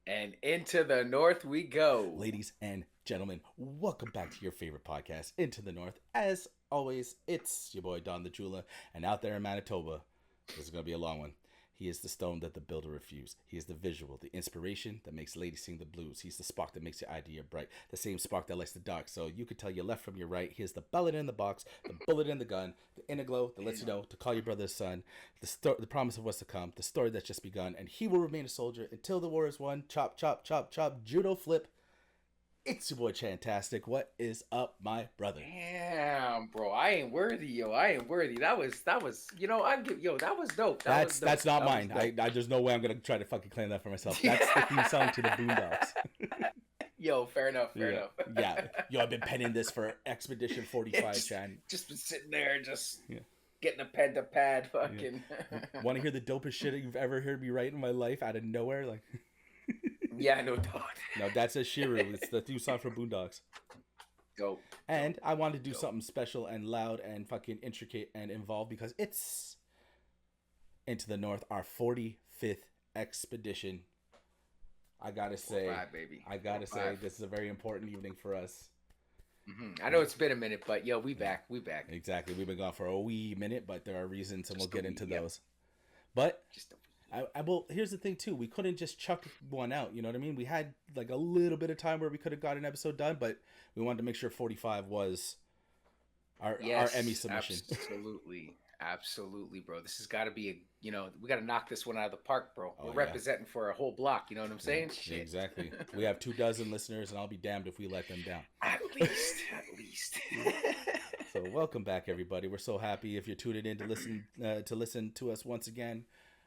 And into the north we go. Ladies and gentlemen, welcome back to your favorite podcast, Into the North. As always, it's your boy Don the Jeweler, and out there in Manitoba, this is going to be a long one. He is the stone that the builder refused. He is the visual, the inspiration that makes ladies sing the blues. He's the spark that makes your idea bright. The same spark that lights the dark. So you could tell your left from your right. He is the bullet in the box, the bullet in the gun, the inner glow that lets you know to call your brother son, the promise of what's to come, the story that's just begun, and he will remain a soldier until the war is won. Chop, chop, chop, chop, judo flip. It's your boy Chantastic. What is up, my brother? Damn, bro, I ain't worthy, yo. I ain't worthy. That was, I give, yo, that was dope. That's not mine. There's no way I'm gonna try to fucking claim that for myself. That's the theme song to the Boondocks. Yo, fair enough. Yeah. Yo, I've been penning this for Expedition 45, Chan. Just been sitting there, getting a pen to pad, fucking. Yeah. Want to hear the dopest shit you've ever heard me write in my life out of nowhere? Like. Yeah, no doubt. No, that's a Shiru. It's the theme song for Boondocks. Go. And I wanted to do something special and loud and fucking intricate and involved because it's Into the North, our 45th expedition. I gotta say, this is a very important evening for us. Mm-hmm. I know it's been a minute, but yo, we back. Exactly. We've been gone for a wee minute, but there are reasons, and we'll get into those. But well, here's the thing too. We couldn't just chuck one out. You know what I mean? We had like a little bit of time where we could have got an episode done, but we wanted to make sure 45 was our Emmy submission. Absolutely, bro. This has got to be we got to knock this one out of the park, bro. We're representing for a whole block. You know what I'm saying? Yeah, shit. Exactly. We have 24 listeners, and I'll be damned if we let them down. At least. So welcome back, everybody. We're so happy if you're tuning in to listen to us once again.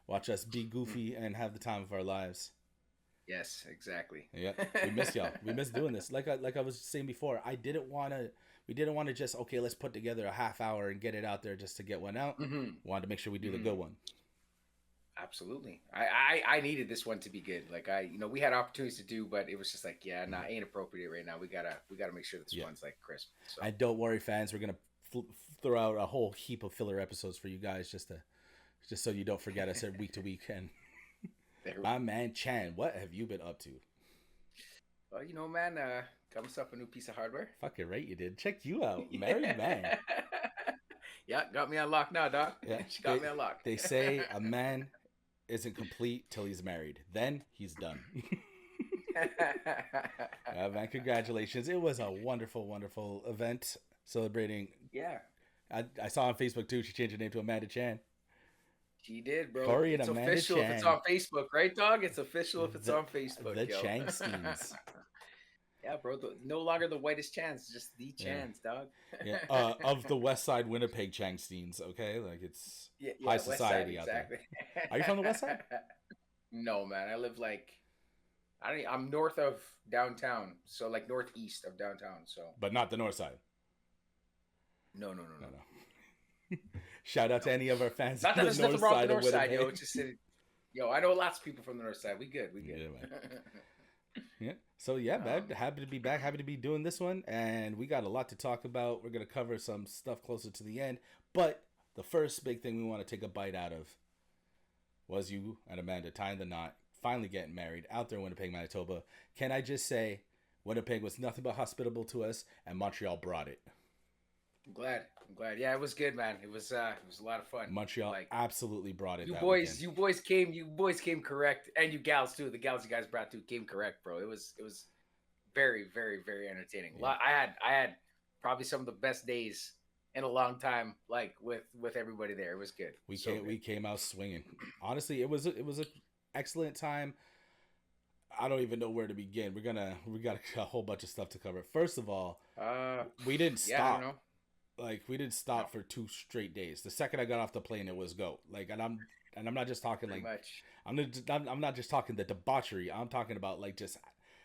Watch us be goofy and have the time of our lives. Yes, exactly. Yeah, we miss y'all. We miss doing this. Like I was saying before, we didn't want to just, okay, let's put together a half hour and get it out there just to get one out. Mm-hmm. Wanted to make sure we do the good one. Absolutely. I needed this one to be good. Like we had opportunities to do, but it was just like, ain't appropriate right now. We gotta make sure this one's like crisp. So. And don't worry, fans. We're gonna throw out a whole heap of filler episodes for you guys just so you don't forget us week to week. And my man Chan, what have you been up to? Well, man, got myself a new piece of hardware. Fucking right, you did. Check you out, married man. Yeah, got me unlocked now, doc. Yeah, she got me unlocked. They say a man isn't complete till he's married. Then he's done. Man, congratulations! It was a wonderful, wonderful event celebrating. Yeah, I saw on Facebook too. She changed her name to Amanda Chan. She did, bro. Corey and it's Amanda official Chan. If it's on Facebook, right, dog? It's official if it's on Facebook. The Changsteins. Yeah, bro. No longer the whitest Chans, just the Chans, dog. Yeah, of the West Side Winnipeg Changsteins. Okay, like it's high society out there. Are you from the West Side? No, man. I live I'm north of downtown, so like northeast of downtown. So, but not the North Side. No. Shout out to any of our fans. Not that there's nothing wrong with the North Side, yo. It's just, I know lots of people from the North Side. We good. Yeah, man. Yeah. So man, happy to be back. Happy to be doing this one, and we got a lot to talk about. We're gonna cover some stuff closer to the end, but the first big thing we want to take a bite out of was you and Amanda tying the knot, finally getting married out there in Winnipeg, Manitoba. Can I just say, Winnipeg was nothing but hospitable to us, and Montreal brought it. I'm glad. Yeah, it was good, man. It was a lot of fun. Montreal absolutely brought it. You boys came correct, and you gals too. The gals you guys brought too came correct, bro. It was very, very, very entertaining. Yeah. I had probably some of the best days in a long time, like with everybody there. It was good. We came out swinging. Honestly, it was an excellent time. I don't even know where to begin. We got a whole bunch of stuff to cover. First of all, we didn't stop. I don't know. Like we didn't stop for 2 straight days. The second I got off the plane, it was go. Like, and I'm not just talking pretty like much. I'm not just talking the debauchery. I'm talking about like just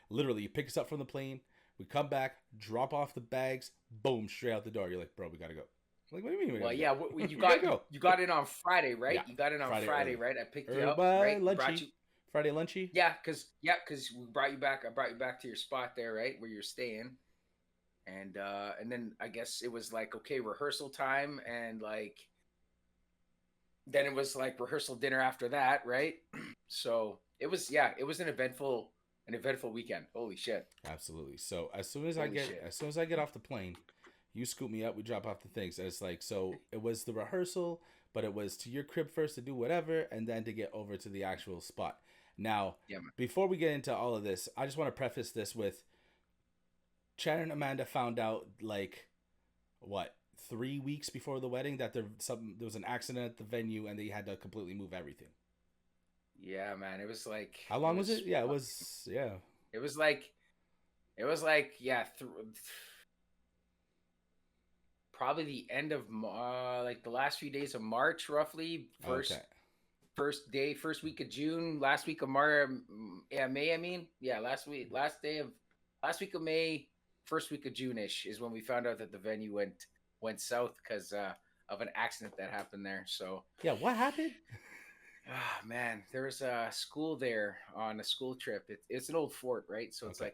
literally you pick us up from the plane, we come back, drop off the bags, boom, straight out the door. You're like, bro, we gotta go. Like, what do you mean? Well, yeah, you got in on Friday, right? Yeah. You got in on Friday, right? I picked you up, right? Friday lunchy. Yeah, because we brought you back. I brought you back to your spot there, right, where you're staying. And then I guess it was like, okay, rehearsal time, and like then it was like rehearsal dinner after that, right? So it was an eventful an eventful weekend. Holy shit. Absolutely. So as soon as Holy shit. I get off the plane, you scoop me up, we drop off the things. And it's like, so it was the rehearsal, but it was to your crib first to do whatever, and then to get over to the actual spot. Now, Yeah, man. before we get into all of this, I just want to preface this with Chad and Amanda found out like what 3 weeks before the wedding that there was an accident at the venue and they had to completely move everything. Yeah, man. It was like How long was it? Yeah, it was. Yeah. It was like yeah, probably the end of like the last few days of March, roughly. Okay. First week of June, last week of March, yeah, May. I mean, yeah, last week of May, first week of June-ish is when we found out that the venue went south because of an accident that happened there. So Yeah, what happened? ah, man, there was a school there on a school trip. It's an old fort, right? So it's Okay.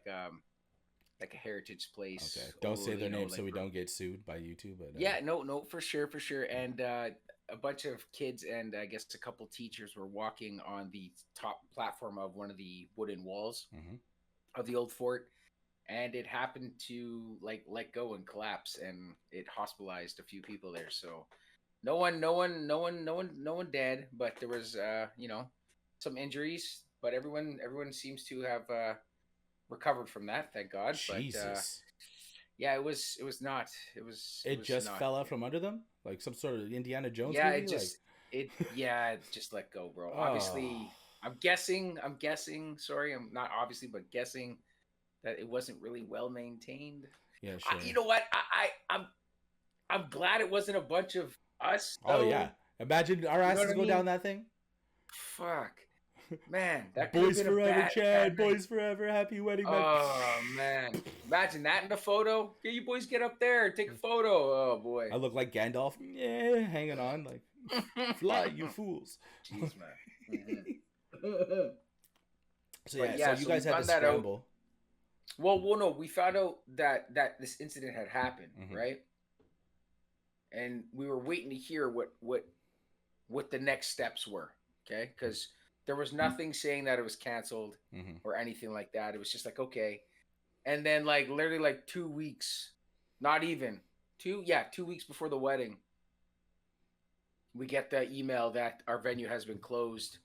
like a heritage place. Okay. Don't say old, their name like so we don't get sued by YouTube. But yeah, no, for sure, for sure. And a bunch of kids and I guess a couple teachers were walking on the top platform of one of the wooden walls Mhm. of the old fort, and it happened to like let go and collapse, and it hospitalized a few people there. So no one dead, but there was some injuries, but everyone seems to have recovered from that, thank God. But Jesus. yeah, it was not. It It was just not. fell out from under them, like some sort of Indiana Jones Yeah, movie. Like, it just let go, bro. oh, Obviously, I'm guessing. Sorry, I'm not obviously, but guessing that it wasn't really well maintained. yeah, sure. You know what? I'm glad it wasn't a bunch of us. Oh Though. yeah. Imagine our You know asses what I go mean? down that thing. Fuck, man, that could have Boys been a forever, bad Chad. night. Boys forever. Happy wedding, man. Oh man, imagine that in a photo. Get you boys get up there, take a photo. Oh boy. I look like Gandalf. Yeah, hanging on like fly, you fools. Jeez, man. Mhm. So But yeah, yeah, so you so we guys had to found that out. scramble. Well, no, we found out that this incident had happened, Mhm. right? And we were waiting to hear what the next steps were, okay? Because there was nothing saying that it was canceled Mhm. or anything like that. It was just like okay, and then like literally like 2 weeks, not even 2 weeks before the wedding, we get the email that our venue has been closed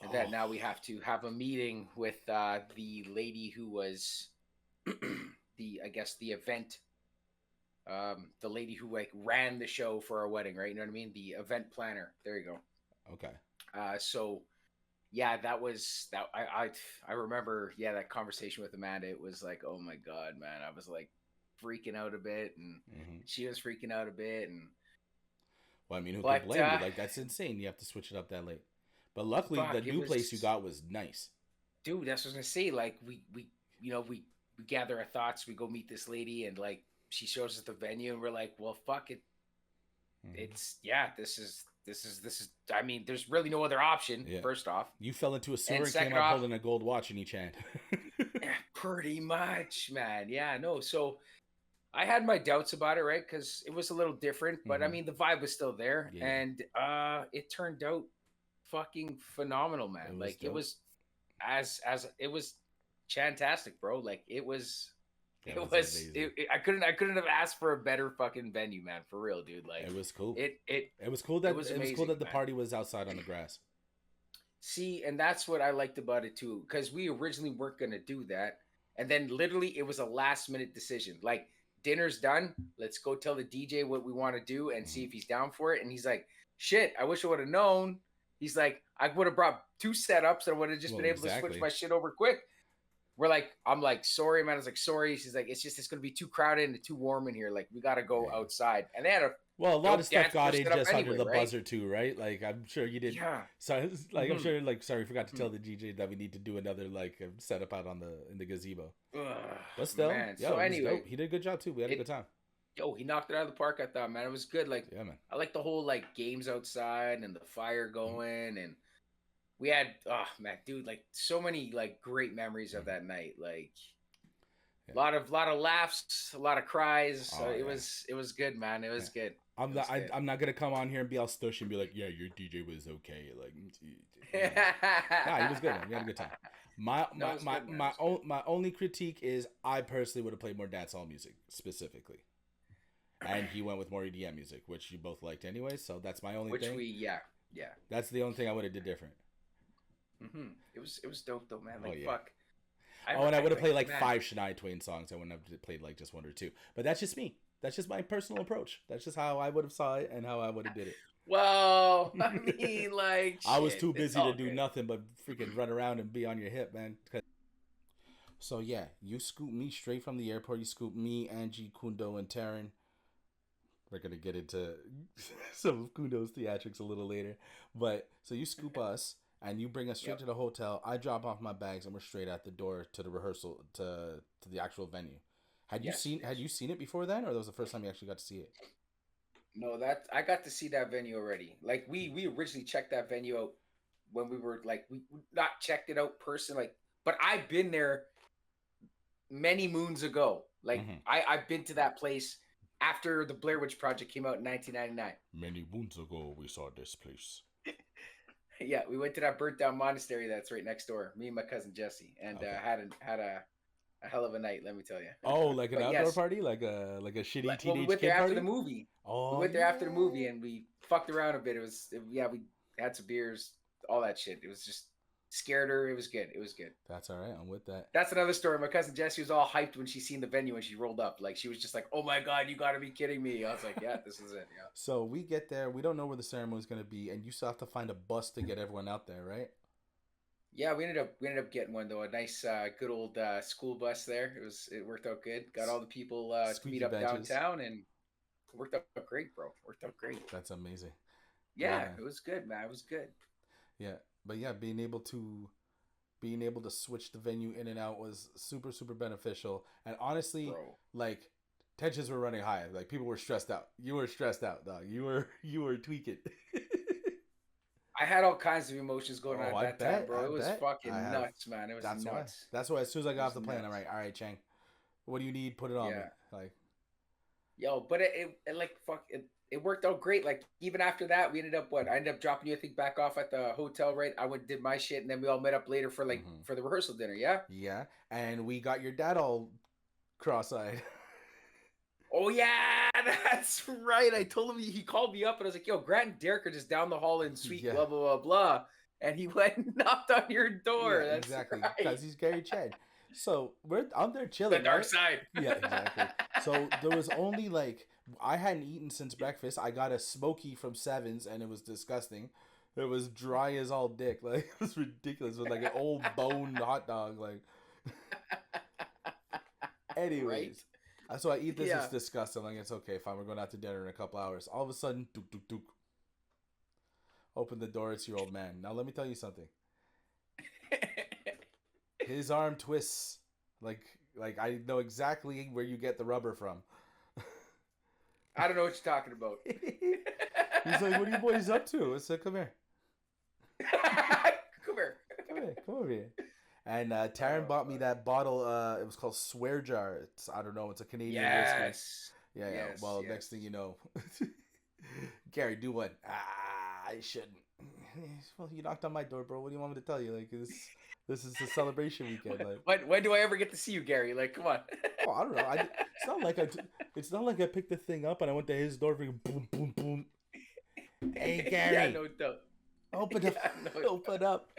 and that now we have to have a meeting with the lady who was the I guess the event the lady who like ran the show for our wedding, right? You know what I mean? The event planner. There you go. Okay. So yeah, that was that. I remember that conversation with Amanda. It was like, oh my god, man, I was like freaking out a bit, and Mhm. she was freaking out a bit, and Well, I mean, who could but blame you? Like that's insane. You have to switch it up that late. But luckily, the fuck, it new place you was, got was nice. dude. That's what I was gonna say. Like we gather our thoughts. We go meet this lady, and like she shows us the venue, and we're like, well, fuck it. Mhm. It's this is. I mean, there's really no other option. Yeah. First off, You fell into a sewer and and came second out off, holding a gold watch in each hand. pretty much, man. Yeah, no. So I had my doubts about it, right? Because it was a little different, but I Mhm. mean, the vibe was still there, Yeah. and it turned out fucking phenomenal, It man. was Like it dope. was as it was fantastic, bro. Like it was. That It was was. amazing. I couldn't have asked for a better fucking venue, man. For real, dude. Like It was cool. it. It. It was cool It that was it was cool amazing, that the man. party was outside on the grass. See, and that's what I liked about it too, because we originally weren't gonna do that, and then literally it was a last minute decision. Like dinner's done, let's go tell the DJ what we want to do and see Mhm. if he's down for it. And he's like, "Shit, I wish I would have known." He's like, "I would have brought two setups and I would have just Well, been able to switch exactly. my shit over quick." I'm like, "Sorry, man." I was like, "Sorry." She's like, it's gonna be too crowded and too warm in here. Like, we gotta go Yeah. outside." And they had a Well, a lot dope of stuff dance got floor in set up just under anyway, the right? buzzer too, right? Like I'm sure you did. Yeah. So it's like I'm Mhm. sure like sorry, forgot to tell Mhm. the DJ that we need to do another like setup out on the gazebo. Ugh, But still, man. yeah, So it was anyway, dope. He did a good job too. We had a good it time. he knocked it out of the park. I thought, man, it was good. Like Yeah, man. I like the whole like games outside and the fire Mhm. going, and we had man, dude, like so many like great memories of Mhm. that night. Like Yeah. lot of laughs, a lot of cries. Oh, It yeah. was good, man. It was good. I'm It not. was good. I'm not gonna come on here and be all stushy and be like, "Yeah, your DJ was okay." Like, nah, he was good, man. We had a good time. My No, my it was my good, man. It my, was good. own, my only critique is I personally would have played more dancehall music specifically, and he went with more EDM music, which you both liked anyway. So that's my only Which thing. yeah. That's the only thing I would have did different. It was dope though, man. Oh Like yeah. fuck. Oh, and I would have played like Man. 5 Shania Twain songs. I wouldn't have played like just one or two. But that's just me. That's just my personal approach. That's just how I would have saw it and how I would have did Well, I it. mean, like, I was shit. too It's busy to all do good. nothing but freaking run around and be on your hip, man. So yeah, you scoop me straight from the airport. You scoop me, Angie, Kundo, and Taryn. We're gonna get into some of Kundo's theatrics a little later, but so you scoop us and you bring us straight Yep. to the hotel. I drop off my bags and we're straight at the door to the rehearsal to the actual venue. Yes. Had you seen it before then, or that was the first time you actually got to see it? No, that I got to see that venue already. Like we originally checked that venue out when we were like we not checked it out personally, like, but I've been there many moons ago. Like Mm-hmm. I've been to that place after the Blair Witch Project came out in 1999. Many moons ago, we saw this place. Yeah, we went to that burnt down monastery that's right next door. Me and my cousin Jesse, and Okay. had a hell of a night. Let me tell you. Oh, like an But outdoor yes, party, like a shitty well, teenage we went kid there after party. the movie. Oh, We went there after the movie yeah. and we fucked around a bit. Yeah, we had some beers, all that shit. It was just scared her. It was good. It was good. That's all right. I'm with that. That's another story. My cousin Jessie was all hyped when she seen the venue and she rolled up. Like she was just like, "Oh my god, you got to be kidding me!" I was like, "Yeah, this is it." Yeah. So we get there. We don't know where the ceremony's gonna be, and you still have to find a bus to get everyone out there, right? Yeah, we ended up getting one though. A nice, good old school bus there. It worked out good. Got all the people to meet Squeaky up benches. downtown and it worked out great, bro. Worked out great. That's amazing. Yeah, Man. it was good, man. It was good. Yeah, but yeah, being able to switch the venue in and out was super super beneficial. And honestly, Bro. like tensions were running high. Like people were stressed out. You were stressed out, dog. You were tweaking. I had all kinds of emotions going on Oh, at I that bet, time, bro. I It was bet. fucking I have. nuts, man. It was That's why. nuts. That's why. As soon as I It got was off the plane, I'm nuts. like, all right, Chang, what do you need? Put it on me. Yeah. Like, Yo, but it like fuck it worked out great. Like even after that, we ended up I ended up dropping you I think back off at the hotel, right? I went did my shit and then we all met up later for like Mhm. for the rehearsal dinner, yeah? yeah. And we got your dad all cross-eyed. Oh yeah, that's right. I told him he called me up and I was like, yo, Grant and Derek are just down the hall in suite, Yeah. blah blah blah blah. And he went and knocked on your door. Yeah, That's exactly. right. Because he's Gary Chen. So we're on there The chilling. dark right? side. Yeah, exactly. So there was only like I hadn't eaten since breakfast. I got a smoky from Sevens, and it was disgusting. It was dry as all dick. Like it was ridiculous. It was like an old boned hot dog. Like, anyways. So I eat this. Yeah. It's disgusting. Like it's okay. Fine. We're going out to dinner in a couple hours. All of a sudden, dook dook dook. Open the door. It's your old man. Now let me tell you something. His arm twists like I know exactly where you get the rubber from. I don't know what you're talking about. He's like, "What are you boys up to?" I said, "Come here, Come here. come over here." And Taryn bought me that bottle. It was called Swear Jar. It's I don't know. It's a Canadian whiskey. Yes. Yeah. Yes, Well, yes. next thing you know, Gary, do what? I shouldn't. Well, you knocked on my door, bro. What do you want me to tell you? Like this is a celebration weekend. Like, When do I ever get to see you, Gary? Like, come on. oh, I don't know. It's not like I picked the thing up and I went to his door. Boom, boom, boom. Hey, Gary. Yeah, no doubt. Open up. Yeah, no Open up.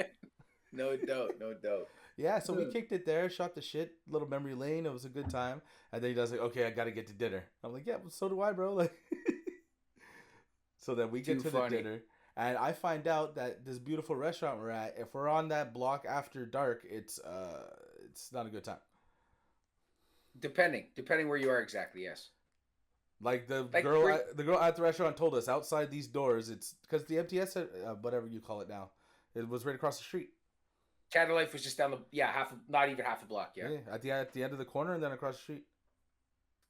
No doubt. No doubt. Yeah, so we kicked it there, shot the shit, little memory lane. It was a good time. And then he does like, okay, I gotta get to dinner. I'm like, yeah, well, so do I, bro. Like, so then we get Too to funny. the dinner, and I find out that this beautiful restaurant we're at, if we're on that block after dark, it's not a good time. Depending where you are exactly, yes. Like the Like, girl, great- the girl at the restaurant told us outside these doors, it's because the MTS, whatever you call it now, it was right across the street. Canada Life was just down not even half a block, yeah. At the end of the corner and then across the street.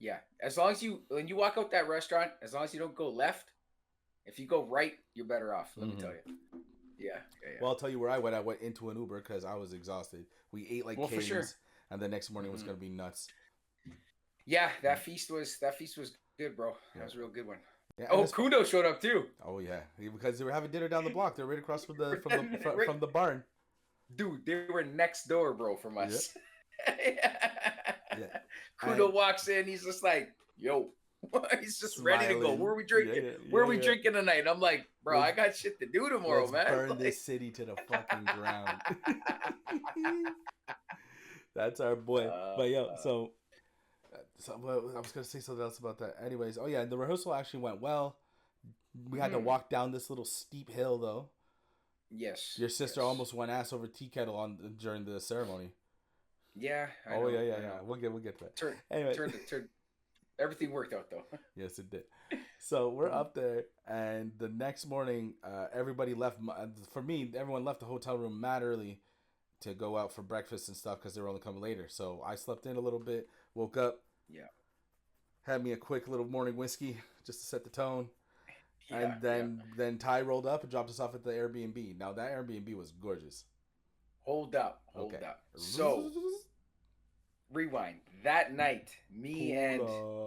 Yeah. As long as when you walk out that restaurant, as long as you don't go left, if you go right, you're better off, let me tell you. Yeah. Well, I'll tell you where I went. I went into an Uber because I was exhausted. We ate like Well, for kings, sure. and the next morning was going to be nuts. Yeah, that feast was good, bro. That was a real good one. Yeah, and Oh, Kudo showed up too. oh yeah, because they were having dinner down the block. They're right across from the Right. from the barn. Dude, they were next door, bro, from Yeah, us. yeah, and Kudo walks in, he's just like, yo. He's just ready to go. Where smiling. are we Yeah, drinking? yeah, Where yeah, are we yeah. drinking tonight? I'm like, bro, I Let's got shit to do tomorrow, let's man. burn Like, this city to the fucking ground. That's our boy. uh, But yo, so well, I was gonna say something else about that. Anyways, oh yeah, the rehearsal actually went well. We had to hmm. walk down this little steep hill though. Yes, Your sister yes. almost went ass over tea kettle on during the ceremony. Yeah, I Oh know, yeah, yeah, I yeah. know. We'll get to that. Turn, Anyway, turn. Everything worked out though. yes, it did. So we're Mhm. up there, and the next morning, everybody left. For me, everyone left the hotel room mad early to go out for breakfast and stuff because they were only coming later. So I slept in a little bit, woke up, Yeah, had me a quick little morning whiskey just to set the tone, yeah, and yeah. then Ty rolled up and dropped us off at the Airbnb. Now that Airbnb was gorgeous. Hold up, Okay, hold up. So rewind. That night, me pull and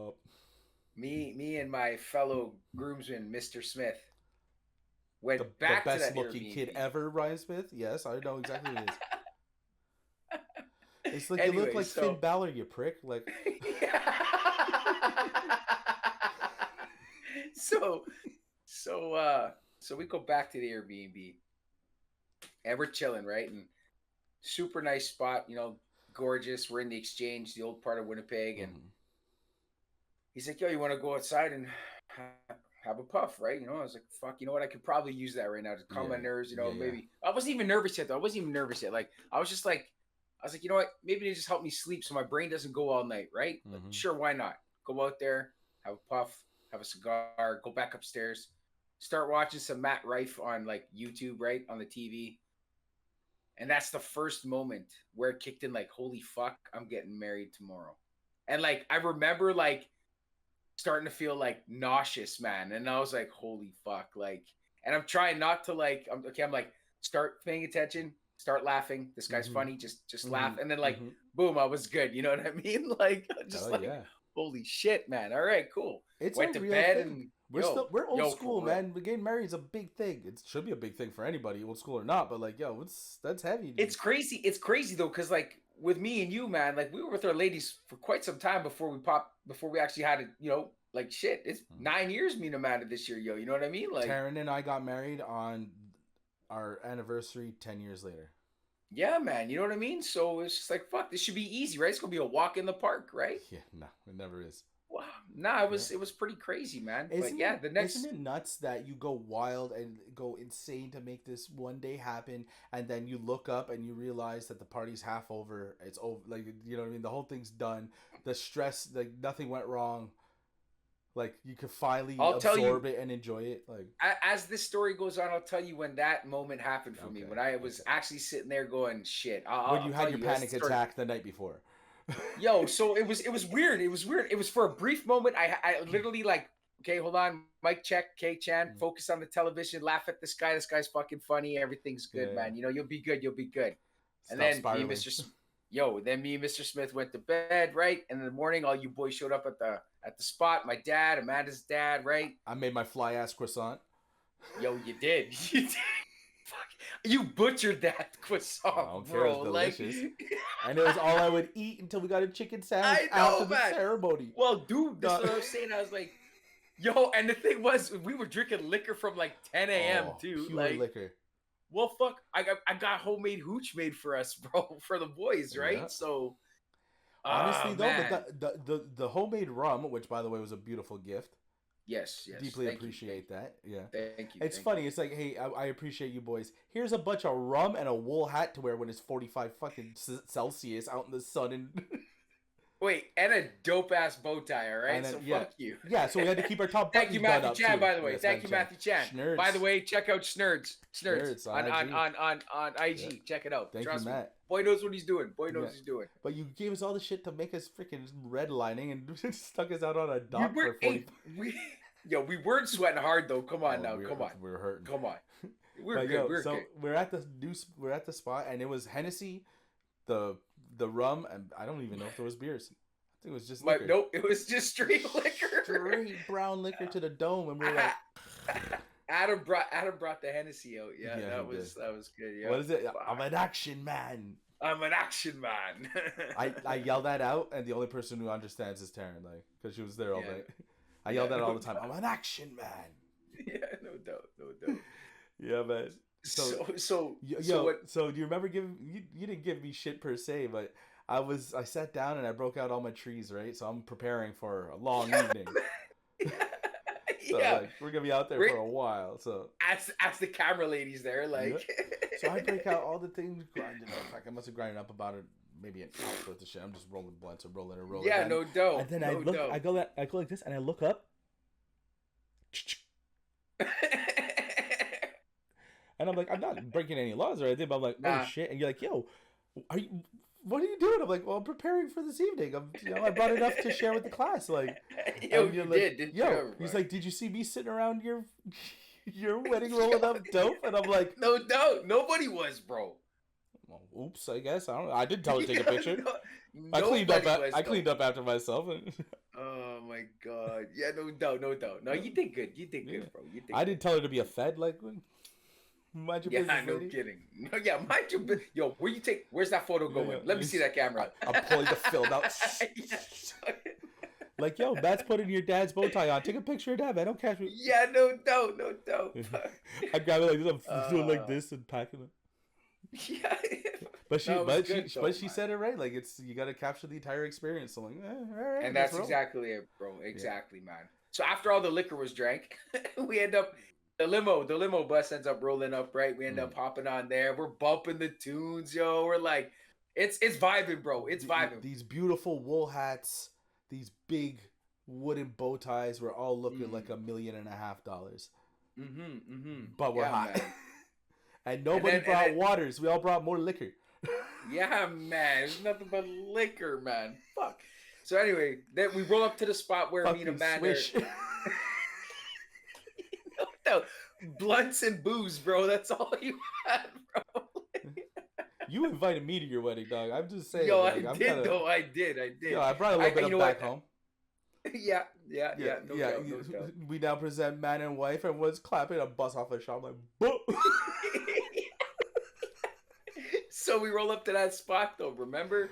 up. me and my fellow groomsman, Mr. Smith, The, went the back to best that looking kid Airbnb. ever, Ryan Smith. Yes, I know exactly who it is. It's like you look Anyway, like Finn so Balor, you prick. Like, so so we go back to the Airbnb and we're chilling, right? And super nice spot, gorgeous. We're in the Exchange, the old part of Winnipeg, and mhm. he's like, "Yo, you want to go outside and have a puff, right?" I was like, "Fuck, you know what? I could probably use that right now to calm Yeah, my nerves. yeah, yeah. Maybe I wasn't even nervous yet, though. I wasn't even nervous yet. Like I was just like, I was like, you know what? Maybe they just help me sleep so my brain doesn't go all night, right? Like, Hmm. sure, why not? Go out there, have a puff, have a cigar, go back upstairs, start watching some Matt Rife on like YouTube, right on the TV, and that's the first moment where it kicked in. Like, holy fuck, I'm getting married tomorrow, and like I remember like starting to feel like nauseous, man. And I was like, holy fuck, like, and I'm trying not to like, I'm like, start paying attention, start laughing. This guy's Hmm. funny, just Hmm. laugh, and then like, Hmm. boom, I was good. You know what I mean? Like, Oh just like, yeah, holy shit, man. All right, cool. it's a Went to real bed thing. and We're old for school, real. man. Getting married is a big thing. It should be a big thing for anybody, old school or not. But like, yo, it's that's heavy, dude. It's crazy. It's crazy though, because like with me and you, man, like we were with our ladies for quite some time before we actually had it, like shit. It's Mhm. 9 years me and Amanda this year, yo. You know what I mean? Like, Taryn and I got married on our anniversary 10 years later. yeah, man. You know what I mean? So it's just like, fuck, this should be easy, right? It's gonna be a walk in the park, right? Yeah, no, it never is. Wow. Nah, it Yeah. was it was pretty crazy, man. But Isn't yeah, it the isn't next it nuts that you go wild and go insane to make this one day happen, and then you look up and you realize that the party's half over. It's over. Like, you know what I mean? The whole thing's done. The stress, like nothing went wrong. Like you could finally I'll tell you absorb it and enjoy it. Like, as this story goes on, I'll tell you when that moment happened for me. okay, When I was okay. actually sitting there going, shit. When I'll you tell had your you as the panic story. attack the night before. Yo, so it was weird. It was weird. It was for a brief moment. I literally like, okay, hold on, mic check, K Chan, focus on the television, laugh at this guy. This guy's fucking funny. Everything's Yeah, good, yeah. man. You'll be good. You'll be good. And Stop then me and spiraling. Mr. Smith went to bed, right? And in the morning, all you boys showed up at the spot. My dad, Amanda's dad, right? I made my fly ass croissant. Yo, you did. You did. Fuck. You butchered that I don't croissant, care. It's bro. Like, delicious. And it was all I would eat until we got a chicken sandwich I after know, the man. ceremony. Well, dude, this is what I was saying. I was like, yo, and the thing was, we were drinking liquor from like 10 a.m. Oh, too. pure Like, liquor. well, fuck, I got homemade hooch made for us, bro, for the boys, Yeah. right? So, Honestly, though, man, the homemade rum, which by the way was a beautiful gift, yes, deeply thank you, appreciate that. Yeah. thank you, It's thank you. funny. It's like, hey, I appreciate you boys. Here's a bunch of rum and a wool hat to wear when it's 45 fucking Celsius out in the sun and Wait, and a dope ass bow tie, all right? and then So yeah, fuck you. yeah. So we had to keep our top Thank you, buttons done Matthew up Chan, too. by the way. Yes, Thank you, Matthew Chan. Schnurds. By the way, check out Snurds. Schnurds on on IG. on IG. Yeah. Check it out. Thank Trust you, me. Matt. Boy knows what he's doing. Boy knows Yeah. what he's doing. But you gave us all the shit to make us freaking redlining and stuck us out on a We dock were for 40. we weren't sweating hard though. Come on now. Come on. We're hurting. Come on. We're But good. yo, We're so good. we're at the spot, and it was Hennessy, the rum, and I don't even know if there was beers. think it was just My liquor. nope, it was just straight liquor. Straight brown liquor to the dome, and we're like, Adam brought the Hennessy out. Yeah, Yeah, that he was good. Yeah. what is it? I'm Fuck. an action man. I'm an action man. I yell that out, and the only person who understands is Taryn, like, because she was there all Yeah. day. I yell that Yeah, all no the time. doubt. I'm an action man. Yeah, no doubt. Yeah, man. So Yo, what? so do you remember giving you didn't give me shit per se, but I sat down and I broke out all my trees, right? So I'm preparing for a long evening. So Yeah, like we're gonna be out there We're- for a while. So ask the camera ladies there, like. so I break out all the things, grinding up. Like I must have grinded up about it, maybe an hour worth of shit. I'm just rolling blunts and rolling. Yeah, And, no doubt. and then no I look, doubt. I go like this, and I look up, and I'm like, I'm not breaking any laws or anything, but I'm like, oh Nah. shit, and you're like, yo, what are you doing? I'm like, well, I'm preparing for this evening. I brought enough to share with the class. Like, Yo, and you you're like, did, didn't yo, you? he's like, did you see me sitting around your wedding rolling up dope? And I'm like, No doubt. Nobody was, bro. well, oops, I guess I don't know. I didn't tell her to take a picture. No, I cleaned up. nobody was, I cleaned though. up after myself. Oh my god. Yeah, no doubt. No, you did good. You did good, bro. You did. I didn't tell her to be a fed. Like, mind your Yeah, business, no lady. kidding. No, yeah, mind your business. Yo, where's that photo going? Yeah, Let me see that camera. I'm pulling the film out. Yeah. Like, yo, Matt's putting your dad's bow tie on. Take a picture of that, man. Don't catch me. Yeah, no doubt. I grab it like this. I'm doing like Uh, this and packing it. Yeah. But she, No, it was good, though, she man. said it right. Like, it's you got to capture the entire experience. So I'm like, all right. And let's that's roll. exactly it, bro. Exactly, man. So after all the liquor was drank, we end up the limo bus ends up rolling up, right? We end up hopping on there. We're bumping the tunes, yo. We're like, it's vibing, bro. It's vibing. These beautiful wool hats, these big wooden bow ties were all looking like $1.5 million. But we're hot. Man. And nobody brought then- waters. We all brought more liquor. Yeah, man. It's nothing but liquor, man. Fuck. So anyway, then we roll up to the spot where me and Fucking Amanda. swish. No, blunts and booze, bro. That's all you had, bro. You invited me to your wedding, dog. I'm just saying. Yo, like, I did. I did. Yo, I brought a little bit you know of back what? home. Yeah. No doubt. We now present man and wife. Everyone's clapping. A bus off a shot. I'm like, boom. So we roll up to that spot, though. Remember?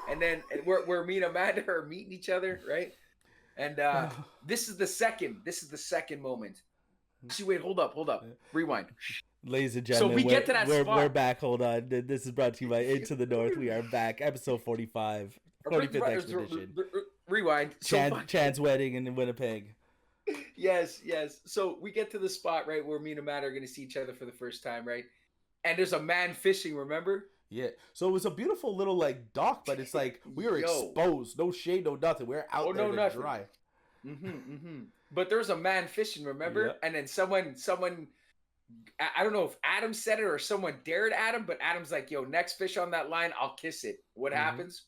And then we're me and Amanda are meeting each other, right? And this is the second moment. Actually, wait, hold up. Rewind. Ladies and So gentlemen, we get to that spot. We're back. Hold on. This is brought to you by Into the North. We are back. Episode 45. 45th expedition. Rewind. So Chan's wedding in Winnipeg. Yes. So we get to the spot, right, where me and Amanda are going to see each other for the first time, right? And there's a man fishing, remember? Yeah. So it was a beautiful little like dock, but it's like we were exposed. No shade, no nothing. We're out there to nothing. dry. But there was a man fishing, remember? Yep. And then someone, I don't know if Adam said it or someone dared Adam, but Adam's like, yo, next fish on that line, I'll kiss it. What happens?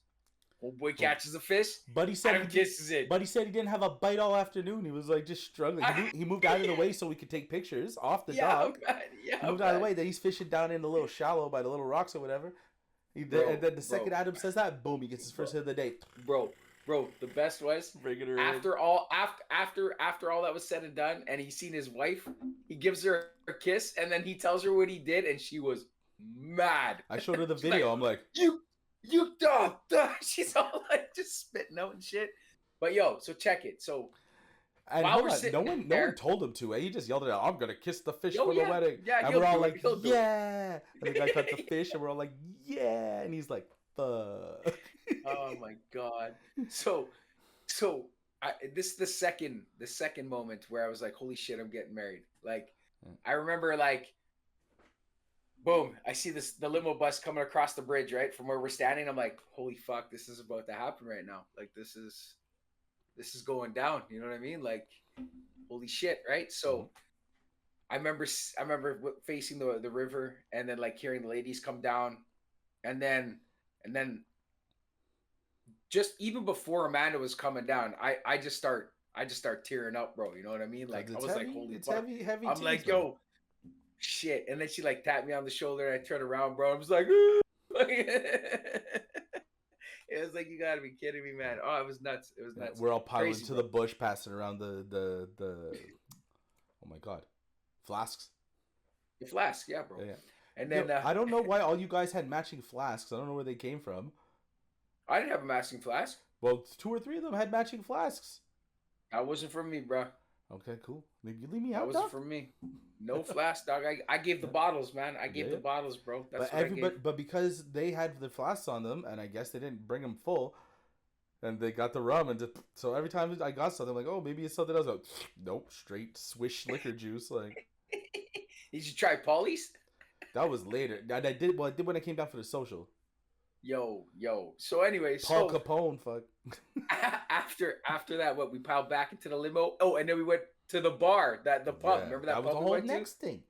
Old boy catches a fish. But he said Adam kisses it. But he said he didn't have a bite all afternoon. He was like just struggling. He moved out of the way so we could take pictures off the dock. Man, He moved out of the way. Then he's fishing down in the little shallow by the little rocks or whatever. And then the second Adam says that, boom, he gets his first hit of the day. Bro, the best was Bringing her after all that was said and done, and he's seen his wife, he gives her a kiss, and then he tells her what he did, and she was mad. I showed her the video. I'm like, you dog. She's all like just spitting out and shit. But yo, so check it. So and while hold we're on, sitting no one there- told him to. He just yelled it out. I'm gonna kiss the fish Oh, for yeah. the wedding. Yeah, and he'll we're all do it. like, He'll do it. yeah. And the guy cut the fish, and we're all like, yeah. And he's like, fuck. oh my god. So this is the second moment where I was like, holy shit, I'm getting married. Like I remember like boom, I see the limo bus coming across the bridge, right? From where we're standing. I'm like, holy fuck, this is about to happen right now. Like this is going down, you know what I mean? Like holy shit, right? So I remember facing the river and then like hearing the ladies come down and then just even before Amanda was coming down, I just start tearing up, bro. You know what I mean? Like I was like, holy fuck. Heavy. I'm like, yo, shit. And then she like tapped me on the shoulder and I turned around, bro. I was like, it was like, you gotta be kidding me, man. Oh, it was nuts. It was nuts. We're all piling Crazy, to bro. the bush, passing around the. Oh my god, flasks. The flask, yeah, bro. Yeah. And then I don't know why all you guys had matching flasks. I don't know where they came from. I didn't have a matching flask. Well, 2 or 3 of them had matching flasks. That wasn't from me, bro. Okay, cool. You leave me That out, wasn't dog. from me. No flask, dog. I gave the bottles, man. I gave the bottles, bro. That's but what I gave. but because they had the flasks on them, and I guess they didn't bring them full, and they got the rum, and so every time I got something, like, oh, maybe it's something else. Like, nope, straight swish liquor juice. Like, Did you try Paulie's? that was later. I did when I came down for the social. Yo. So anyway, Paul Capone, fuck. after that, what, we piled back into the limo. Oh, and then we went to the bar, the pub. Remember that was pub the we whole went next to? thing.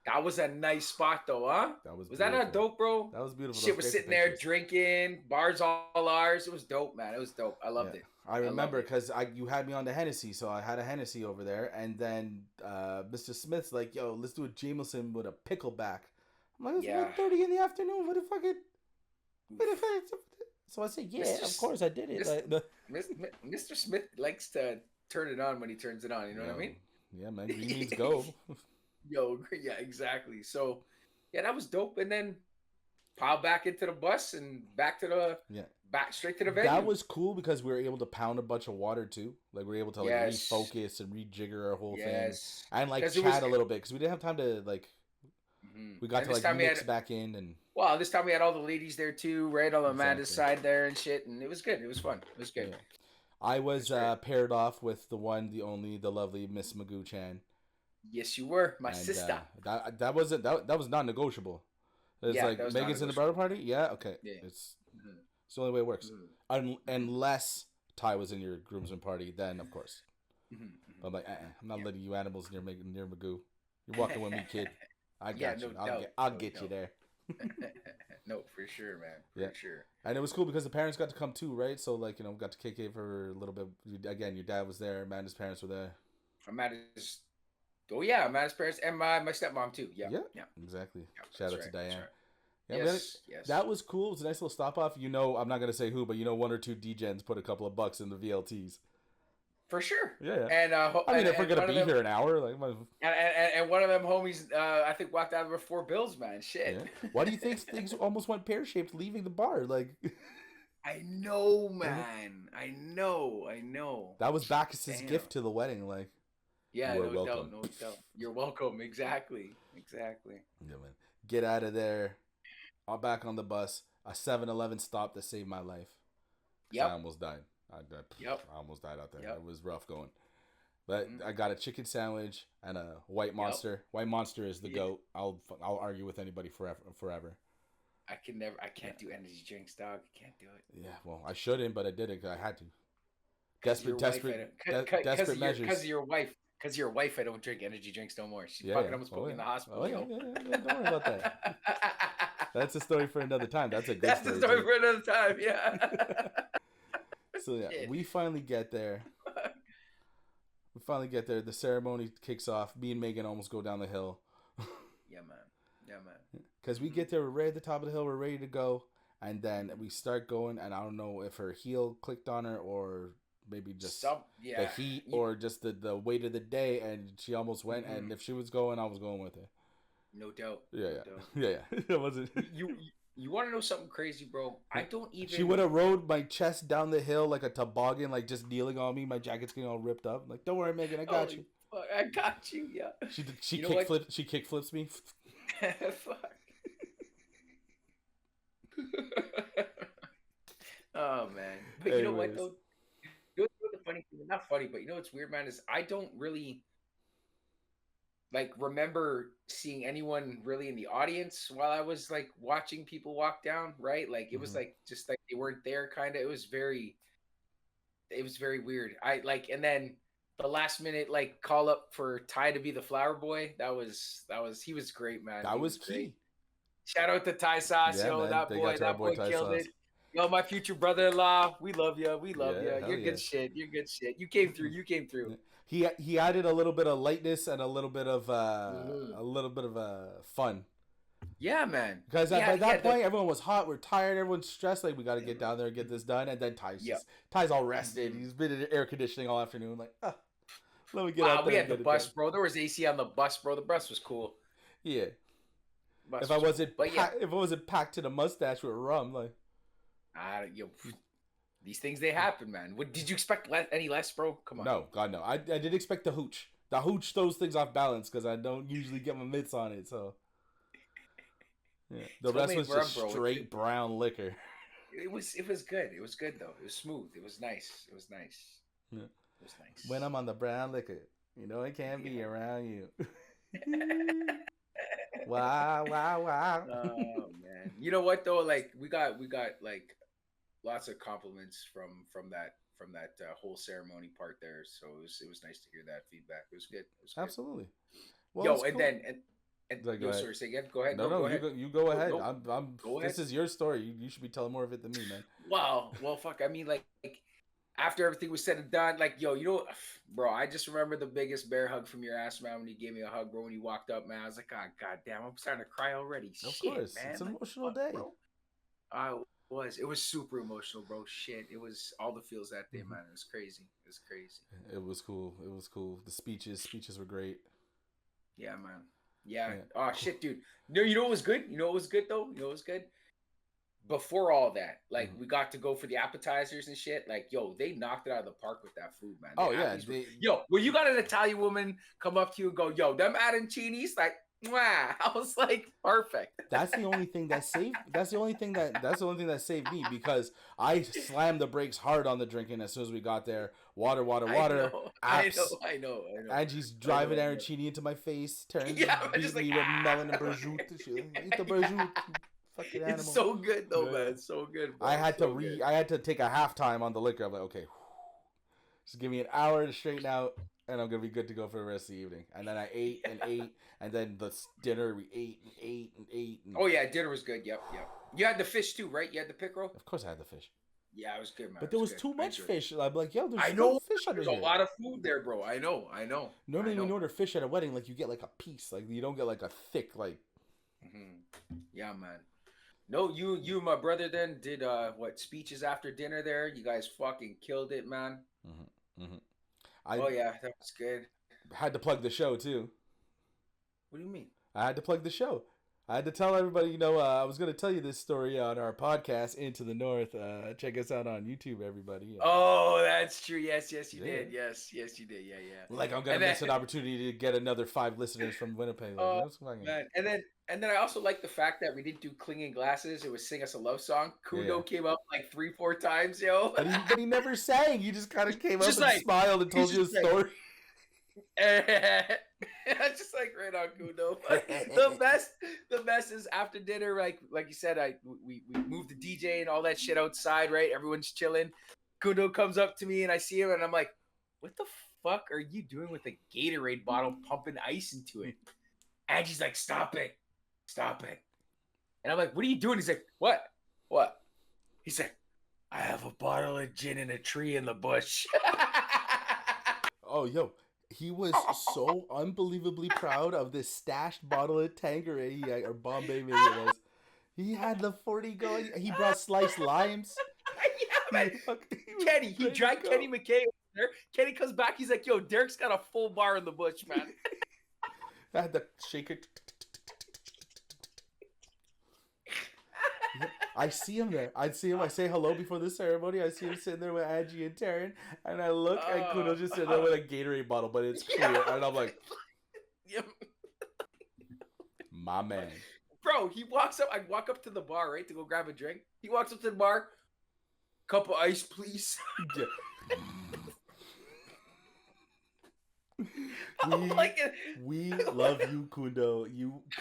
That was a nice spot, though, huh? That was that not dope, bro? That was beautiful. Shit was sitting there drinking, bars all ours. It was dope, man. It was dope. I loved it. I remember because you had me on the Hennessy, so I had a Hennessy over there, and then Mr. Smith's like, "Yo, let's do a Jameson with a pickleback." I'm like, "It's 1:30 in the afternoon. What the fuck?" So I said, "Yeah, of course I did it." Mr. Smith likes to turn it on when he turns it on. You know what I mean? Yeah, man. Green means go. Yo, yeah, exactly. So, yeah, that was dope. And then pile back into the bus and back straight to the venue. That was cool because we were able to pound a bunch of water too. Like we were able to refocus and rejigger our whole thing, and like chat a little bit because we didn't have time to like. We got to like mix back in and. Well, this time we had all the ladies there too, right on Amanda's side there and shit, and it was good. It was fun. It was good. Yeah. I was paired off with the one, the only, the lovely Miss Magoo Chan. Yes, you were my sister. That wasn't that was non negotiable. It's like Megan's in the barbecue party. Yeah, okay. Yeah. It's the only way it works. Unless Ty was in your groomsmen party, then of course. But I'm like, I'm not letting you animals near Magoo. You're walking with me, kid. I got you. I'll get you there. No, for sure, man. For sure. And it was cool because the parents got to come too, right? So like, you know, got to KK for a little bit. Again, your dad was there. Amanda's parents were there. Amanda's parents and my stepmom too. Yeah. Exactly. Shout out to Diane. Right. Yeah, yes. That was cool. It was a nice little stop off. You know, I'm not gonna say who, but you know, 1 or 2 DGens put a couple of bucks in the VLTs. For sure. Yeah. And I mean, if we're gonna be here an hour, like, and one of them homies, I think walked out with $4 man. Shit. Yeah. Why do you think things almost went pear shaped leaving the bar? Like. I know, man. I know. That was Bacchus's gift to the wedding, like. Yeah, no doubt. You're welcome. Exactly. Yeah, man. Get out of there. I'm back on the bus. A 7-Eleven stop that saved my life. Yep. I almost died. I almost died out there. It was rough going. But I got a chicken sandwich and a White Monster. Yep. White Monster is the GOAT. I'll argue with anybody forever. I can't do energy drinks, dog. I can't do it. Yeah, well, I shouldn't, but I did it because I had to. Desperate measures. Because of your wife. Because your wife, I don't drink energy drinks no more. She fucking almost put me in the hospital. Don't worry about that. That's a story for another time. That's a good story. That's a story for another time, yeah. So, yeah, we finally get there. The ceremony kicks off. Me and Megan almost go down the hill. Yeah, man. Because we get there, we're right at the top of the hill. We're ready to go. And then we start going, and I don't know if her heel clicked on her or... maybe just the heat or just the weight of the day, and she almost went. And if she was going, I was going with her. No doubt. Yeah. It wasn't. You want to know something crazy, bro? I don't even. She would have rode my chest down the hill like a toboggan, like just kneeling on me. My jacket's getting all ripped up. I'm like, don't worry, Megan, I got you. Fuck, I got you. Yeah. She kick flips me. Fuck. Oh man, but you know what though? You know the funny thing, not funny, but you know what's weird, man, is I don't really like remember seeing anyone really in the audience while I was like watching people walk down, right? Like it was like just like they weren't there, kind of. It was very weird. And then the last minute like call up for Ty to be the flower boy. He was great, man. That was key. Great. Shout out to Ty Sauce, man. That boy killed it. Yo, my future brother-in-law, we love you. You're good shit. You came through. He added a little bit of lightness and a little bit of fun. Yeah, man. Because Yeah, by that yeah. point, everyone was hot. We're tired. Everyone's stressed. Like, we got to get down there and get this done. And then Yep. Ty's all rested. Mhm. He's been in air conditioning all afternoon. Like, let me get Wow, out we there and had the get it bus, done. bro. There was AC on the bus, bro. The bus was cool. Yeah. Bus If I was wasn't cool. But yeah, if I wasn't packed to the mustache with rum, like, these things they happen, man. What did you expect? Any less, bro? Come on. no, God no. I did expect the hooch. The hooch throws things off balance because I don't usually get my mitts on it. So yeah, the It's rest homemade was rum, just bro. straight brown liquor. It was good. It was good though. It was smooth. It was nice. It was nice. Yeah. It was nice. When I'm on the brown liquor, you know I can't be around you. Wow, wow, wow. Oh man. You know what though? Like we got like lots of compliments from that whole ceremony part there. So it was nice to hear that feedback. It was good. It was good. Absolutely. Well, Yo, it's and cool. then and Like, go yo, ahead. sorry, say again. Go ahead. No, Go you ahead. you go ahead. No, I'm. go ahead. This is your story. You should be telling more of it than me, man. Well, fuck. I mean, like after everything was said and done, like, yo, you know, bro, I just remember the biggest bear hug from your ass, man, when you gave me a hug, bro, when you walked up, man. I was like, oh, God damn, I'm starting to cry already. Of Shit, course, man. it's an Like, emotional fuck, day. bro. It was super emotional, bro. Shit. It was all the feels that day, man. It was crazy. It was crazy. It was cool. It was cool. The speeches were great. Yeah, man. Yeah. Oh, shit, dude. No, you know what was good? You know what was good, though? You know what was good? Before all that, like we got to go for the appetizers and shit. Like, yo, they knocked it out of the park with that food, man. Oh yeah, yo, when you got an Italian woman come up to you and go, yo, them arancinis, like, mwah. I was like, perfect. That's the only thing that saved. That's the only thing that saved me because I slammed the brakes hard on the drinking as soon as we got there. Water. I know. Angie's driving arancini into my face, turns beating me with melon and prosciutto. Eat the prosciutto. Fucking animal. It's so good though, man. It's so good. Bro. I had to take a halftime on the liquor. I'm like, okay, just give me an hour to straighten out, and I'm gonna be good to go for the rest of the evening. And then I ate, and then the dinner we ate. And... Oh yeah, dinner was good. Yep. You had the fish too, right? You had the pickerel. Of course, I had the fish. Yeah, it was good, man. But there was too much fish. I'm like, yo, there's fish under here. There's a lot of food there, bro. I know. Normally, when you order fish at a wedding, like you get like a piece, like you don't get like a thick, like. Yeah, man. No, you and my brother then did speeches after dinner there. You guys fucking killed it, man. Oh yeah, that was good. Had to plug the show too. What do you mean? I had to plug the show. I had to tell everybody, I was going to tell you this story on our podcast, Into the North. Check us out on YouTube, everybody. Oh, that's true. Yes, you did. Yes, you did. Yeah. Like, I'm going to miss an opportunity to get another 5 listeners from Winnipeg. Like, man. And then I also like the fact that we didn't do Clinging Glasses. It was Sing Us a Love Song. Kudo came up like 3-4 times, yo. But he never sang. He just kind of came up and smiled and told you a story. Just like right on Kudo. The best is after dinner, like you said, we moved the DJ and all that shit outside, right? Everyone's chilling. Kudo comes up to me and I see him and I'm like, what the fuck are you doing with a Gatorade bottle pumping ice into it? And she's like, stop it. And I'm like, what are you doing? He's like, what? He said, I have a bottle of gin and a tree in the bush. Oh, yo. He was so unbelievably proud of this stashed bottle of Tanqueray he had, or Bombay maybe it was. He had the 40 going. He brought sliced limes. Yeah, man. Kenny, he dragged Kenny McKay over there. Kenny comes back. He's like, yo, Derek's got a full bar in the bush, man. I had to shake it. I see him there. I say hello before the ceremony. I see him sitting there with Angie and Taryn, and I look and Kudo just sitting there with a Gatorade bottle, but it's clear, and I'm like, my man. Bro, he walks up. I walk up to the bar, right, to go grab a drink. He walks up to the bar. Cup of ice, please. Yeah. We love you, Kudo.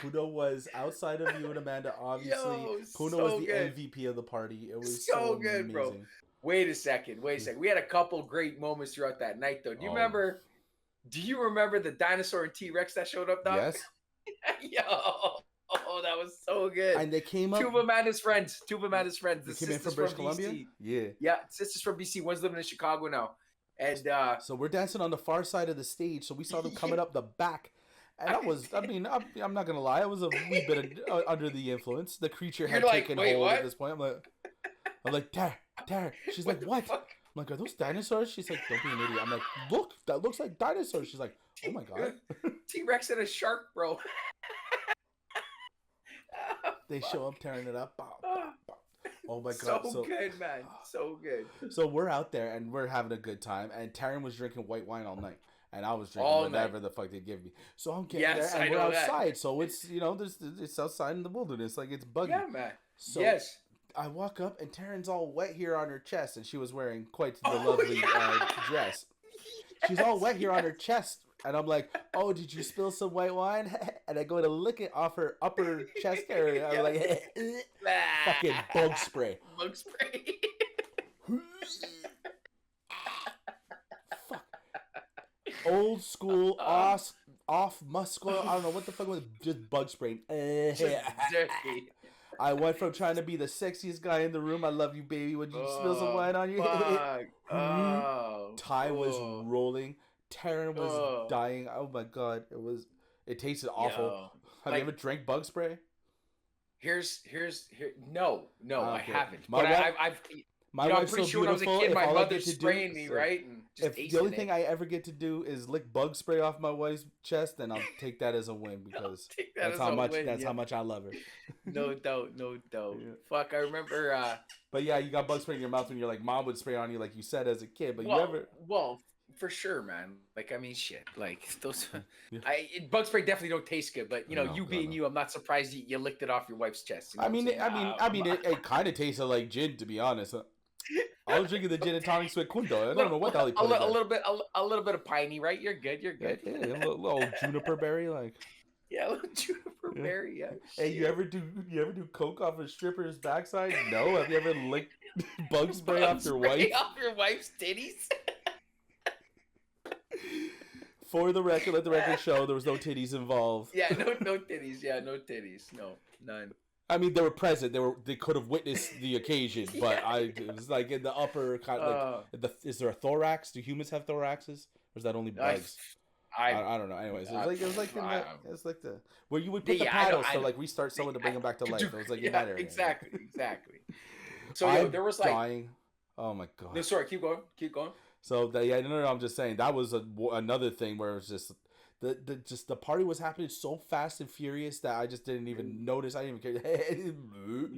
Kudo was outside of you and Amanda. Obviously, Kudo was the MVP of the party. It was so good, amazing. Bro. Wait a second. We had a couple great moments throughout that night, though. Do you remember? Do you remember the dinosaur and T-Rex that showed up, dog? Yes. Yo, that was so good. And they came up. Two of them and his friends. They came in from British Columbia. BC. Yeah, sisters from BC. One's living in Chicago now. And so we're dancing on the far side of the stage, so we saw them coming up the back, And I'm not gonna lie, I was a wee bit under the influence. The creature had You're like, taken "Wait, hold what?" at this point. I'm like, Tara. She's like, the what? fuck? I'm like, are those dinosaurs? She's like, don't be an idiot. I'm like, look, that looks like dinosaurs. She's like, oh my god. T-Rex and a shark, bro. They show up tearing it up. Bow, bow, bow. Oh my god. So good, man. So good. So we're out there and we're having a good time. And Taryn was drinking white wine all night. And I was drinking All whatever night. the fuck they give me. So I'm getting Yes, there and I we're know that. outside. So it's, it's outside in the wilderness. Like it's buggy. Yeah, man. So yes. I walk up and Taryn's all wet here on her chest. And she was wearing quite the Oh, lovely yeah. dress. She's all wet here on her chest. And I'm like, oh, did you spill some white wine? And I go to lick it off her upper chest area. I'm like, fucking bug spray. Bug spray. Fuck. Old school, off muscle. I don't know what the fuck was just bug spray. Just dirty. I went from trying to be the sexiest guy in the room. I love you, baby. Would you spill some wine on you? Fuck. Oh, Ty was rolling. Taryn was dying. Oh my god, it tasted awful. Yo, Have you ever drank bug spray? No, I haven't. My But wife- I've My I'm wife's pretty so sure when I was a beautiful. kid, If my all I mother get to do- spraying me, so right? And just If the acing only it. thing I ever get to do is lick bug spray off my wife's chest, then I'll take that as a win because Take that that's as how a much win, that's yeah. how much I love her. No doubt. Yeah. Fuck, I remember. But yeah, you got bug spray in your mouth when you're like mom would spray on you, like you said as a kid. But Well, for sure, man. Like, I mean, shit. Like those, Yeah. bug spray definitely don't taste good. But No, you God, being no. you, I'm not surprised you licked it off your wife's chest. You know I mean, what I'm saying? it kind of tasted like gin, to be honest. I was drinking the gin and tonic with Kundo. I don't know what the hell he put in there. a little bit of piney, right? You're good. Yeah, a little juniper berry, like. Yeah, a little juniper berry. Yeah. Hey, you ever do coke off a stripper's backside? No. Have you ever licked bug spray off your wife? Off your wife's titties? For the record, let the record show there was no titties involved. Yeah, no titties. Yeah, no titties. No, none. I mean, they were present. They could have witnessed the occasion, but it was like in the upper kind of like is there a thorax? Do humans have thoraxes, or is that only bugs? I don't know. Anyways, it was like the where you would put the paddles to like restart someone to bring them back to life. It was like in that area. Exactly. So there was like dying. Oh my god. No, sorry. Keep going. So no, I'm just saying that was another thing where it was just the party was happening so fast and furious that I just didn't even notice. I didn't even care.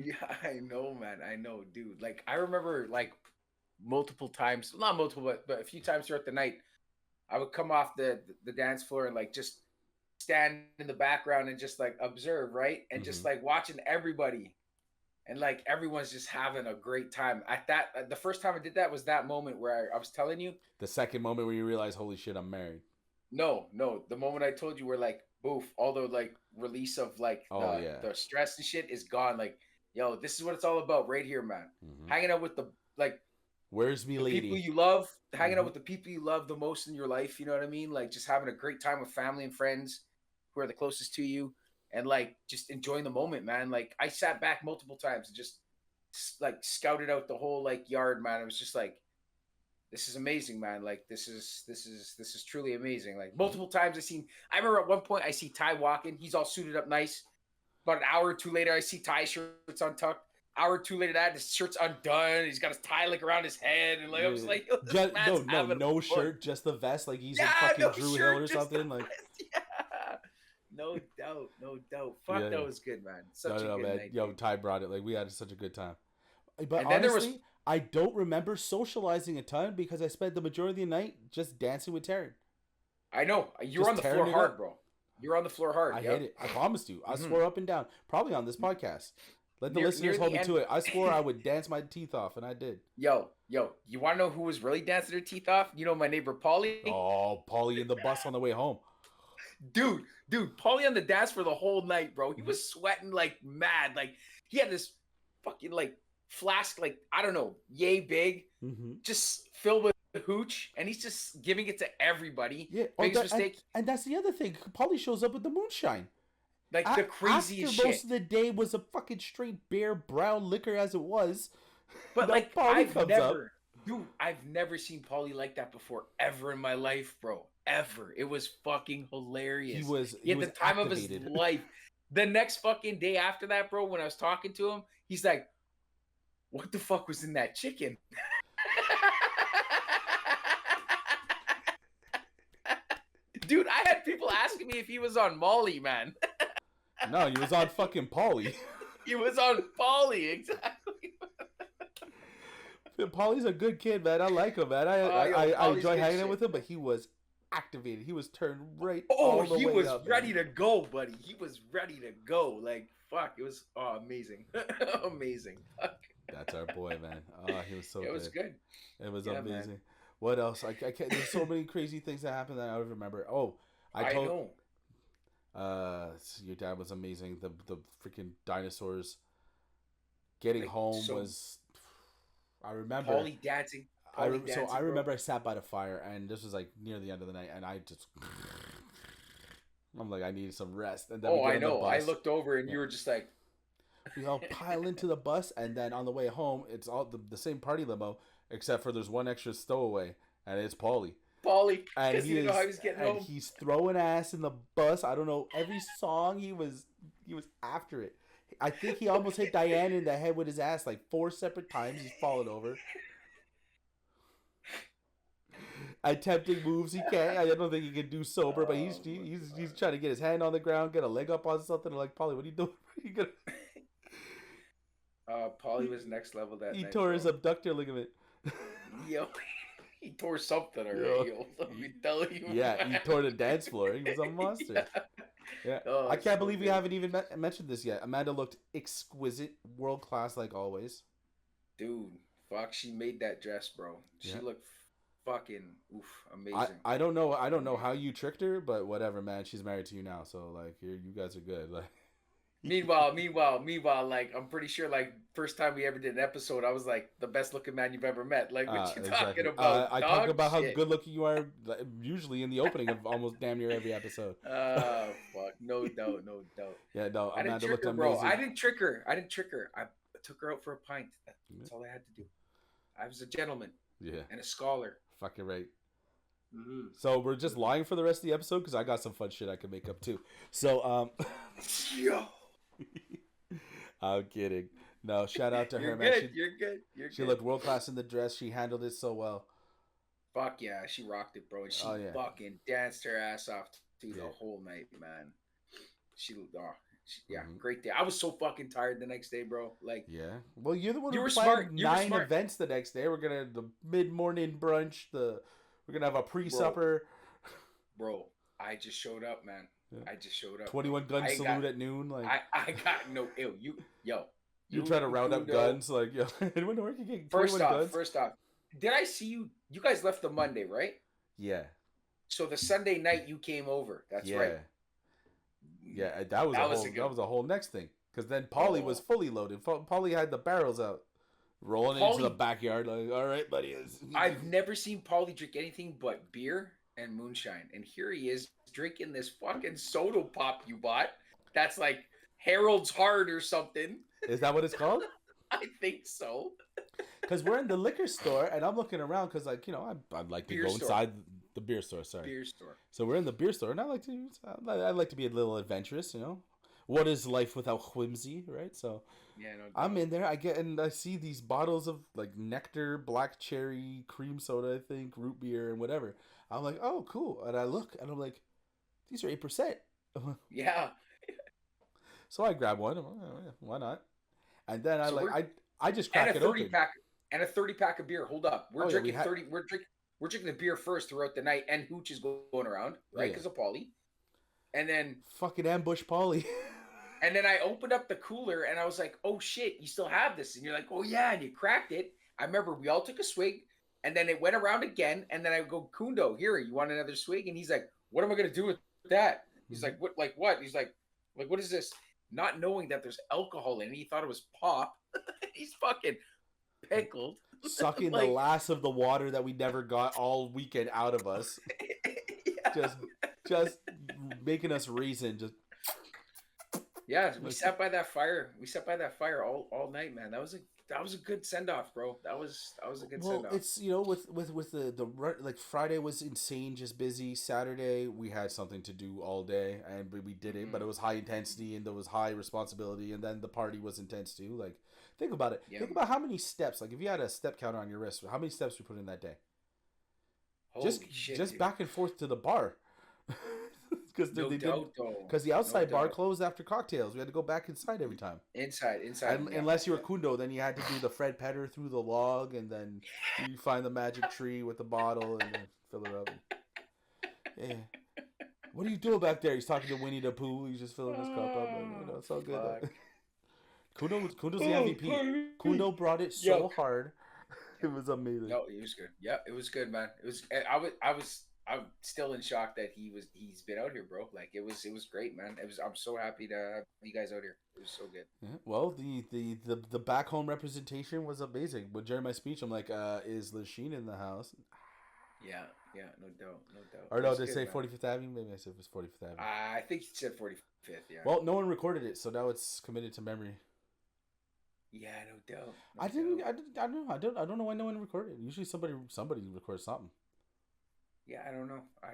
Yeah, I know, man. I know, dude. Like I remember like multiple times, not multiple, but a few times throughout the night, I would come off the dance floor and like just stand in the background and just like observe, right? And just like watching everybody. And like everyone's just having a great time. The first time I did that was that moment where I was telling you. The second moment where you realize, holy shit, I'm married. No. The moment I told you, where like, boof, all the like release of like the stress and shit is gone. Like, yo, this is what it's all about right here, man. Hanging out with the where's me lady? People you love, hanging out with the people you love the most in your life. You know what I mean? Like just having a great time with family and friends who are the closest to you. And like just enjoying the moment, man. Like I sat back multiple times and just like scouted out the whole like yard, man. It was just like, this is amazing, man. Like this is truly amazing. Like multiple times I remember at one point I see Ty walking. He's all suited up nice. About an hour or two later, I see Ty shirt's untucked. Hour or two later, that his shirt's undone. He's got his tie like around his head, and like I was like, no shirt, just the vest, like he's in fucking Drew Hill or something. Like, no doubt. Fuck, that was good, man. Such a good man. night. Yo, Ty brought it. Like we had such a good time. But and then honestly, I don't remember socializing a ton because I spent the majority of the night just dancing with Taryn. I know you're on the floor hard, bro. You're on the floor hard. I hit it. I promised you. I swore up and down. Probably on this podcast. Let the listeners hold me to it. I swore I would dance my teeth off, and I did. Yo, you want to know who was really dancing their teeth off? You know my neighbor Paulie? Oh, Paulie in the bus on the way home. Dude, Paulie on the dance for the whole night, bro. He was sweating like mad. Like he had this fucking like flask, like I don't know, yay big, just filled with hooch, and he's just giving it to everybody. Yeah, biggest mistake. And that's the other thing. Paulie shows up with the moonshine. Like the craziest after shit. Most of the day was a fucking straight beer brown liquor as it was. But like I've Dude, I've never seen Paulie like that before, ever in my life, bro. Ever. It was fucking hilarious. He He had the was time of his activated. life. The next fucking day after that, bro, when I was talking to him, he's like, what the fuck was in that chicken? Dude, I had people asking me if he was on Molly, man. No, he was on fucking Paulie. He was on Paulie, exactly. Paulie's a good kid, man. I like him, man. I Paulie's enjoy good hanging out shit. with him, but he was activated. He was turned right Oh, all the he way was up. ready man. to go, buddy. He was ready to go. Like, fuck. It was amazing. Amazing. Fuck. That's our boy, man. Oh, he was so It was good. It was Yeah, amazing. man. What else? I can't. There's so many crazy things that happened that I don't remember. Oh, I know. your dad was amazing. The freaking dinosaurs getting Like, home so was. I remember. Paulie dancing. Paulie dancing, I bro. remember I sat by the fire, and this was like near the end of the night, and I just. I'm like, I needed some rest, and then we Oh, get I on the know. I bus. looked over and Yeah. you were just like, We all pile into the bus, and then on the way home, it's all the same party limo, except for there's one extra stowaway, and it's Paulie. Paulie, And because he you didn't is, know how he was getting and home. he's throwing ass in the bus. I don't know every song he was after it. I think he almost hit Diane in the head with his ass like 4 separate times. He's fallen over. Attempting moves he can't. I don't think he can do sober, but he's trying to get his hand on the ground, get a leg up on something. Like, Paulie, what are you doing? What are you gonna... Paulie was next level that He night. tore his Bro. abductor ligament. Yo, he tore something Yo. already. Yo, let me tell you. Yeah, he tore the dance floor. He was a monster. Yeah. Oh, I can't so believe we good. haven't even mentioned this yet. Amanda looked exquisite, world class like always. Dude, fuck, she made that dress, bro. She Yeah. looked fucking amazing. I don't know how you tricked her, but whatever, man. She's married to you now, so like you guys are good. Like Meanwhile, like I'm pretty sure, like first time we ever did an episode, I was like the best looking man you've ever met. Like, what you exactly. talking about? I dog? talk about Shit. how good looking you are, like, usually in the opening of almost damn near every episode. Fuck, no doubt, no doubt. Yeah, no, I didn't Amanda trick looked her, bro. amazing. I didn't trick her. I took her out for a pint. That's all I had to do. I was a gentleman Yeah, and a scholar. fucking right. Mm-hmm. So we're just lying for the rest of the episode because I got some fun shit I can make up too. So Yo, I'm kidding. No, shout out to you're her, man. good. You're good. You're She good. looked world class in the dress. She handled it so well. Fuck yeah, she rocked it, bro. She Oh, yeah. fucking danced her ass off to Yeah. the whole night, man. Yeah, Mhm. great day. I was so fucking tired the next day, bro. Like, Yeah. Well, you're the one You who were planned smart. You were 9 smart. events the next day. We're gonna the mid morning brunch. We're gonna have a pre supper. bro, I just showed up, man. Yeah. I just showed up. 21 gun I salute got- at noon. Like I got no ill. you try to round up Kudo. guns. Like yo, anyone know where you get 21 First guns? off, did I see you? You guys left the Monday, right? Yeah. So the Sunday night you came over. That's yeah. right. Yeah. That was good- that was a whole next thing. Because then Paulie was fully loaded. Paulie had the barrels out, rolling into the Paulie- backyard. Like, all right, buddy. I've never seen Paulie drink anything but beer and moonshine, and here he is drinking this fucking soda pop you bought. That's like Harold's Hard or something. Is that what it's called? I think so. Because we're in the liquor store, and I'm looking around because, like, you know, I'd like to Beer go store. inside the beer store. Sorry. Beer store. So we're in the beer store, and I like to be a little adventurous. You know, what is life without whimsy, right? So Yeah, no. I'm in there. I see these bottles of like nectar, black cherry, cream soda, I think, root beer, and whatever. I'm like, oh, cool. And I look, and I'm like, these are 8%. Yeah. So I grab one. I'm like, oh, yeah, why not? And then So I just And crack a it 30 open. pack and a 30 pack of beer. Hold up. We're Oh, yeah, drinking we had- 30 we're drinking the beer first throughout the night, and Hooch is going around, right? yeah. Because of Paulie. And then Fucking ambush Paulie. I opened up the cooler and I was like, oh shit, you still have this. And you're like, oh yeah, and you cracked it. I remember we all took a swig and then it went around again. And then I go, Kundo, here, you want another swig? And he's like, what am I gonna do with that? He's like, what? He's like, what is this? Not knowing that there's alcohol in it. He thought it was pop. He's fucking pickled. Sucking Like- the last of the water that we never got all weekend out of us. Yeah. Just making us reason. Just Yeah, we sat by that fire. We sat by that fire all night, man. That that was a good send off, bro. That was a good Well, send off. it's with like Friday was insane, just busy. Saturday we had something to do all day, and we did it, but it was high intensity and there was high responsibility, and then the party was intense too. Like, think about it. Yeah. Think about how many steps. Like, if you had a step counter on your wrist, how many steps we put in that day? Holy shit, just dude. back and forth to the bar. Because No doubt, though. because the No outside bar doubt. closed after cocktails. We had to go back inside every time. Inside. And, Yeah. unless you were Kundo, then you had to do the Fred Petter through the log, and then you find the magic tree with the bottle and then fill it up. Yeah. What are you doing back there? He's talking to Winnie the Pooh. He's just filling his cup up. And, it's all good. Kundo's the MVP. Kundo brought it so hard. It was amazing. No, it was good. Yeah, it was good, man. It was. I'm still in shock that he's been out here, bro. Like it was great, man. I'm so happy to have you guys out here. It was so good. Yeah, well, the back home representation was amazing. But during my speech, I'm like, is Lachine in the house? Yeah, no doubt. Or no, did I say 45th Avenue? Maybe I said it was 45th Avenue. I think you said 45th. Yeah. Well, no one recorded it, so now it's committed to memory. Yeah, no doubt. I don't know why no one recorded it. Usually somebody records something. Yeah, I don't know. I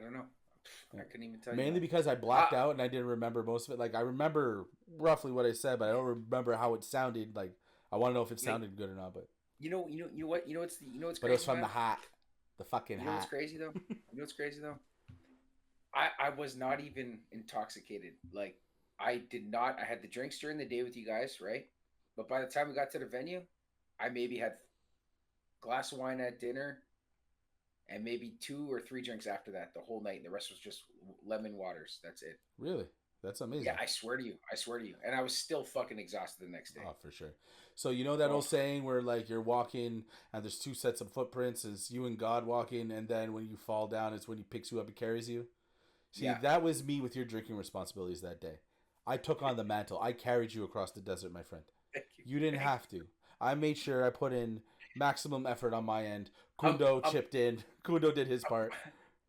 couldn't even tell you. Mainly because I blacked out and I didn't remember most of it. Like, I remember roughly what I said, but I don't remember how it sounded. Like, I want to know if it sounded good or not. But you know what? What's crazy? But it was from the hat, the fucking hat. You know what's crazy though? I was not even intoxicated. Like, I did not. I had the drinks during the day with you guys, right? But by the time we got to the venue, I maybe had a glass of wine at dinner and maybe 2 or 3 drinks after that the whole night. And the rest was just lemon waters. That's it. Really? That's amazing. Yeah, I swear to you. And I was still fucking exhausted the next day. Oh, for sure. So you know that old saying where, like, you're walking and there's 2 sets of footprints. It's you and God walking, and then when you fall down, it's when he picks you up and carries you. See, that was me with your drinking responsibilities that day. I took on the mantle. I carried you across the desert, my friend. You didn't have to. I made sure I put in maximum effort on my end. Kundo chipped in. Kundo did his part.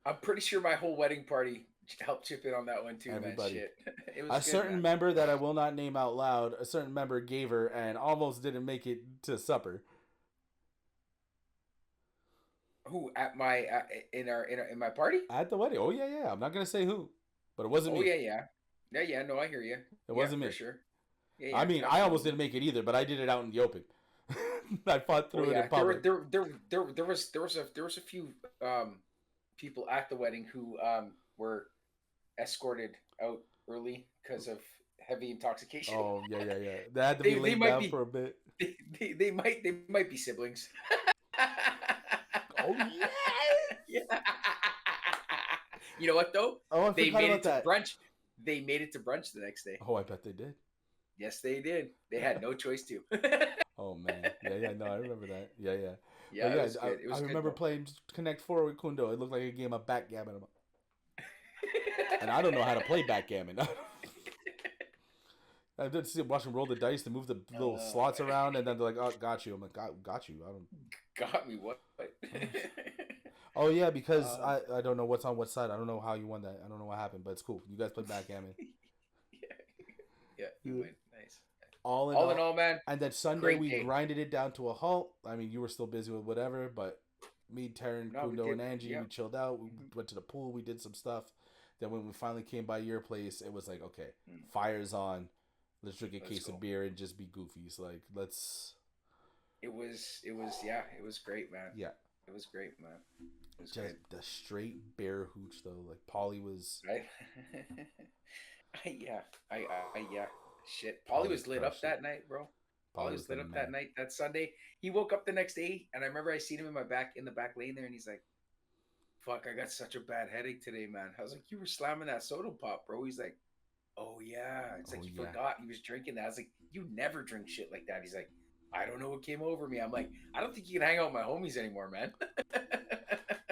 I'm pretty sure my whole wedding party helped chip in on that one too, Everybody. man. Shit. It was a good, certain man. member that I will not name out loud, a certain member gave her and almost didn't make it to supper. Who at my in my party? At the wedding. Oh yeah. I'm not gonna say who, but it wasn't me. Oh yeah. No, I hear you. It wasn't me. For sure. Yeah, I mean, I almost didn't make it either, but I did it out in the open. I fought through it in public. There was a few people at the wedding who were escorted out early because of heavy intoxication. Oh yeah. They had to be laid down for a bit. They might be siblings. Oh yeah. Yeah. You know what though? Oh, I they forgot made about it to that. brunch. They made it to brunch the next day. Oh, I bet they did. Yes, they did. They had no choice to. Oh man, yeah. No, I remember that. Yeah. Yeah, It was good. I remember playing Connect 4 with Kundo. It looked like a game of backgammon. And I don't know how to play backgammon. I did see watch him roll the dice to move the little slots around, and then they're like, "Oh, got you." I'm like, "Got you." I don't. Got me what? Oh yeah, because I don't know what's on what side. I don't know how you won that. I don't know what happened, but it's cool. You guys played backgammon. Yeah, you win. Nice. All in all, man. And then Sunday we grinded it down to a halt. I mean, you were still busy with whatever, but me, Taryn, Kundo, and Angie, we chilled out. We went to the pool. We did some stuff. Then when we finally came by your place, it was like, okay, fire's on. Let's drink a case of beer and just be goofies. Like, let's. It was great, man. Yeah. It was great, man. It was just great. The straight bear hooch, though. Like, Paulie was. Right? Yeah. Shit. Paulie was lit up that night, bro. Paulie was lit up that night, that Sunday. He woke up the next day, and I remember I seen him in the back lane there, and he's like, fuck, I got such a bad headache today, man. I was like, you were slamming that soda pop, bro. He's like, oh, yeah. It's like, you forgot he was drinking that. I was like, you never drink shit like that. He's like, I don't know what came over me. I'm like, I don't think you can hang out with my homies anymore, man.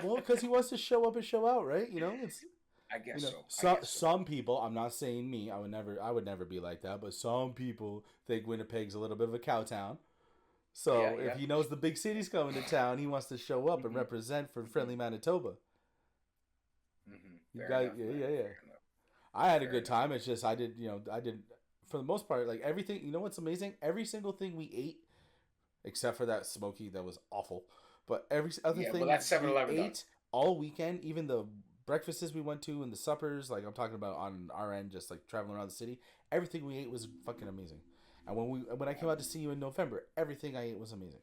Well, because he wants to show up and show out, right? You know, it's. I guess so. Some people, I'm not saying me, I would never be like that, but some people think Winnipeg's a little bit of a cow town. So if he knows the big city's coming to town, he wants to show up and represent for friendly Manitoba. You guys, yeah. I had a good time. It's just I did for the most part, like everything. You know what's amazing? Every single thing we ate, except for that smoky that was awful. But every other Yeah, thing well, that's 7-Eleven we though. ate all weekend, even the breakfasts we went to and the suppers, like I'm talking about on our end, just like traveling around the city, everything we ate was fucking amazing. And when I came out to see you in November, everything I ate was amazing.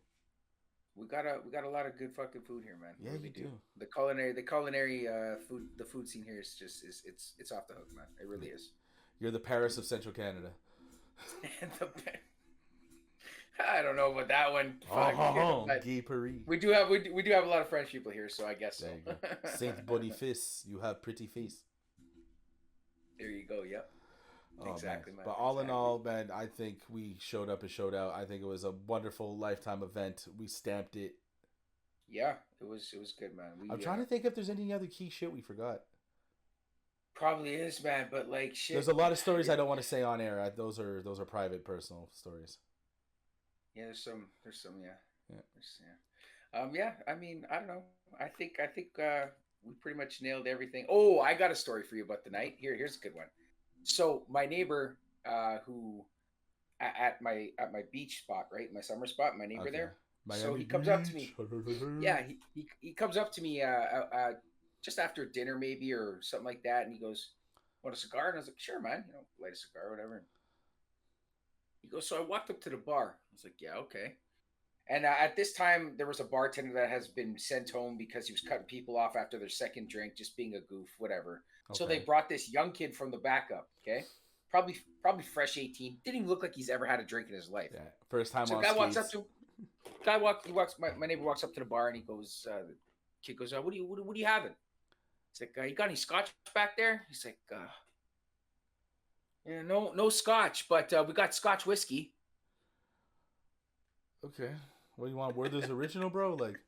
We got a lot of good fucking food here, man. We Yeah, really you do. The culinary food the food scene here is just is it's off the hook, man. It really is. You're the Paris of Central Canada. And I don't know about that one. Fuck, but Guy Paris. we do have a lot of French people here, so I guess so. There you go. Saint Boniface, you have pretty face. There you go. Yep. Oh, Exactly, man. man. But all in Exactly. all, man, I think we showed up and showed out. I think it was a wonderful lifetime event. We stamped it. Yeah, it was good, man. I'm trying to think if there's any other key shit we forgot. Probably is, man, but like shit. There's a lot of stories I don't want to say on air. Those are private, personal stories. Yeah, there's some, yeah. Yeah. Yeah. I mean, I don't know. I think we pretty much nailed everything. Oh, I got a story for you about the night. Here's a good one. So my neighbor, who at my beach spot, right, my summer spot, my neighbor Okay. there. So Miami he comes up to me. Beach. Yeah, he comes up to me just after dinner maybe or something like that, and he goes, "Want a cigar?" And I was like, "Sure, man. Light a cigar, or whatever." He goes, "So I walked up to the bar." I was like, "Yeah, okay." And at this time, there was a bartender that has been sent home because he was cutting people off after their second drink, just being a goof, whatever. So they Okay. brought this young kid from the backup. Okay, probably fresh 18. Didn't even look like he's ever had a drink in his life. Yeah. First time So on guy walks up skates. to he walks my neighbor walks up to the bar and he goes, the kid goes, what are you having? He's like, "You got any scotch back there?" He's like, "Yeah, no scotch, but we got scotch whiskey." Okay. What do you want? Werther's original, bro? Like,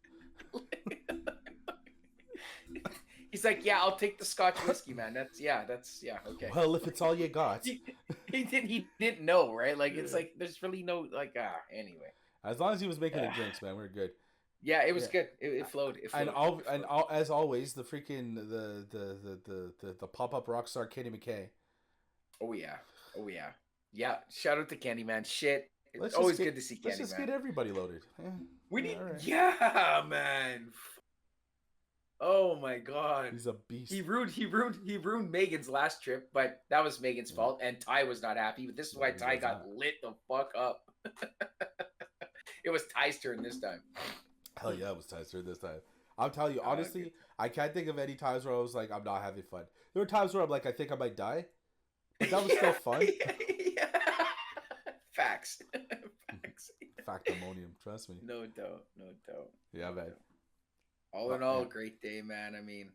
He's like, "Yeah, I'll take the scotch whiskey, man. That's okay." well, if it's all you got. He didn't know, right? Like it's like there's really no like anyway. As long as he was making the drinks, man, we're good. Yeah, it was Yeah. good. It flowed. It flowed. As always, the freaking the pop up rock star Kenny McKay. Oh yeah. Oh yeah. Yeah. Shout out to Candyman. Shit. It's Let's always just good to see Let's just Candyman. get everybody loaded. Yeah. We need, all right. yeah, man. Oh my god. He's a beast. He ruined Megan's last trip, but that was Megan's fault, and Ty was not happy. But this is why he Ty was got not. lit the fuck up. It was Ty's turn this time. Hell yeah, it was Ty's turn this time. I'm telling you, honestly, good. I can't think of any times where I was like, I'm not having fun. There were times where I'm like, I think I might die, but that was still fun. Yeah. Facts. Facts. Factimonium, trust me. No doubt. No doubt. Yeah, man. All in all, great day, man. I mean,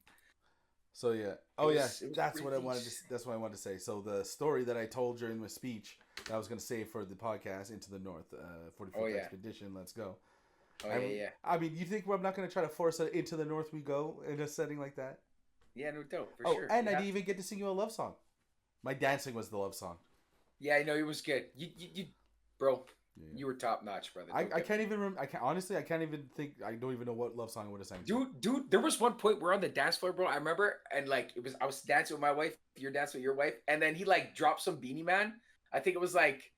So yeah. It was That's what I pretty wanted. That's what I wanted to say. So the story that I told during my speech that I was going to say for the podcast, Into the North, 45th Expedition. Let's go. oh yeah. I mean, you think I'm not going to try to force it Into the North we go in a setting like that? Yeah, no doubt, for Oh, sure. and I Yeah. didn't even get to sing you a love song. My dancing was the love song. Yeah, I know it was good. You bro, Yeah. you were top notch, brother. I can't even remember. I can't even think. I don't even know what love song I would have sang. Dude, there was one point we're on the dance floor, bro. I remember, and like I was dancing with my wife, you're dancing with your wife, and then he like dropped some Beanie Man. I think it was like,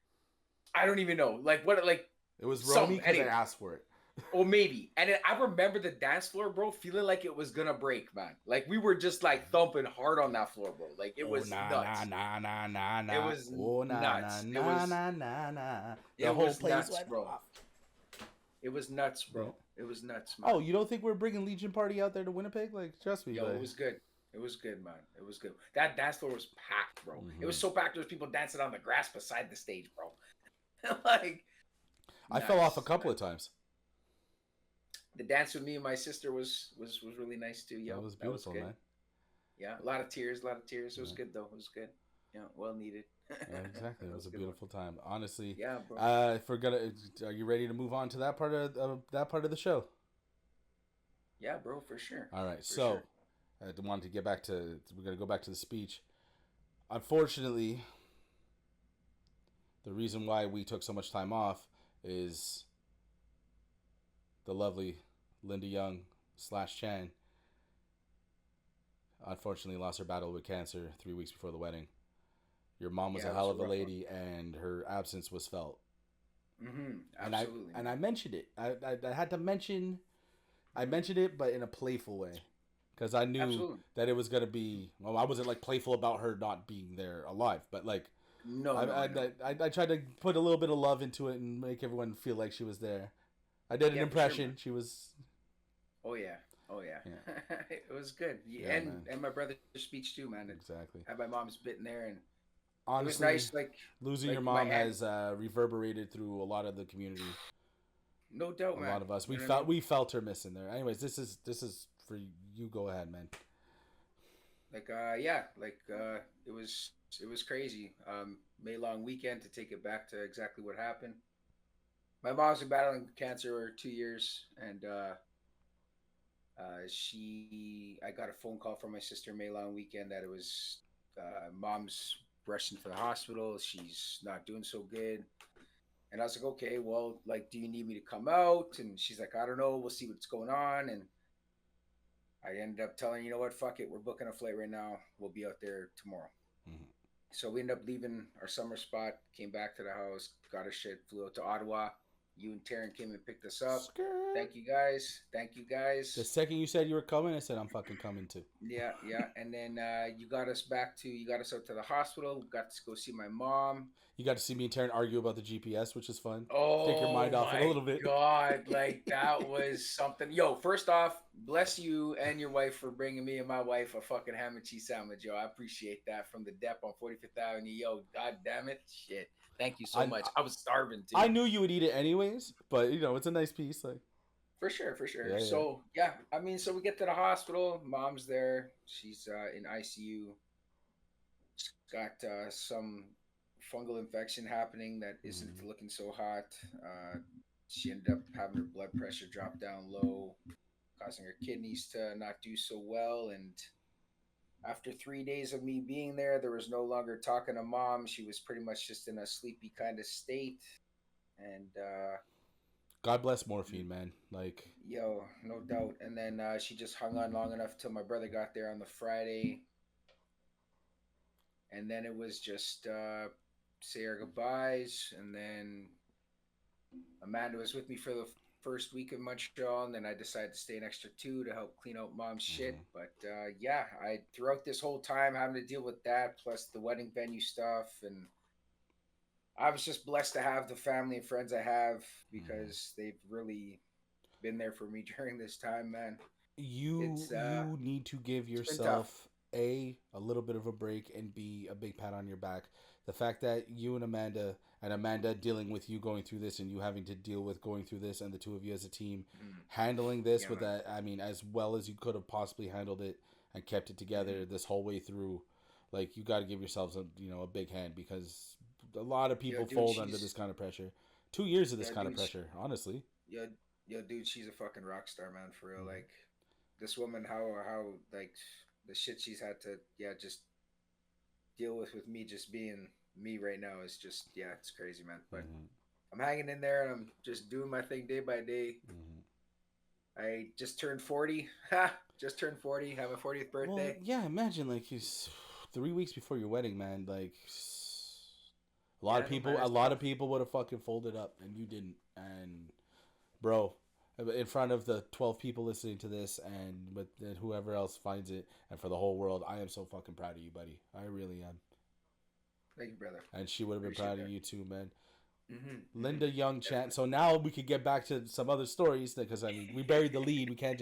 I don't even know, like what, like, It was Some- Romy because anyway. I asked for it. or maybe. And then I remember the dance floor, bro, feeling like it was gonna break, man. Like we were just like thumping hard on that floor, bro. Like it was nuts. Nah. It was oh, nah, nuts. Nah, It was- nah. it The whole was place nuts, went bro. off. It was nuts, bro. It was nuts, man. Oh, you don't think we're bringing Legion Party out there to Winnipeg? Like, trust me. Yo, like, it was good. It was good, man. It was good. That dance floor was packed, bro. It was Mhm. so packed. There was people dancing on the grass beside the stage, bro. Like, I fell off a nuts, couple man. of times. The dance with me and my sister was really nice too. Yo, That was beautiful, good. man. Yeah, a lot of tears. It was Yeah. good though. It was good. Yeah, well needed. Yeah, exactly. It was a good beautiful time. Honestly, one. Yeah, bro. if we're gonna, are you ready to move on to that part of the show? Yeah, bro, for sure. All right. For So, sure. I wanted to get back to. We're gonna go back to the speech. Unfortunately, the reason why we took so much time off is the lovely Linda Young / Chan. Unfortunately, lost her battle with cancer 3 weeks before the wedding. Your mom was Yeah, a it hell was of a a rough lady, and her absence was felt. Absolutely. And I mentioned it. I had to mention. I mentioned it, but in a playful way, because I knew Absolutely. that it was gonna be. Well, I wasn't like playful about her not being there alive, but like No, I tried to put a little bit of love into it and make everyone feel like she was there. I did an Yeah, for sure, impression. man. She was. Oh yeah. Oh yeah. Yeah. It was good. Yeah, man. And my brother's speech too, man. Exactly. Had my mom's bitten there, and it was Honestly, nice. losing your My mom aunt. has reverberated through a lot of the community. No doubt, A man. lot of us You know what I mean? we felt her missing there. Anyways, this is for you. Go ahead, man. Yeah, it was crazy. May long weekend to take it back to exactly what happened. My mom's been battling cancer for 2 years, and I got a phone call from my sister May long weekend that it was mom's rushing to the hospital. She's not doing so good. And I was like, okay, well, like, do you need me to come out? And she's like, I don't know. We'll see what's going on. And I ended up telling her, you know what, fuck it. We're booking a flight right now. We'll be out there tomorrow. Mhm. So we ended up leaving our summer spot, came back to the house, got our shit, flew out to Ottawa. You and Taryn came and picked us up. Skirt. Thank you guys. Thank you guys. The second you said you were coming, I said I'm fucking coming too. Yeah, yeah. And then you got us out to the hospital. We got to go see my mom. You got to see me and Taryn argue about the GPS, which is fun. Oh, Take your mind off it a little bit. God, like that was something. Yo, first off, bless you and your wife for bringing me and my wife a fucking ham and cheese sandwich, yo. I appreciate that from the dep on 45th Avenue. Yo, god damn it. Shit. Thank you so much. I was starving too. I knew you would eat it anyways, but you know, it's a nice piece. Like For sure, for sure. Yeah, yeah. So yeah, I mean, so we get to the hospital. Mom's there. She's in ICU. She's got some fungal infection happening that isn't looking so hot. She ended up having her blood pressure drop down low, causing her kidneys to not do so well. And after 3 days of me being there was no longer talking to mom. She was pretty much just in a sleepy kind of state. And God bless morphine, man. Like yo, no doubt. And then she just hung on long enough till my brother got there on the Friday. And then it was just say our goodbyes. And then Amanda was with me for the first week in Montreal. And then I decided to stay an extra 2 to help clean out mom's shit. But yeah, I throughout this whole time having to deal with that, plus the wedding venue stuff. And I was just blessed to have the family and friends I have because they've really been there for me during this time, man. You need to give yourself a little bit of a break and B, a big pat on your back. The fact that you and Amanda dealing with you going through this and you having to deal with going through this and the two of you as a team handling this with that, I mean, as well as you could have possibly handled it and kept it together this whole way through. Like, you got to give yourselves a big hand because a lot of people fold under this kind of pressure. 2 years of this kind of pressure, honestly. Yo, dude, she's a fucking rock star, man, for real. Like, this woman, how like the shit she's had to just deal with me just being me right now is just it's crazy, man. But I'm hanging in there and I'm just doing my thing day by day. I just turned 40. Just turned 40. Have a 40th birthday. Well, yeah, imagine like he's 3 weeks before your wedding, man. Like a lot of people would have fucking folded up and you didn't. And bro, in front of the 12 people listening to this and with whoever else finds it and for the whole world, I am so fucking proud of you, buddy. I really am. Thank you, brother. And she would have been proud of you too, man. Linda Young Chan. So now we could get back to some other stories because I mean we buried the lead. We can't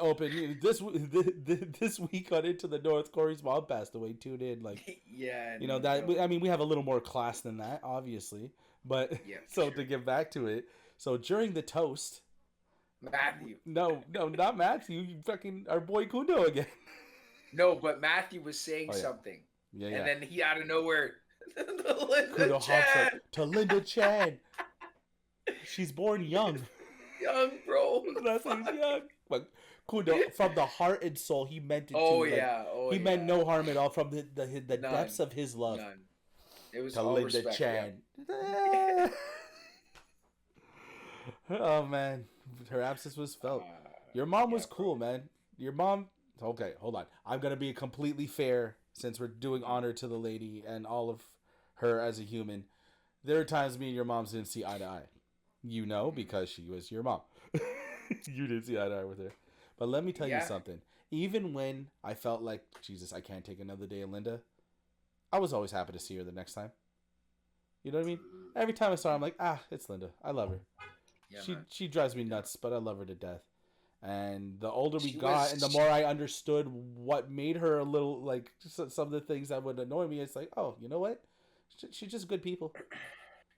open this week on Into the North. Corey's mom passed away. Tune in, like we have a little more class than that, obviously. But to get back to it. So during the toast, Matthew. No, not Matthew. You fucking our boy Kundo again. No, but Matthew was saying something. Yeah. And then he out of nowhere, Linda Chan. To Linda Chan. She's born young. Young, bro. That's why he's young. But Kundo, from the heart and soul, he meant it. He meant no harm at all from the depths of his love. None. It was to all Linda respect, Chan. Yeah. Oh man, her absence was felt. Your mom was cool, man. Your mom. Okay, hold on. I'm gonna be completely fair since we're doing honor to the lady and all of her as a human. there are times me and your moms didn't see eye to eye. You know, because she was your mom. You didn't see eye to eye with her. But let me tell you something. Even when I felt like, Jesus, I can't take another day of Linda, I was always happy to see her the next time. You know what I mean? Every time I saw her, I'm like, it's Linda. I love her. Yeah, she drives me nuts, but I love her to death. And the older we got, and the more I understood what made her a little, like, some of the things that would annoy me, it's like, oh, you know what? She's just good people.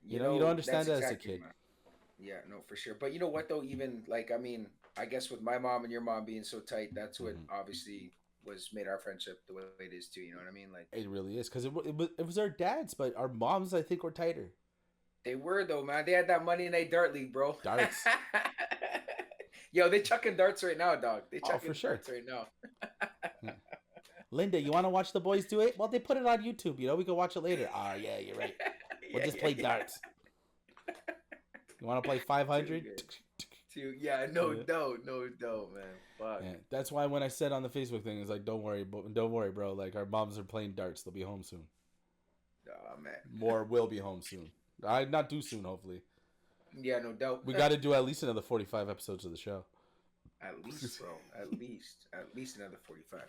You know, you don't understand that as a kid. Yeah, no, for sure. But you know what, though? Even, like, I mean, I guess with my mom and your mom being so tight, that's what obviously made our friendship the way it is, too. You know what I mean? Like, it really is. Because it was our dads, but our moms, I think, were tighter. They were, though, man. They had that Monday Night Dart League, bro. Darts. Yo, they chucking darts right now, dog. They chucking for sure. darts right now. Yeah. Linda, you want to watch the boys do it? Well, they put it on YouTube. You know, we can watch it later. Yeah, you're right. We'll just play darts. You want to play 500? No doubt, man. Fuck. Yeah, that's why when I said on the Facebook thing, it's like, don't worry, bro. Like, our moms are playing darts. They'll be home soon. Oh, man. More will be home soon. Not too soon, hopefully. Yeah, no doubt. We got to do at least another 45 episodes of the show. At least, bro. At least another 45.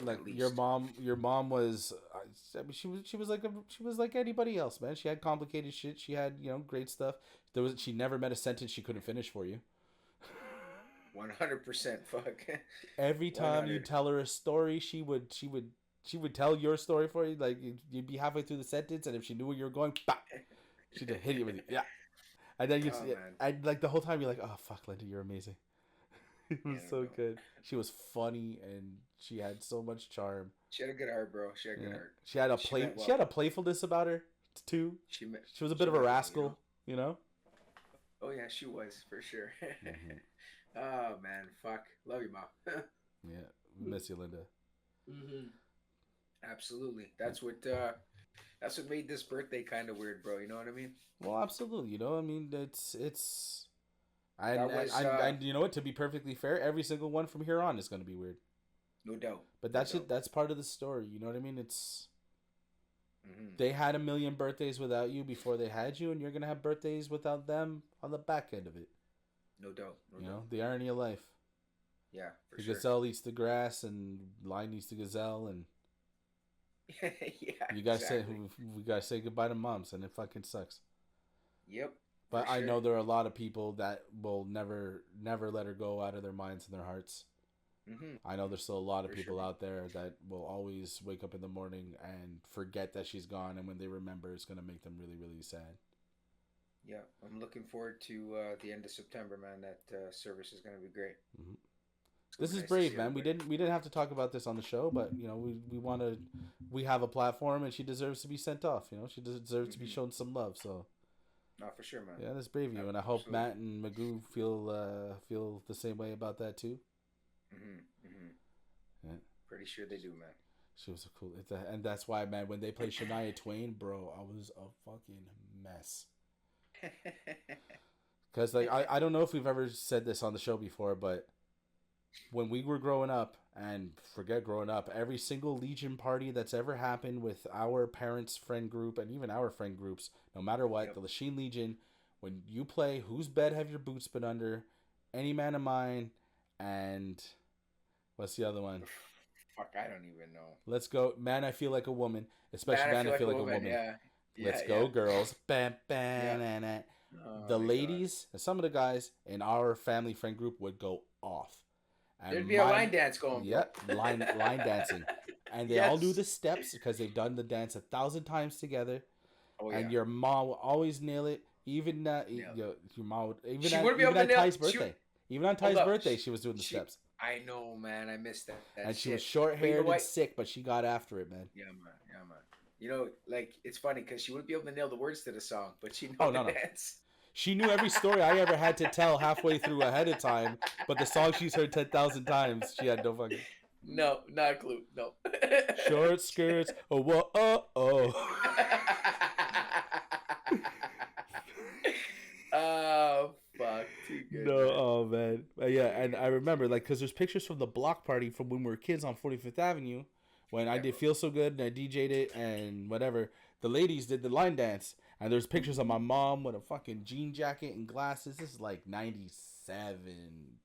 Like your mom was. I mean, she was like anybody else, man. She had complicated shit. She had great stuff. She never met a sentence she couldn't finish for you. 100%. Fuck. Every time you tell her a story, she would tell your story for you. Like you'd be halfway through the sentence, and if she knew where you were going, bah, she'd hit you with it. Yeah. And then like the whole time you're like, oh fuck, Linda, you're amazing. It was so good. She was funny and she had so much charm. She had a good heart, bro. She had a good heart. She had a playfulness about her too. She was a bit of a rascal, you know. Oh yeah, she was for sure. Oh man, fuck, love you, mom. Yeah, miss you, Linda. Absolutely. That's what made this birthday kind of weird, bro. You know what I mean? Well, absolutely. You know, I mean, it's. I you know what? To be perfectly fair, every single one from here on is going to be weird. No doubt. But that's part of the story. You know what I mean? It's. They had a million birthdays without you before they had you, and you're gonna have birthdays without them on the back end of it. No doubt. You know, the irony of life. Yeah, the gazelle eats the grass, and lion eats the gazelle, and. Yeah. You gotta we gotta say goodbye to moms, and it fucking sucks. Yep. But I know there are a lot of people that will never let her go out of their minds and their hearts. I know there's still a lot of people out there that will always wake up in the morning and forget that she's gone, and when they remember, it's gonna make them really, really sad. Yeah, I'm looking forward to the end of September, man. That service is gonna be great. This is brave, man. We didn't have to talk about this on the show, but we have a platform, and she deserves to be sent off. You know, she deserves to be shown some love. So. No, for sure, man. Yeah, that's brave of you, and I hope Matt and Magoo feel the same way about that too. Yeah. Pretty sure they do, man. She was a cool, and that's why, man. When they played Shania Twain, bro, I was a fucking mess. Because like I don't know if we've ever said this on the show before, but when we were growing up, and forget growing up, every single Legion party that's ever happened with our parents' friend group and even our friend groups, no matter what, the Lachine Legion, when you play Whose Bed Have Your Boots Been Under, Any Man of Mine, and what's the other one? Fuck, I don't even know. Let's go, Man, I Feel Like a Woman, especially Man, I Feel Like a Woman. Yeah. Let's go, girls. Bam, bam, the ladies and some of the guys in our family friend group would go off. And there'd be a line dance going. Yep, line dancing. And they all do the steps because they've done the dance 1,000 times together. Oh, yeah. And your mom will always nail it. Even your mom would, even on Ty's birthday. Even on Ty's birthday, she was doing the steps. I know, man. I missed that and she was short-haired and sick, but she got after it, man. Yeah, man. You know, like, it's funny because she wouldn't be able to nail the words to the song, but she knew the dance. She knew every story I ever had to tell halfway through ahead of time, but the song she's heard 10,000 times, she had no fucking... No, not a clue. No. Short skirts. Oh, whoa, oh. Oh, fuck. Too good. No, man. Oh, man. Yeah, and I remember, like, because there's pictures from the block party from when we were kids on 45th Avenue, when I did Feel So Good and I DJ'd it and whatever. The ladies did the line dance. And there's pictures of my mom with a fucking jean jacket and glasses. This is like 97.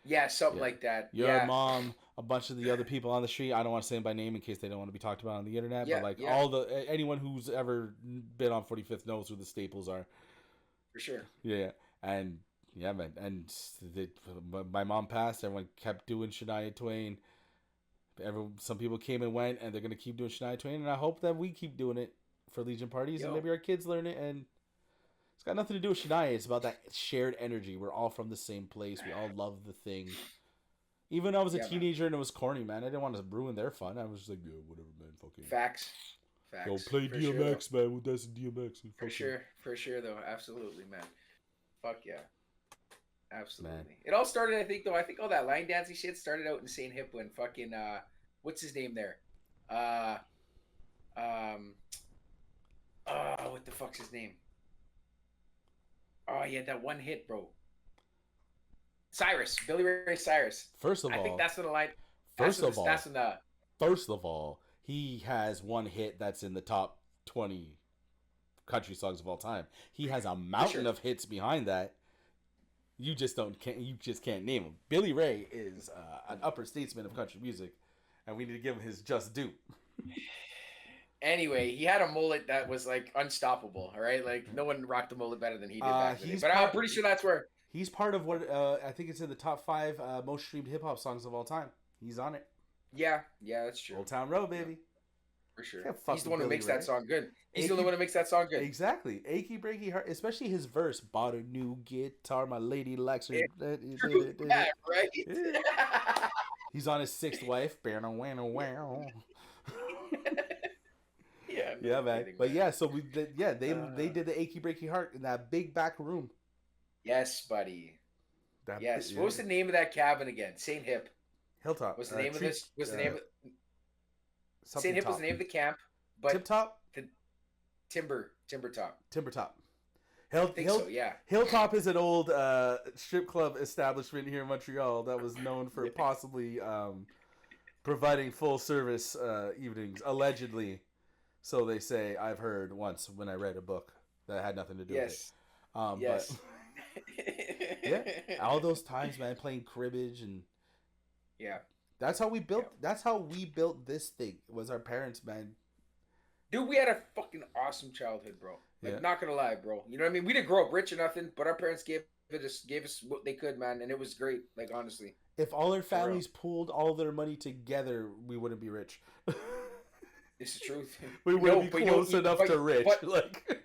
Yeah, something Yeah. like that. Your Yeah. mom, a bunch of the other people on the street. I don't want to say them by name in case they don't want to be talked about on the internet. Yeah, But like yeah. anyone who's ever been on 45th knows who the staples are. For sure. Yeah, and yeah, man, and my mom passed. Everyone kept doing Shania Twain. Some people came and went, and they're gonna keep doing Shania Twain. And I hope that we keep doing it for Legion parties, and Yo. maybe our kids learn it. And it's got nothing to do with Shania. It's about that shared energy. We're all from the same place. We all love the thing. Even when I was a teenager and it was corny, man, I didn't want to ruin their fun. I was just like, yeah, whatever, man. Fucking Facts. go play For DMX, sure, man. Well, that's DMX. for sure, though. Absolutely, man. Fuck yeah. Absolutely. Man. It all started, I think, though. I think all that line dancing shit started out in St. Hip when fucking what's his name there? What the fuck's his name? Oh, he had that one hit, bro. Cyrus, Billy Ray Cyrus. First of I all, think that's in the line. First of all, that's in the. First of all, he has one hit that's in the top 20 country songs of all time. He has a mountain of hits behind that. You just can't name him. Billy Ray is an upper statesman of country music, and we need to give him his just due. Anyway, he had a mullet that was like unstoppable. All right, like no one rocked the mullet better than he did back then. But I'm pretty sure that's where he's part of what I think it's in the top 5 most streamed hip hop songs of all time. He's on it. Yeah, that's true. Old Town Road, baby. For sure. He's the one who makes that song good. He's the only one who makes that song good. Exactly. Achy Breaky Heart, especially his verse. Bought a new guitar, my lady likes her. Yeah, right? Yeah. He's on his 6th wife. Yeah, man. But yeah, so they did the Achy Breaky Heart in that big back room. Yes, buddy. What was the name of that cabin again? St. Hip. Hilltop. What's the name of this? What's the name of St. Hip was the name of the camp, but Tip Top? The Timber Top. Timber Top. So, yeah. Hilltop is an old strip club establishment here in Montreal that was known for possibly providing full service evenings, allegedly. So they say, I've heard once when I read a book that had nothing to do with it. Yes. But, yeah, all those times, man, playing cribbage and yeah. That's how we built. Yeah. That's how we built this thing. Was our parents, man. Dude, we had a fucking awesome childhood, bro. Like, not gonna lie, bro. You know what I mean? We didn't grow up rich or nothing, but our parents gave us what they could, man, and it was great. Like, honestly. If all our families pooled all their money together, we wouldn't be rich. It's the truth. We wouldn't be close enough to rich.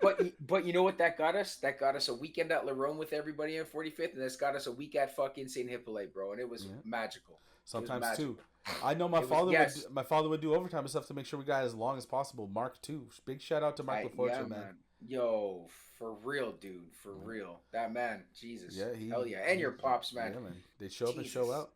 But you know what that got us? That got us a weekend at Lerone with everybody on 45th, and that's got us a week at fucking St. Hippolyte, bro. And it was magical. Sometimes too. I know my father would do overtime and stuff to make sure we got as long as possible. Mark too. Big shout out to Mark LaFortune, man. Yo, for real, dude. For real. That man, Jesus. Yeah, hell yeah. And your pops, man. Yeah, man. They show up and show out.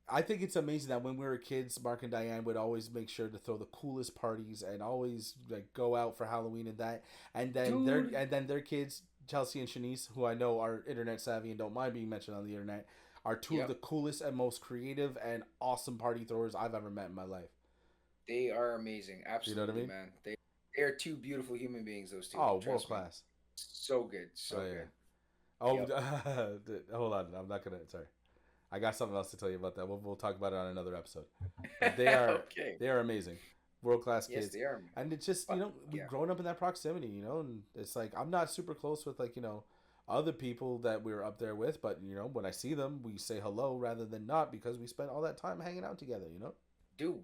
I think it's amazing that when we were kids, Mark and Diane would always make sure to throw the coolest parties and always like go out for Halloween and that. And then their kids, Chelsea and Shanice, who I know are internet savvy and don't mind being mentioned on the internet, are two of the coolest and most creative and awesome party throwers I've ever met in my life. They are amazing. Absolutely, you know what I mean? Man. They are two beautiful human beings, those two. Oh, world class. So good. So good. Oh, hold on. I'm not going to... Sorry. I got something else to tell you about that. We'll talk about it on another episode. But they are they are amazing. World class kids. Yes, they are. And it's just, we've grown up in that proximity, and it's like I'm not super close with other people that we were up there with, but when I see them, we say hello rather than not because we spent all that time hanging out together, Dude,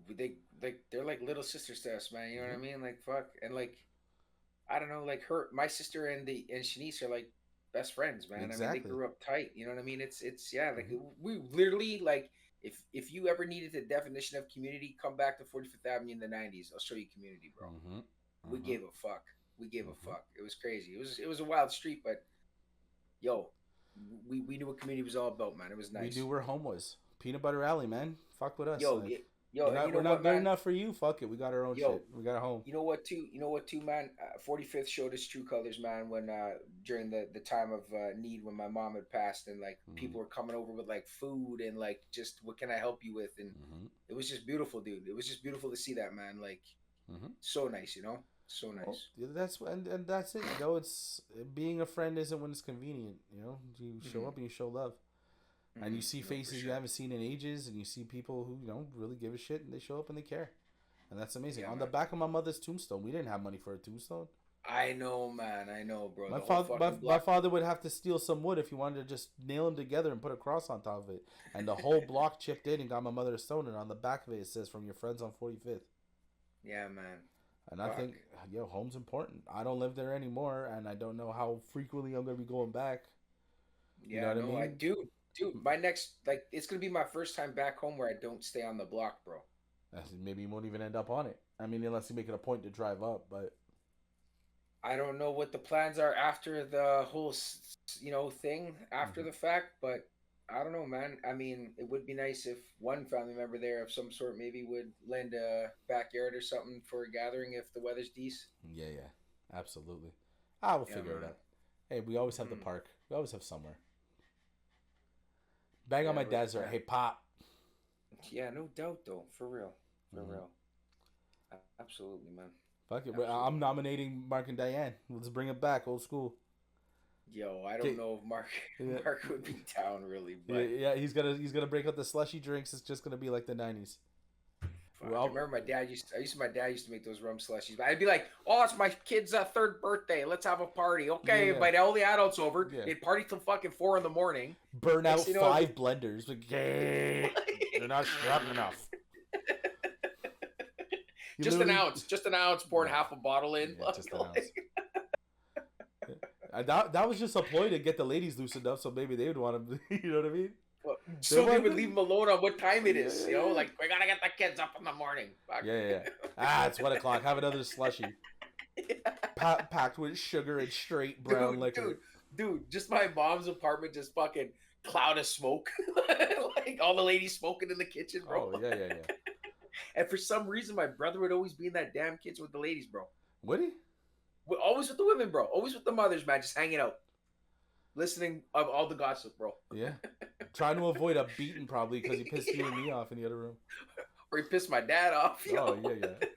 they're like little sisters to us, man. You know what I mean? Like fuck, and like I don't know, like my sister and Shanice are like best friends, man. Exactly. I mean, they grew up tight. You know what I mean? It's like we literally like if you ever needed the definition of community, come back to 45th Avenue in the 90s. I'll show you community, bro. We gave a fuck. We gave a fuck. It was crazy. It was a wild street, but yo, we knew what community was all about, man. It was nice. We knew where home was. Peanut Butter Alley, man. Fuck with us. We're not good enough for you. Fuck it. We got our own shit. We got a home. You know what, too, man? 45th showed its true colors, man, when during the time of need when my mom had passed and like people were coming over with like food and like just what can I help you with? And it was just beautiful, dude. It was just beautiful to see that, man. Like so nice, So nice. Well, and that's it. You know, it's being a friend isn't when it's convenient. You know, you show up and you show love, and you see faces you haven't seen in ages, and you see people who really give a shit, and they show up and they care, and that's amazing. Yeah, On man. the back of my mother's tombstone, we didn't have money for a tombstone. I know, man. I know, bro. My The whole father, fucking my block. father would have to steal some wood if he wanted to just nail them together and put a cross on top of it, and the whole block chipped in and got my mother a stone, and on the back of it it says "From your friends on 45th." Yeah, man. And I think, home's important. I don't live there anymore, and I don't know how frequently I'm gonna be going back. You know Yeah, what I no, I mean? do. Dude, my next it's gonna be my first time back home where I don't stay on the block, bro. Maybe you won't even end up on it. I mean, unless you make it a point to drive up, but I don't know what the plans are after the whole thing after the fact, but I don't know, man. I mean, it would be nice if one family member there of some sort maybe would lend a backyard or something for a gathering if the weather's decent. yeah, absolutely. I will Yeah, figure it man. out. Hey, we always have the Mhm. park. We always have somewhere. Bang on Yeah, my dad's door. yeah. Hey, pop. Yeah, no doubt though. For real. For Mhm. real. Absolutely, man. Fuck it. I'm Absolutely. nominating Mark and Diane. Let's bring it back, old school. Yo, I Okay. don't know if Mark Yeah. Mark would be down really, Yeah, but yeah, he's gonna break out the slushy drinks. It's just gonna be like the '90s. fuck. Well, I remember my dad used to make those rum slushies. But I'd be like, "Oh, it's my kid's third birthday. Let's have a party." Okay, Yeah. invite all the adults over. Yeah. They'd party till fucking 4 in the morning. burn out Next thing you know- 5 blenders. Like, you're not strong enough. You Just an literally- ounce. Pouring Yeah. half a bottle in. Yeah, just an ounce. That was just a ploy to get the ladies loosened up, so maybe they would want to. You know what I mean? So they want would to- leave them alone on what time it is. Yeah. Like we gotta get the kids up in the morning. Fuck. Yeah. It's 1 o'clock. Have another slushy. Packed with sugar and straight brown liquor. Dude, just my mom's apartment, just fucking cloud of smoke. Like all the ladies smoking in the kitchen, bro. Oh yeah. And for some reason, my brother would always be in that damn kitchen with the ladies, bro. Would he? Always with the women, bro. Always with the mothers, man. Just hanging out, listening of all the gossip, bro. Yeah. Trying to avoid a beating probably because he pissed you and me off in the other room. Or he pissed my dad off. Yo. Oh yeah.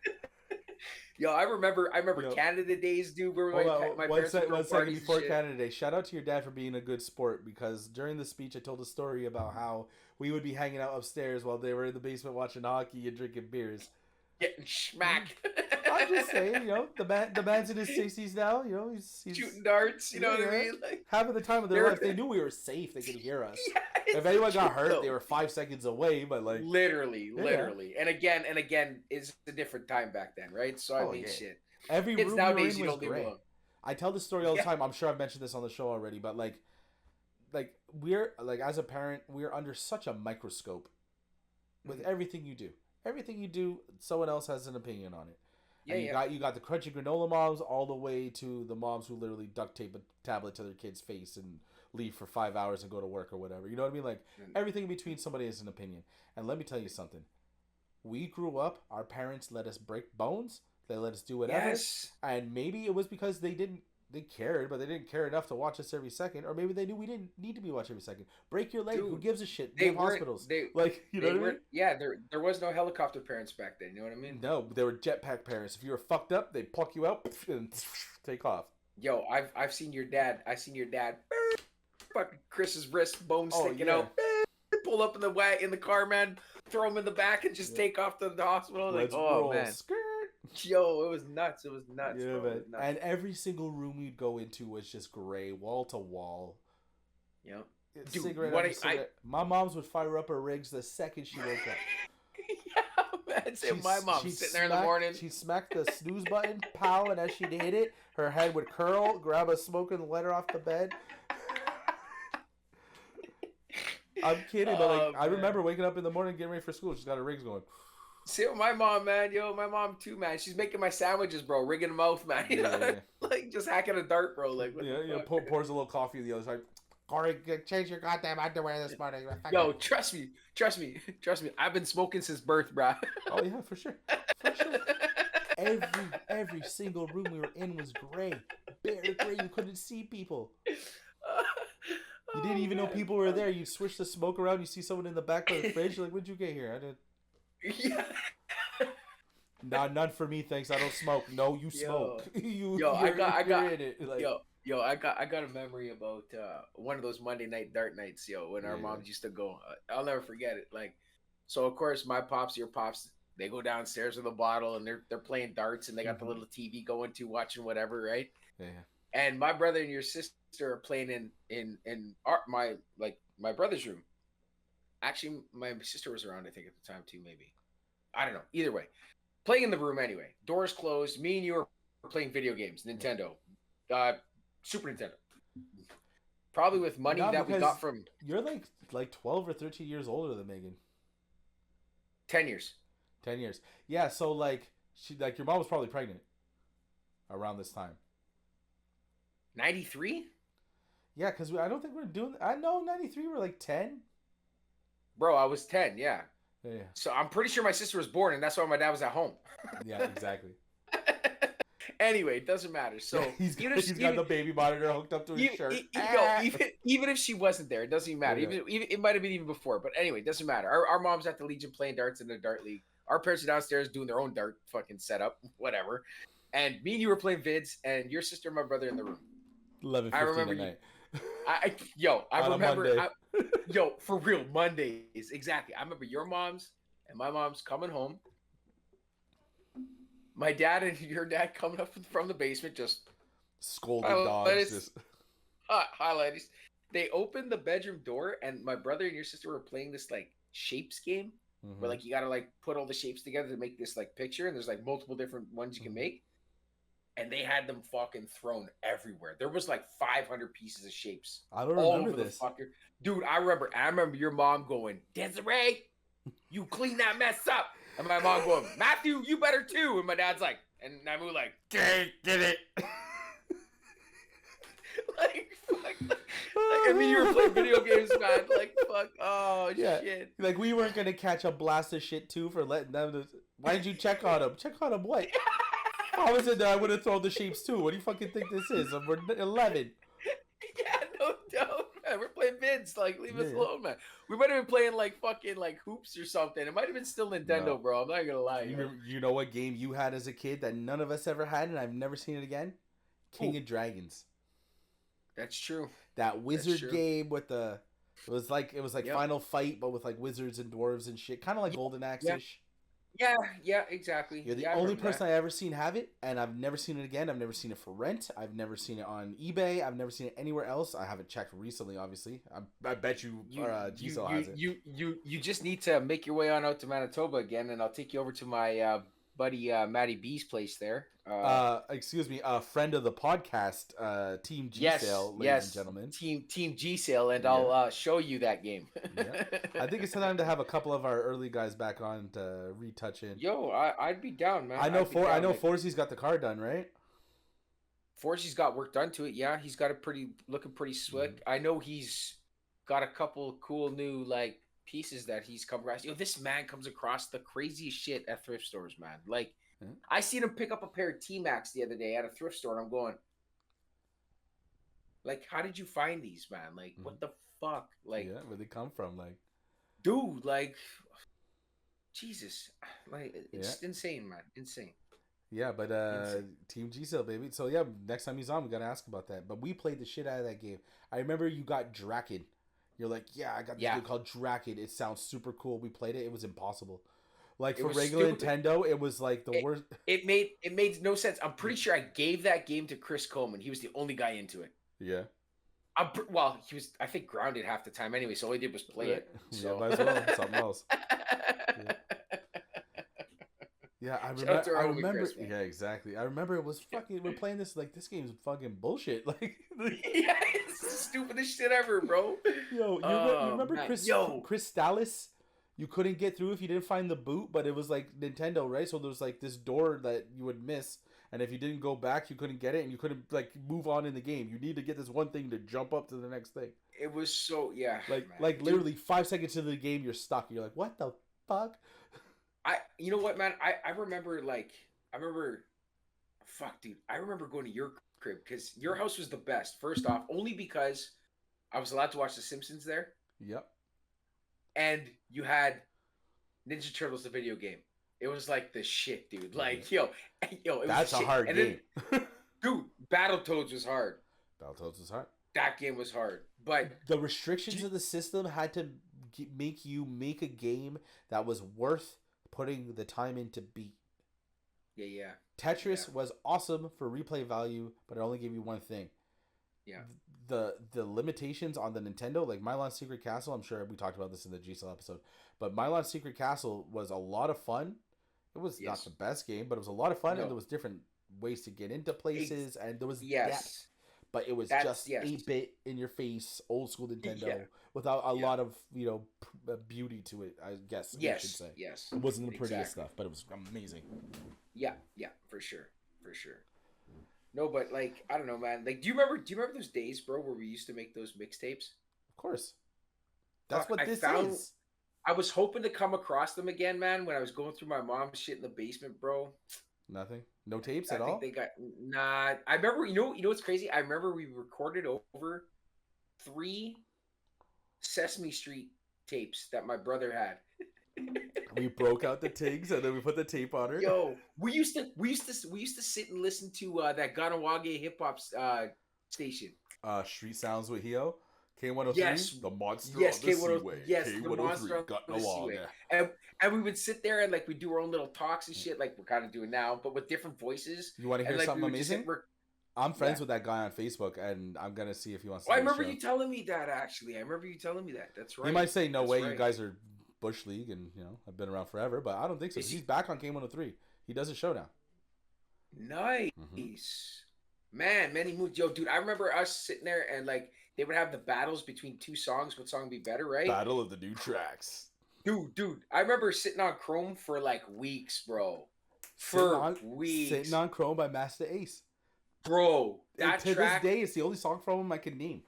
Yo, I remember Yo. Canada days, dude. Where Hold on, my one parents would throw second parties and before shit. Canada Day. Shout out to your dad for being a good sport because during the speech I told a story about how we would be hanging out upstairs while they were in the basement watching hockey and drinking beers. Getting smacked. I'm just saying, the man's in his 60s now. He's Shooting darts. You know what I Yeah. mean? Like, half of the time of their life they knew we were safe. They could hear us. yeah, If anyone got true, hurt, though. they were 5 seconds away. But like, literally, Yeah. and again, it's a different time back then, right? So I mean, yeah. shit. every Kids room we were nowadays, in you was don't leave gray. alone. I tell this story all the Yeah. time. I'm sure I've mentioned this on the show already, but like we're like as a parent, we're under such a microscope with Mhm. everything you do. Everything you do, someone else has an opinion on it. Yeah, And yeah. you got the crunchy granola moms all the way to the moms who literally duct tape a tablet to their kid's face and leave for 5 hours and go to work or whatever. You know what I mean? Like Mm. everything in between, somebody has an opinion. And let me tell you something. We grew up. Our parents let us break bones. They let us do whatever. Yes. And maybe it was because they cared, but they didn't care enough to watch us every second, or maybe they knew we didn't need to be watched every second. Break your leg, who Dude, gives a shit? They They have weren't. hospitals. They Like, you know they what I weren't. mean? Yeah, there was no helicopter parents back then. You know what I mean? No, they were jetpack parents. If you were fucked up, they pluck you out and take off. Yo, I've seen your dad. I seen your dad. Fucking Chris's wrist bone Oh, sticking yeah. out. Pull up in the car, man. Throw him in the back and just Yeah. take off to the hospital. Like, Let's oh roll. man, Skirt. yo, it was nuts. It was nuts. Yeah, bro. It man. was nuts. And every single room we'd go into was just gray, wall to wall. Yeah. It's Dude, cigarette what after cigarette. My mom's would fire up her rigs the second she woke up. Yeah, man. Same my mom she'd sitting there in the smack- morning. She'd smack the snooze button, pow, and as she'd hit it, her head would curl, grab a smoking lighter off the bed. I'm kidding, but Oh, like I man. remember waking up in the morning, getting ready for school. She's got her rigs going. See my mom, man. Yo, my mom too, man. She's making my sandwiches, bro. Rigging them out, man. You know, Yeah. like just hacking a dart, bro. Like, what the Yeah, fuck? pours a little coffee on the other side. Corey, change your goddamn underwear this morning. Yo, trust me. I've been smoking since birth, bro. Oh yeah, for sure. For sure. Every single room we were in was gray, bare gray. You couldn't see people. You didn't even know people were there. You switch the smoke around. You see someone in the back of the fridge. You're like, when'd you get here? I didn't. Yeah. Nah, none for me, thanks. I don't smoke. No, you Yo, smoke. you, yo, you're in it. Like, I got a memory about one of those Monday night dart nights, yo, when our yeah. moms used to go. I'll never forget it. Like, so of course my pops, your pops, they go downstairs with a bottle and they're playing darts and they got the little TV going to watching whatever, right? Yeah. And my brother and your sister are playing my brother's room. Actually, my sister was around, I think, at the time too, maybe. I don't know. Either way, playing in the room anyway. Doors closed. Me and you were playing video games, Nintendo, Super Nintendo. Probably with money No, that we because got from you're like 12 or 13 years older than Megan. 10 years. 10 years. Yeah, so like your mom was probably pregnant around this time. 93? Yeah, because I don't think we're doing. I know 93. We're like 10. Bro, I was 10. Yeah. Yeah. So I'm pretty sure my sister was born, and that's why my dad was at home. Yeah, exactly. Anyway, it doesn't matter. So he's got the baby monitor hooked up to his shirt. Even if she wasn't there, it doesn't even matter. Yeah. Even it might have been even before. But anyway, it doesn't matter. Our mom's at the Legion playing darts in the dart league. Our parents are downstairs doing their own dart fucking setup, whatever. And me and you were playing vids, and your sister and my brother in the room. 11:15 at night. I remember. For real, Mondays. Exactly. I remember your mom's and my mom's coming home. My dad and your dad coming up from the basement, just scolding dogs. Hi, ladies. They opened the bedroom door, and my brother and your sister were playing this like shapes game, where like you gotta like put all the shapes together to make this like picture, and there's like multiple different ones you can make. And they had them fucking thrown everywhere. There was like 500 pieces of shapes. I don't remember this. Dude, I remember your mom going, Desiree, you clean that mess up. And my mom going, Matthew, you better too. And my dad's like, and Namu like, did it. I mean, you were playing video games, man. Like, fuck. Oh, yeah. Shit. Like, we weren't going to catch a blast of shit, too, for letting them. Why did you check on them? Check on them what? How is it that I would have thrown the shapes too? What do you fucking think this is? We're 11. Yeah, no doubt, man. We're playing vids. Like, leave us alone, man. We might have been playing like fucking like hoops or something. It might have been still Nintendo, bro. I'm not gonna lie. You know what game you had as a kid that none of us ever had, and I've never seen it again? King of Dragons. That's true. That wizard game with the it was like Final Fight, but with like wizards and dwarves and shit, kind of like Golden Axe-ish. Yeah, exactly. You're the only person I ever seen have it, and I've never seen it again. I've never seen it for rent. I've never seen it on eBay. I've never seen it anywhere else. I haven't checked recently, obviously. I bet Giselle has it. You just need to make your way on out to Manitoba again, and I'll take you over to my buddy Matty B's place there. Excuse me, a friend of the podcast, Team G Sale, ladies and gentlemen. Team G Sale, and I'll show you that game. Yeah. I think it's time to have a couple of our early guys back on to retouch in. Yo, I'd be down, man. I know Forzy's got the car done, right? Forzy's got work done to it. Yeah, he's got it looking pretty slick. I know he's got a couple cool new like pieces that he's come across. Yo, this man comes across the craziest shit at thrift stores, man. Like, I seen him pick up a pair of T-Max the other day at a thrift store, and I'm going, like, how did you find these, man? Like, what the fuck? Like, where they come from? Like, dude, like, Jesus, like, it's insane, man, insane. Yeah, but Team G-Cell, baby. So yeah, next time he's on, we gotta ask about that. But we played the shit out of that game. I remember you got Draken. You're like, I got this game called Draken. It sounds super cool. We played it. It was impossible. Like, for regular Nintendo, it was like the worst. It made no sense. I'm pretty sure I gave that game to Chris Coleman. He was the only guy into it. Yeah. He was, I think, grounded half the time anyway, so all he did was play it. So. Yeah, might as well. Something else. Yeah, I remember. Chris, yeah, exactly. I remember it was fucking. We're playing this like this game's fucking bullshit. Like, yeah, it's the stupidest shit ever, bro. Yo, you remember Chris Dallas? You couldn't get through if you didn't find the boot, but it was like Nintendo, right? So there was like this door that you would miss, and if you didn't go back, you couldn't get it, and you couldn't like move on in the game. You need to get this one thing to jump up to the next thing. It was so like literally 5 seconds into the game, you're stuck. You're like, what the fuck? You know what, man? I remember fuck, dude. I remember going to your crib because your house was the best. First off, only because I was allowed to watch The Simpsons there. Yep. And you had Ninja Turtles, the video game. It was like the shit, dude. Like, yo, it was That's the a shit. hard And game. then, dude, Battletoads was hard. Battletoads is hard. That game was hard. But The restrictions of the system had to make you make a game that was worth putting the time in to beat. yeah. Tetris Yeah. was awesome for replay value, but it only gave you one thing. Yeah. The limitations on the Nintendo, like Mylon Secret Castle, I'm sure we talked about this in the GCL episode, but Mylon Secret Castle was a lot of fun. It was not Yes. the best game, but it was a lot of fun, No. and there was different ways to get into places, and there was depth. Yes. But it was That's- just yes. 8-bit in your face, old school Nintendo, Yeah. without a Yeah. lot of beauty to it. I guess you should say. Yes. It wasn't the prettiest Exactly. stuff, but it was amazing. Yeah, for sure. No, but like I don't know, man. Like, do you remember those days, bro, where we used to make those mixtapes? Of course, that's Fuck, what I this found- is. I was hoping to come across them again, man, when I was going through my mom's shit in the basement, bro. Nothing, no tapes I at think all. they got nah. I remember, you know what's crazy? I remember we recorded over 3 Sesame Street tapes that my brother had. We broke out the tigs and then we put the tape on her. Yo, we used to sit and listen to that Ganawage hip hop station. Street Sounds with Hio, K103, Yes. the monster Yes, on the K103, Seaway. yes, the K103 monster on got the no Seaway. wall. And we would sit there and like we do our own little talks and shit, like we're kind of doing now, but with different voices. You want to hear And like something we would just amazing? sit- I'm friends Yeah. with that guy on Facebook, and I'm gonna see if he wants to. Oh, I do a remember show. you telling me that actually. I remember you telling me that. That's right. He might say, "No That's way, right. you guys are Bush League, and I've been around forever." But I don't think so. Is He's he- back on K103. He does a show now. Nice. Man, many moods. Yo, dude, I remember us sitting there and like they would have the battles between 2 songs. What song would be better, right? Battle of the New Tracks. Dude, I remember sitting on Chrome for like weeks, bro. Weeks. Sitting on Chrome by Master Ace. Bro, And that to track. this day, it's the only song from him I can name.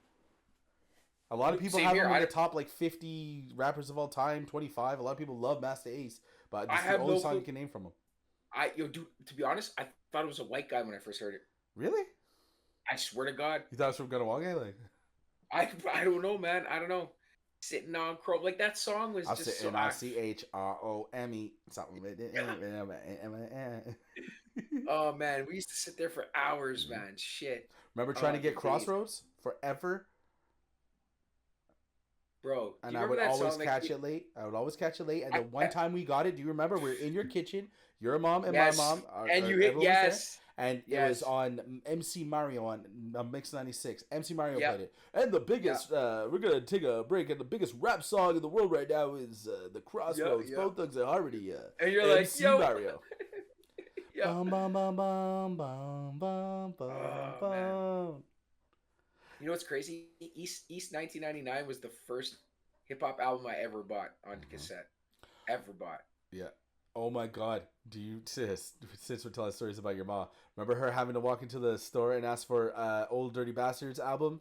A lot of people Same have here. him in I- the top like 50 rappers of all time, 25. A lot of people love Master Ace, but I this is the have only no song clue. you can name from him. Dude, to be honest, I thought it was a white guy when I first heard it. Really? I swear to God. You thought it was from Ganawage? Like, I don't know, man. I don't know. Sitting on Chrome. Like that song was I'll just say so NICHROME. Something. Oh man, we used to sit there for hours, man. Shit. Remember trying to the get days. Crossroads forever? Bro, And do I you would remember that always song, like, catch it late. I would always catch it late. And the I- one time we got it, do you remember? We were in your kitchen, your mom and Yes. my mom. and you hit everyone was there. yes. And it Yes. was on MC Mario on Mix 96. MC Mario Yep. played it. And the biggest, we're going to take a break. And the biggest rap song in the world right now is The Crossroads, yep. Both Thugs and Harmony. And you're like, MC yo. Mario. Yeah. Bum, bum, bum, bum, bum, bum, bum, Oh, bum. You know what's crazy? East 1999 was the first hip hop album I ever bought on cassette. Ever bought. Yeah. Oh my God. Do you, since we're telling stories about your mom, remember her having to walk into the store and ask for Old Dirty Bastards album?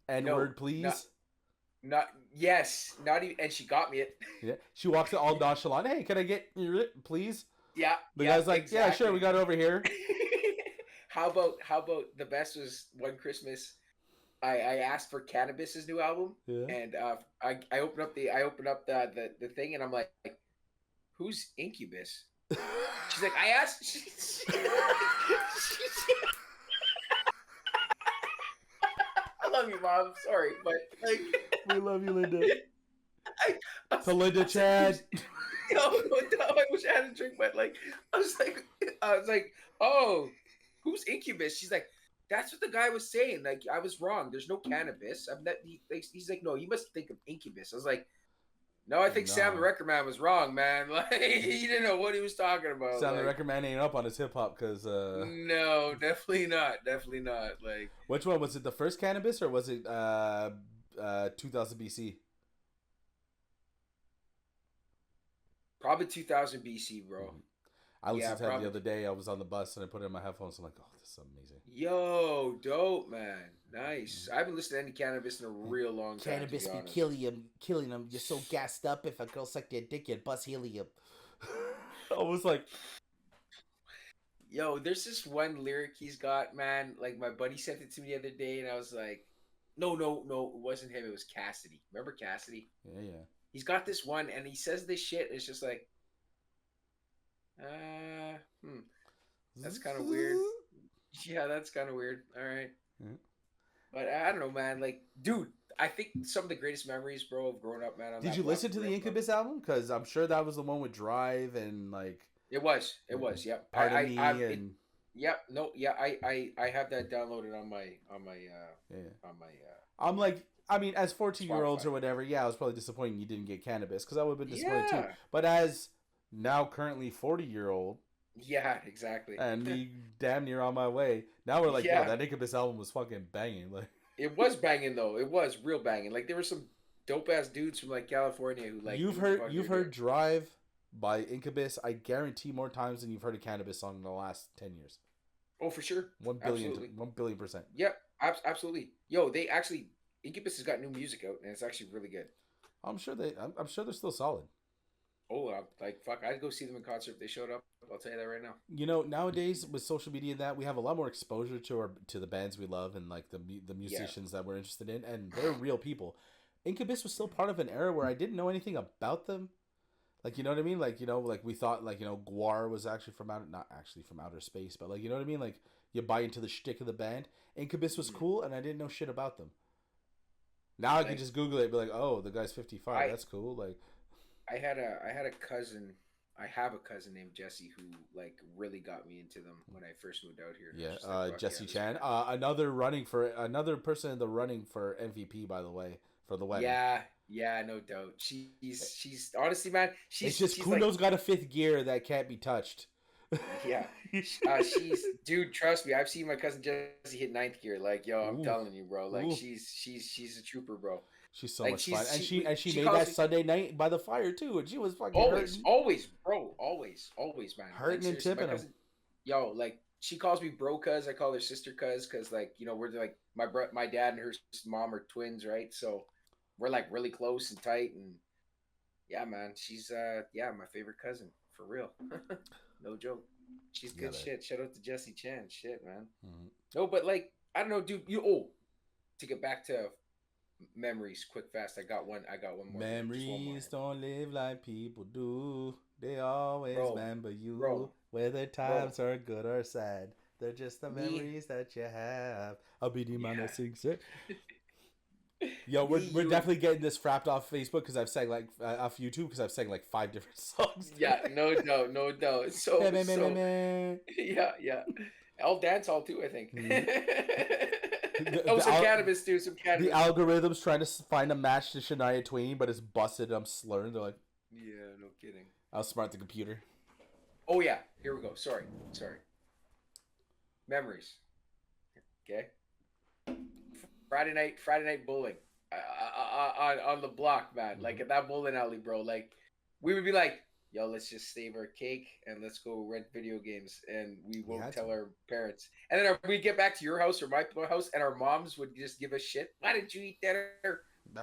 N-word, please. Not even, and she got me it. Yeah. She walks in all nonchalant. Hey, can I get your please? Yeah. The guy's like, yeah, sure, we got it over here. How about the best was one Christmas I asked for Cannabis's new album Yeah. and I opened up the thing and I'm like, who's Incubus? She's like, I asked. I love you, Mom. I'm sorry, but like, We love you, Linda. I was- To Linda I was Chad. like, no, I wish I had a drink, but like, I was like, oh, who's Incubus? She's like, that's what the guy was saying. Like, I was wrong. There's no cannabis. He's like, no, you must think of Incubus. I was like, no, I think Sam the No. Record Man was wrong, man. Like, he didn't know what he was talking about. Sound the like, Record Man ain't up on his hip hop because No, definitely not. Definitely not. Like, which one was it? The first Cannabis or was it 2000 BC? probably 2000 BC, bro. I listened Yeah, to it probably. the other day. I was on the bus and I put it in my headphones. I'm like, oh, this is amazing. Yo, dope, man. Nice. I haven't listened to any Cannabis in a real long time. Cannabis to be be honest. killing him. You're so gassed up. If a girl sucked your dick, you'd bust helium. I was like, Yo, there's this one lyric he's got, man. Like my buddy sent it to me the other day, and I was like, no, it wasn't him. It was Cassidy. Remember Cassidy? yeah. He's got this one, and he says this shit. It's just like, Uh, hmm. That's kind of weird. Yeah, that's kind of weird. All right. Yeah. But I don't know, man. Like, dude, I think some of the greatest memories, bro, of growing up, man, on Did that you block listen I to grew the up on. Incubus album? Because I'm sure that was the one with Drive and like It was. It was. Yep. Pardon I Me it. and Yep. No. Yeah. I have that downloaded yeah. on my I'm like, I mean, as 14-year-olds Spotify. or whatever, yeah, I was probably disappointed you didn't get Cannabis because I would have been disappointed too. Yeah. But as now currently 40-year-old Yeah. Exactly. and me damn near on my way, now we're like, yo, Yeah. that Incubus album was fucking banging. Like, It was banging though. It was real banging. Like there were some dope ass dudes from like California who like knew what the fuck they you've were doing. heard Drive by Incubus, I guarantee more times than you've heard a Cannabis song in the last 10 years. Oh, for sure. 1 billion, Absolutely. 1 billion%. Yep. Absolutely. Yo, they actually Incubus has got new music out and it's actually really good. I'm sure they're still solid. Oh, like fuck, I'd go see them in concert if they showed up. I'll tell you that right now. You know, nowadays with social media and that, we have a lot more exposure to the bands we love and like the Yeah. musicians that we're interested in, and they're real people. Incubus was still part of an era where I didn't know anything about them. Like, you know what I mean? Like, you know, like we thought, like, you know, Guar was actually from outer, not actually from outer space, but like, you know what I mean? Like, you buy into the shtick of the band. Incubus was Mhm. cool, and I didn't know shit about them. Now I can Like just Google it and be like, oh, the guy's 55. I That's cool. Like, I had a cousin. I have a cousin named Jesse who like really got me into them when I first moved out here. And I yeah, was just like, fuck Jesse this is Chan, great. another person in the running for MVP, by the way, for the wedding. Yeah, yeah, no doubt. She's honestly, man. It's just She's like, Kundo's got a fifth gear that can't be touched. yeah. She's dude. Trust me, I've seen my cousin Jesse hit ninth gear. Like, yo, I'm Ooh, telling you, bro. Like, ooh. she's a trooper, bro. She's so Like, much fun, and she she made calls that me Sunday night by the fire too, and she was fucking always, hurting, always, bro, always, man. Like, hurting and seriously, my tipping him. cousin, yo, like, she calls me bro, cuz I call her sister, cuz like, you know, we're like my dad and her mom are twins, right? So we're like really close and tight, and yeah, man, she's yeah, my favorite cousin for real, no joke. She's Yeah, good shit. Shout out to Jesse Chan, shit, man. Mhm. No, but like, I don't know, dude. To get back to memories, quick, fast. I got one more. Just one more, Memories don't live like people do. They always bro, remember you, bro, whether bro. times are good or sad. They're just the Me, memories that you have. I'll be the man yeah. that sings it. Yo, Me, we're you, and definitely getting this frapped off Facebook because I've sang like off YouTube because I've sang like 5 different songs. yeah, no doubt, no doubt. Meh, So meh, meh, meh, so meh. yeah, yeah. All dance hall too, I think. Mhm. The, Oh, the, some al- cannabis too, some the cannabis. algorithm's trying to find a match to Shania Twain, but it's busted. I'm slurring. They're like, Yeah, no kidding. outsmart the computer. Oh yeah, here we go. Sorry. Memories. Okay. Friday night bowling on the block, man. Like at that bowling alley, bro. Like we would be like, yo, let's just save our cake and let's go rent video games, and we We won't had tell to. our parents. And then we'd get back to your house or my house, and our moms would just give us shit. Why didn't you eat dinner?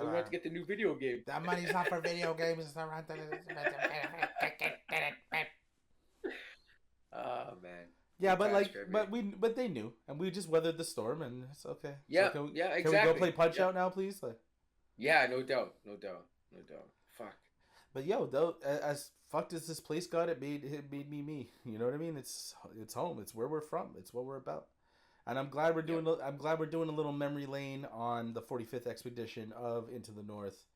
We want to get the new video game. That money's not for video games. It's not. Oh man. Yeah, Good but times, like, Kirby. but they knew, and we just weathered the storm, and it's okay. Yeah, So yeah, can we go exactly. play Punch Yeah. Out now, please? Like, Yeah, no doubt. No doubt. No doubt. Fuck. but yo, though, as fucked as this place got, it made me me. You know what I mean? It's home. It's where we're from. It's what we're about. And I'm glad we're Yep. doing. I'm glad we're doing a little memory lane on the 45th expedition of Into the North.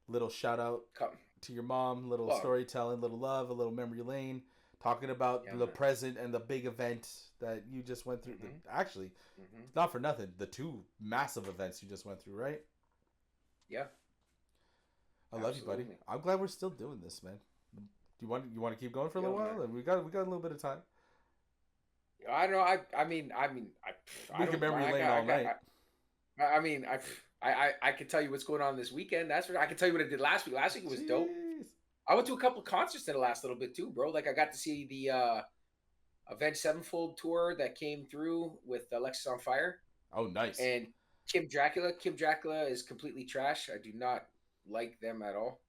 Little shout out Come. to your mom. Little Well, storytelling. Little love. A little memory lane. Talking about yeah, the man. present and the big event that you just went through. Mhm. Actually, Hmm. not for nothing. The 2 massive events you just went through, right? Yeah, I love you, buddy. absolutely. I'm glad we're still doing this, man. Do you want to keep going for a Yo, little man. while? We got a little bit of time. I don't know. I mean, I We can don't. memory I lane got, all night. I mean, I can tell you what's going on this weekend. That's what I can tell you what I did last week. Last week was dope. Jeez. I went to a couple concerts in the last little bit too, bro. Like I got to see the Avenged Sevenfold tour that came through with Alexis on Fire Oh, nice. and Kim Dracula. Kim Dracula is completely trash. I do not like them at all.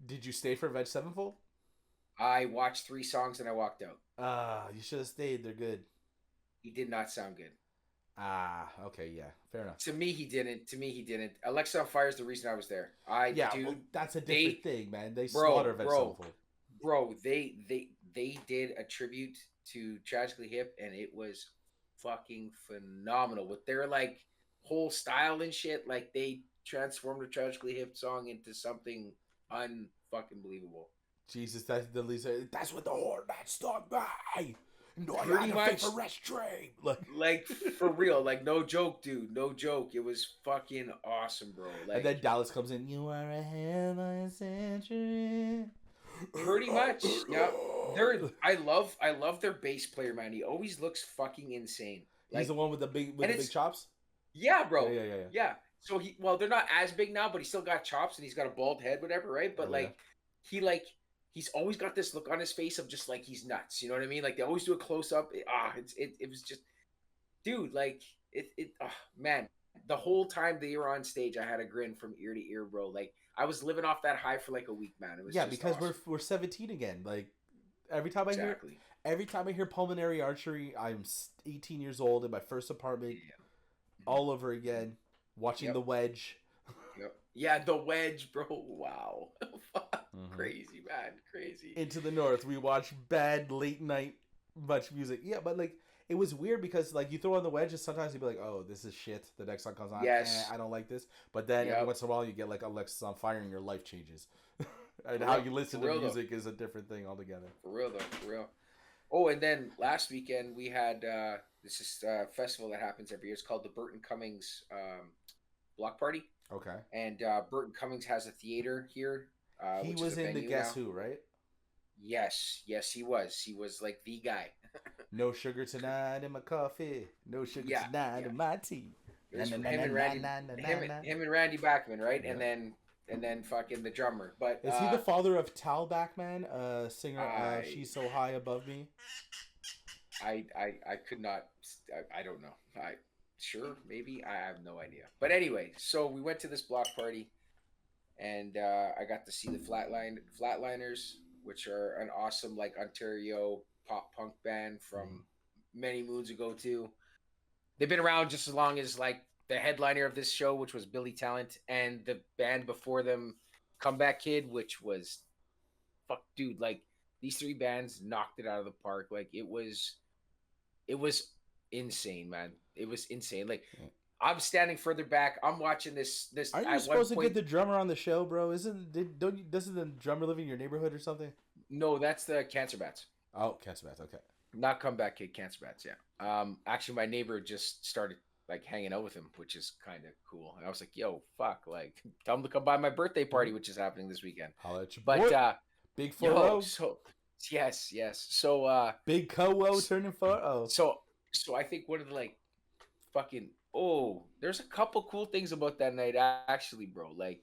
Did you stay for Veg Sevenfold? I watched 3 songs and I walked out. You should have stayed. They're good. He did not sound good. Okay, yeah, fair enough. To me, he didn't. Alexa on Fire is the reason I was there. Yeah, Dude, well, that's a different thing, man. They bro, slaughter Veg bro, Sevenfold. bro, they they did a tribute to Tragically Hip, and it was fucking phenomenal with their like whole style and shit. Like they transformed the Tragically Hip song into something unfucking believable. Jesus, that's the Lisa. That's what the hornet stung by. No, I Pretty had to much, for rest train. like for real, like no joke, dude, no joke. It was fucking awesome, bro. And Like then Dallas comes in. You are ahead by a century. pretty much, yeah. I love their bass player, man. He always looks fucking insane. He's Like, the one with the big and it's chops. yeah, bro. Yeah. Yeah. So well, they're not as big now, but he's still got chops and he's got a bald head, whatever, right? But Oh, yeah. he's always got this look on his face of just like he's nuts. You know what I mean? Like they always do a close up. It was just, dude, like man. The whole time they were on stage, I had a grin from ear to ear, bro. Like I was living off that high for like a week, man. It was just because awesome. we're 17 again. Like every time Exactly. every time I hear pulmonary archery, I'm 18 years old in my first apartment, Yeah. all over again, watching Yep. the Wedge. Yep. Yeah, the Wedge, bro. Wow. Mhm. Crazy, man. Crazy. Into the North, we watch bad late night much music. Yeah, but like it was weird because like you throw on the Wedge and sometimes you'd be like, oh, this is shit. The next song comes on. Yes. I don't like this. But then Yep. every once in a while you get like Alexis on Fire and your life changes. And For how real- you listen for to real, music is a different thing altogether. For real, though. For real. Oh, and then last weekend we had this is a festival that happens every year. It's called the Burton Cummings Block Party. Okay. And Burton Cummings has a theater here. He which was is a in the venue Guess now. Who, right? Yes, he was. He was like the guy. No sugar tonight in my coffee. No sugar Yeah, tonight yeah. in my tea. It was Na, from na, him na, and na, Randy, na, na, him, na. him and Randy Bachman, right? Yeah. And then fucking the drummer. But Is he the father of Tal Bachman, singer? She's so high above me. I could not. I don't know. Sure, maybe, I have no idea. But anyway, so we went to this block party, and I got to see the Flatliners, which are an awesome like Ontario pop punk band from many moons ago too. They've been around just as long as like the headliner of this show, which was Billy Talent, and the band before them, Comeback Kid, which was fuck, dude. Like these three bands knocked it out of the park. Like it was insane, man. It was insane. Like I'm standing further back. I'm watching this. Are you at supposed to one get the point, drummer on the show, bro? Doesn't the drummer live in your neighborhood or something? No, that's the Cancer Bats. Oh, Casabats, okay. Not Comeback Kid, Cancer Bats. Yeah. Actually, my neighbor just started like hanging out with him, which is kind of cool. And I was like, "Yo, fuck! Like, tell him to come by my birthday party, which is happening this weekend." Holla at your But boy. Big 4 yo, so yes. So Big Co-O turning 4 so I think one of the like fucking there's a couple cool things about that night actually, bro. Like,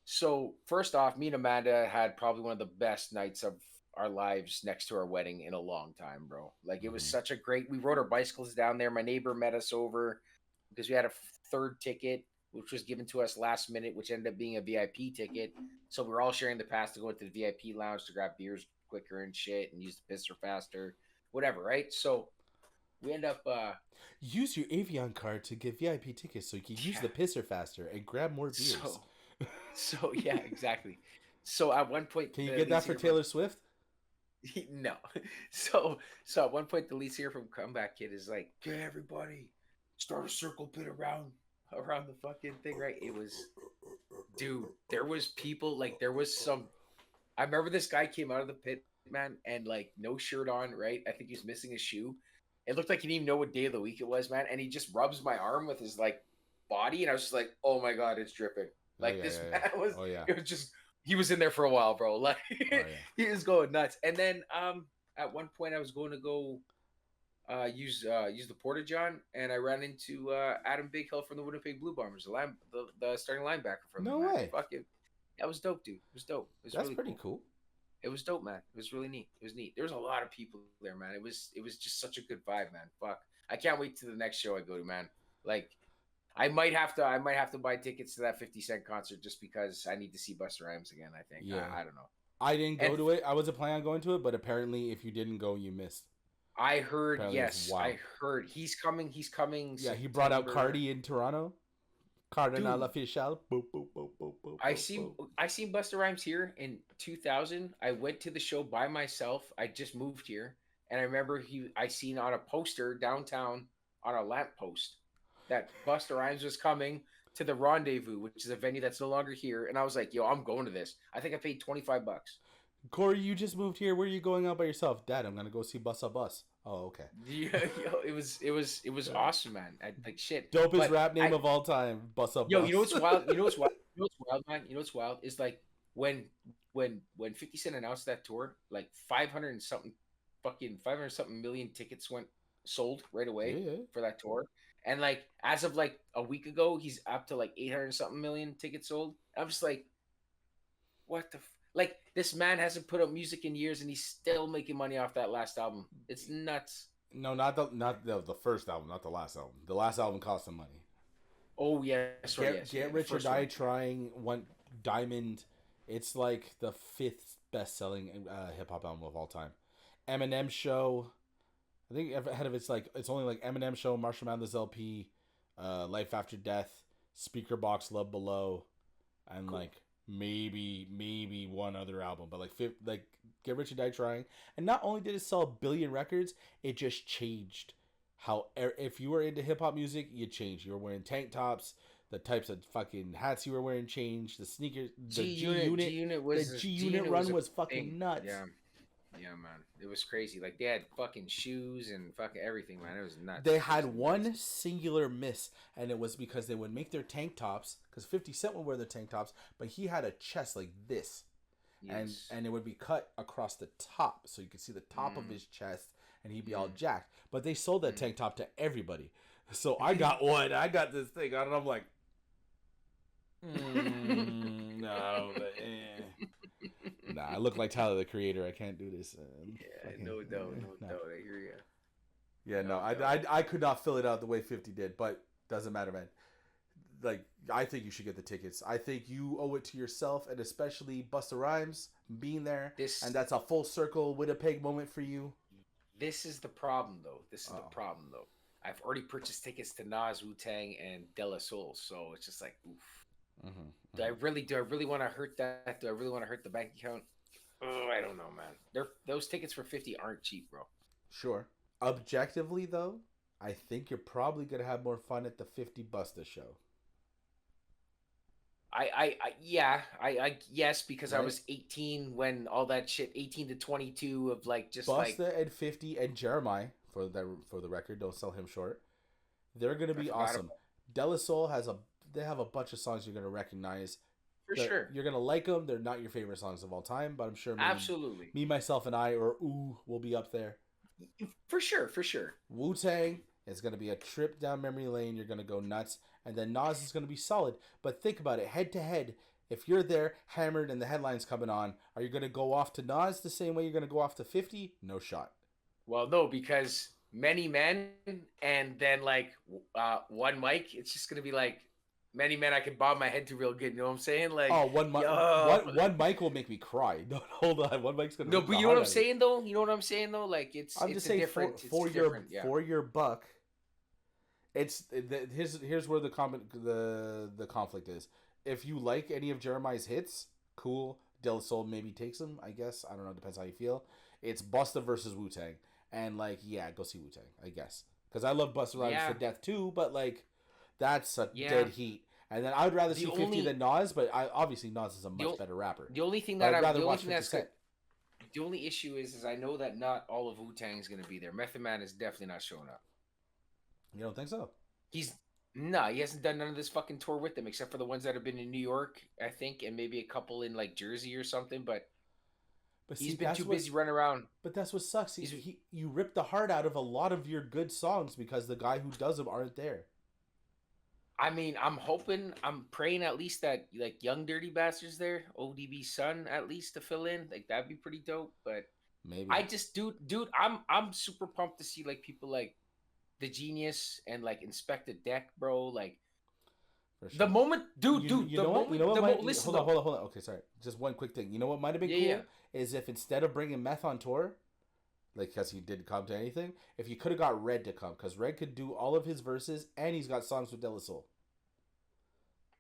so first off, me and Amanda had probably one of the best nights of our lives next to our wedding in a long time, bro. Like, it was such a great. We rode our bicycles down there. My neighbor met us over because we had a third ticket, which was given to us last minute, which ended up being a VIP ticket. So we were all sharing the pass to go into the VIP lounge to grab beers quicker and shit and use the pisser faster, whatever, right? So we end up Use your Avion card to get VIP tickets so you can use the pisser faster and grab more beers. So yeah, exactly. So at one point, Can you the get lead that for singer Taylor Swift? No. So at one point, the lead singer from Comeback Kid is like, "Okay, everybody, start a circle pit around the fucking thing," right? It was, dude. There was people like there was some. I remember this guy came out of the pit, man, and like no shirt on, right? I think he's missing a shoe. It looked like he didn't even know what day of the week it was, man. And he just rubs my arm with his like body, and I was just like, "Oh my god, it's dripping!" Like man was. Oh yeah. It was just. He was in there for a while, bro. Like he was going nuts. And then at one point I was going to go use the Porta John, and I ran into Adam Big Hill from the Winnipeg Blue Bombers, the starting linebacker from No them, man. way. Fucking that was dope, dude. It was dope. It was That's really pretty cool. It was dope, man. It was really neat. It was neat. There was a lot of people there, man. It was just such a good vibe, man. Fuck. I can't wait to the next show I go to, man. Like I might have to buy tickets to that 50 Cent concert just because I need to see Busta Rhymes again, I think. Yeah. I don't know. I didn't go to it. I wasn't planning on going to it, but apparently if you didn't go, you missed. I heard, Apparently yes. wow. I heard he's coming. Yeah, he brought out Cardi in Toronto. Cardinal official. Boop, boop, boop, boop, boop, I boop, see. boop. I seen Busta Rhymes here in 2000. I went to the show by myself. I just moved here, and I remember I seen on a poster downtown on a lamppost that Busta Rhymes was coming to the Rendezvous, which is a venue that's no longer here. And I was like, "Yo, I'm going to this." I think I paid $25. Corey, you just moved here. Where are you going out by yourself? Dad, I'm gonna go see Busta Bus. Oh, okay. Yeah, yo, it was awesome, man. Like shit. Dopest But rap name of all time, Busta yo, Bus. you know what's wild? You know what's wild? You know what's wild, man? You know what's wild is like when when 50 Cent announced that tour, like 500 something million tickets went sold right away Yeah. for that tour. And like as of like a week ago, he's up to like 800 something million tickets sold. I'm just like, what the like this man hasn't put up music in years and he's still making money off that last album. It's nuts. No, not the first album, not the last album. The last album cost some money. Oh yeah, sorry, Get Rich or Die Trying went diamond. It's like the 5th best selling hip hop album of all time. Eminem Show, I think ahead of it's only like Eminem Show, Marshall Mathers LP, Life After Death, Speaker Box, Love Below, and Cool. like maybe one other album, but like Get Rich or Die Trying. And not only did it sell 1 billion records, it just changed how if you were into hip hop music, you changed. You were wearing tank tops. The types of fucking hats you were wearing changed. The sneakers, the G Unit run was fucking thing. nuts. Yeah, man, it was crazy. Like they had fucking shoes and fucking everything, man. It was nuts. They It had was one nuts. singular miss, and it was because they would make their tank tops. Because 50 Cent would wear their tank tops, but he had a chest like this, Yes. and it would be cut across the top, so you could see the top of his chest, and he'd be all jacked. But they sold that tank top to everybody, so I got one. I got this thing on, and I'm like, no, but, nah. I look like Tyler the Creator. I can't do this. No doubt, no doubt. I hear you. Yeah, no, No I could not fill it out the way 50 did, but doesn't matter, man. Like, I think you should get the tickets. I think you owe it to yourself, and especially Busta Rhymes being there, and that's a full circle Winnipeg moment for you. This is the problem, though. I've already purchased tickets to Nas, Wu Tang, and De La Soul, so it's just like, oof. Do I really want to hurt that? Do I really want to hurt the bank account? Oh, I don't know, man. Those tickets for 50 aren't cheap, bro. Sure. Objectively, though, I think you're probably gonna have more fun at the 50 Busta show. Yes, because I Right? was 18 when all that shit, 18 to 22 of like just Busta like and 50 and Jeremiah, for the record, don't sell him short. They're gonna be forgot awesome. De La Soul they have a bunch of songs you're gonna recognize. for sure. You're gonna like them. They're not your favorite songs of all time, but I'm sure Absolutely. me, myself, and I, or Ooh, will be up there. For sure. Wu Tang is gonna be a trip down memory lane. You're gonna go nuts, and then Nas is gonna be solid. But think about it, head to head. If you're there, hammered, and the headlines coming on, are you gonna go off to Nas the same way you're gonna go off to 50? No shot. Well, no, because many men and then like one mic, it's just gonna be like many men I can bob my head to real good. You know what I'm saying? Like, Oh, one mic will make me cry. No, hold on, one mic's gonna. no, make but my you know what heart I'm out of it. saying though. You know what I'm saying though. Like, I'm it's just a saying different for it's your different, yeah. for your buck. Here's where the conflict is. If you like any of Jeremiah's hits, cool. De La Soul maybe takes them. I guess I don't know. Depends how you feel. It's Busta versus Wu Tang, and like go see Wu Tang. I guess because I love Busta Rhymes to death too. But like that's a dead heat. And then I would rather see 50 than Nas, but obviously Nas is a much better rapper. The only thing But that I'd rather the only watch thing 50 that's Cent. the only issue is I know that not all of Wu Tang is gonna be there. Method Man is definitely not showing up. You don't think so? He hasn't done none of this fucking tour with them except for the ones that have been in New York, I think, and maybe a couple in like Jersey or something. But he's been too busy running around. But that's what sucks. You rip the heart out of a lot of your good songs because the guy who does them aren't there. I mean, I'm praying at least that like Young Dirty Bastard's there, ODB's son at least to fill in. Like that'd be pretty dope. But Maybe I just dude, I'm super pumped to see like people like The Genius and like Inspector Deck, bro. Like for sure. the moment, dude, You know what? Listen, hold on. Okay, sorry. Just one quick thing. You know what might have been cool is if instead of bringing Meth on tour, like because he didn't come to anything, if you could have got Red to come, because Red could do all of his verses and he's got songs with De La Soul.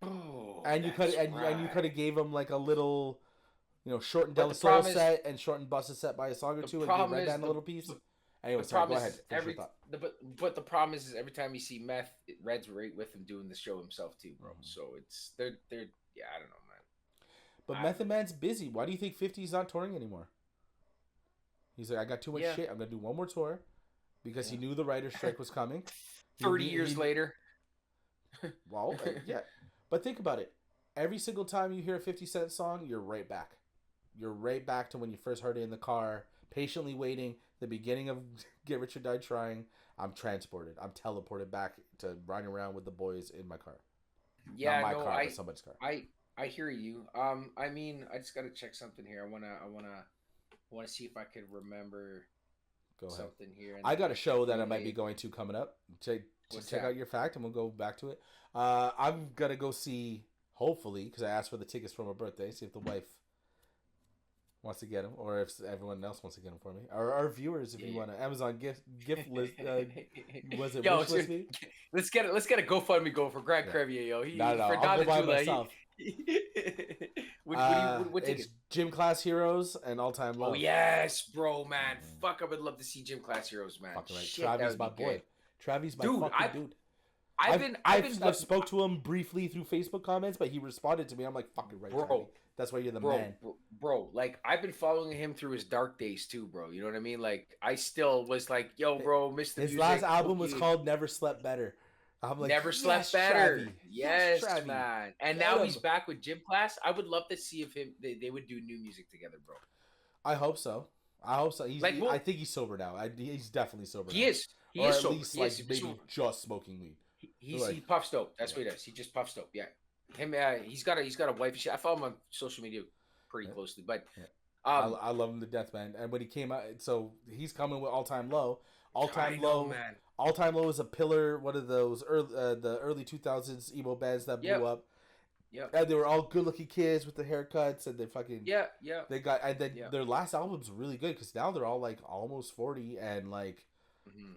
Oh, And you could that's and you could right. have gave him like a little, shortened But Della the Soul problem is, set and shortened Busta set by a song or the two, and gave problem is Redman a little piece. Anyway, the sorry, problem go ahead. is Finish your thought. but the problem is every time you see Meth, Red's right with him doing the show himself too, bro. Mhm. So it's they're yeah, I don't know, man. But I don't Method know. Man's busy. Why do you think 50's not touring anymore? He's like, I got too much Yeah, shit. I'm gonna do one more tour because he yeah. knew the writer's strike was coming. 30 years later. Well, yeah. But think about it. Every single time you hear a 50 Cent song, you're right back. You're right back to when you first heard it in the car, patiently waiting, the beginning of Get Rich or Die Trying. I'm transported. I'm teleported back to riding around with the boys in my car. Not Yeah, my no, car, but somebody's car. I hear you. I mean, I just gotta check something here. I wanna see if I could remember Go ahead. something here. And I got a show that I might be relate. going to coming up. What's Check that? out your fact, and we'll go back to it. I'm gonna go see, hopefully, because I asked for the tickets for my birthday. See if the wife wants to get them, or if everyone else wants to get them for me, or our viewers, if Yeah, you yeah. want to Amazon gift list. Was it Yo, wish list me? let's get a GoFundMe going for Grant Yeah. Crevier, yo. No, For I'll Don go the buy it Jula. myself. What It's ticket? Gym Class Heroes and All Time Oh Low. yes, bro, man. Fuck, I would love to see Gym Class Heroes, man. Fucking right. Shit, that Travis, would my be boy. good. Travis, my Dude, fucking dude. I've been I've spoke to him briefly through Facebook comments, but he responded to me. I'm like, fucking right, bro, Travis. That's why you're the man. bro, like I've been following him through his dark days too, bro. You know what I mean? Like I still was like, yo, bro, miss the His music. last album Hope was you called Never Slept Better. I'm like, Never slept yes, better. Travi. Yes, Travi. man. And Get now he's him. back with Gym Class. I would love to see if they would do new music together, bro. I hope so. I hope so. Like, well, I think he's sober now. He's definitely sober he now. is. He Or is at sober. least He like is. maybe just smoking weed. He puffs dope. That's Yeah. what he does. He just puffs dope. Yeah. Him. He's got a wife. I follow him on social media pretty Yeah. closely, but Yeah. um, I love him to death, man. And when he came out, so he's coming with All Time Low. All I Time know, Low, man. All Time Low is a pillar. One of those the early 2000s emo bands that blew Yep. up. Yep. And they were all good looking kids with the haircuts, and they fucking Yeah. Yeah. they got, and then Yeah. their last album's really good because now they're all like almost 40, and like hmm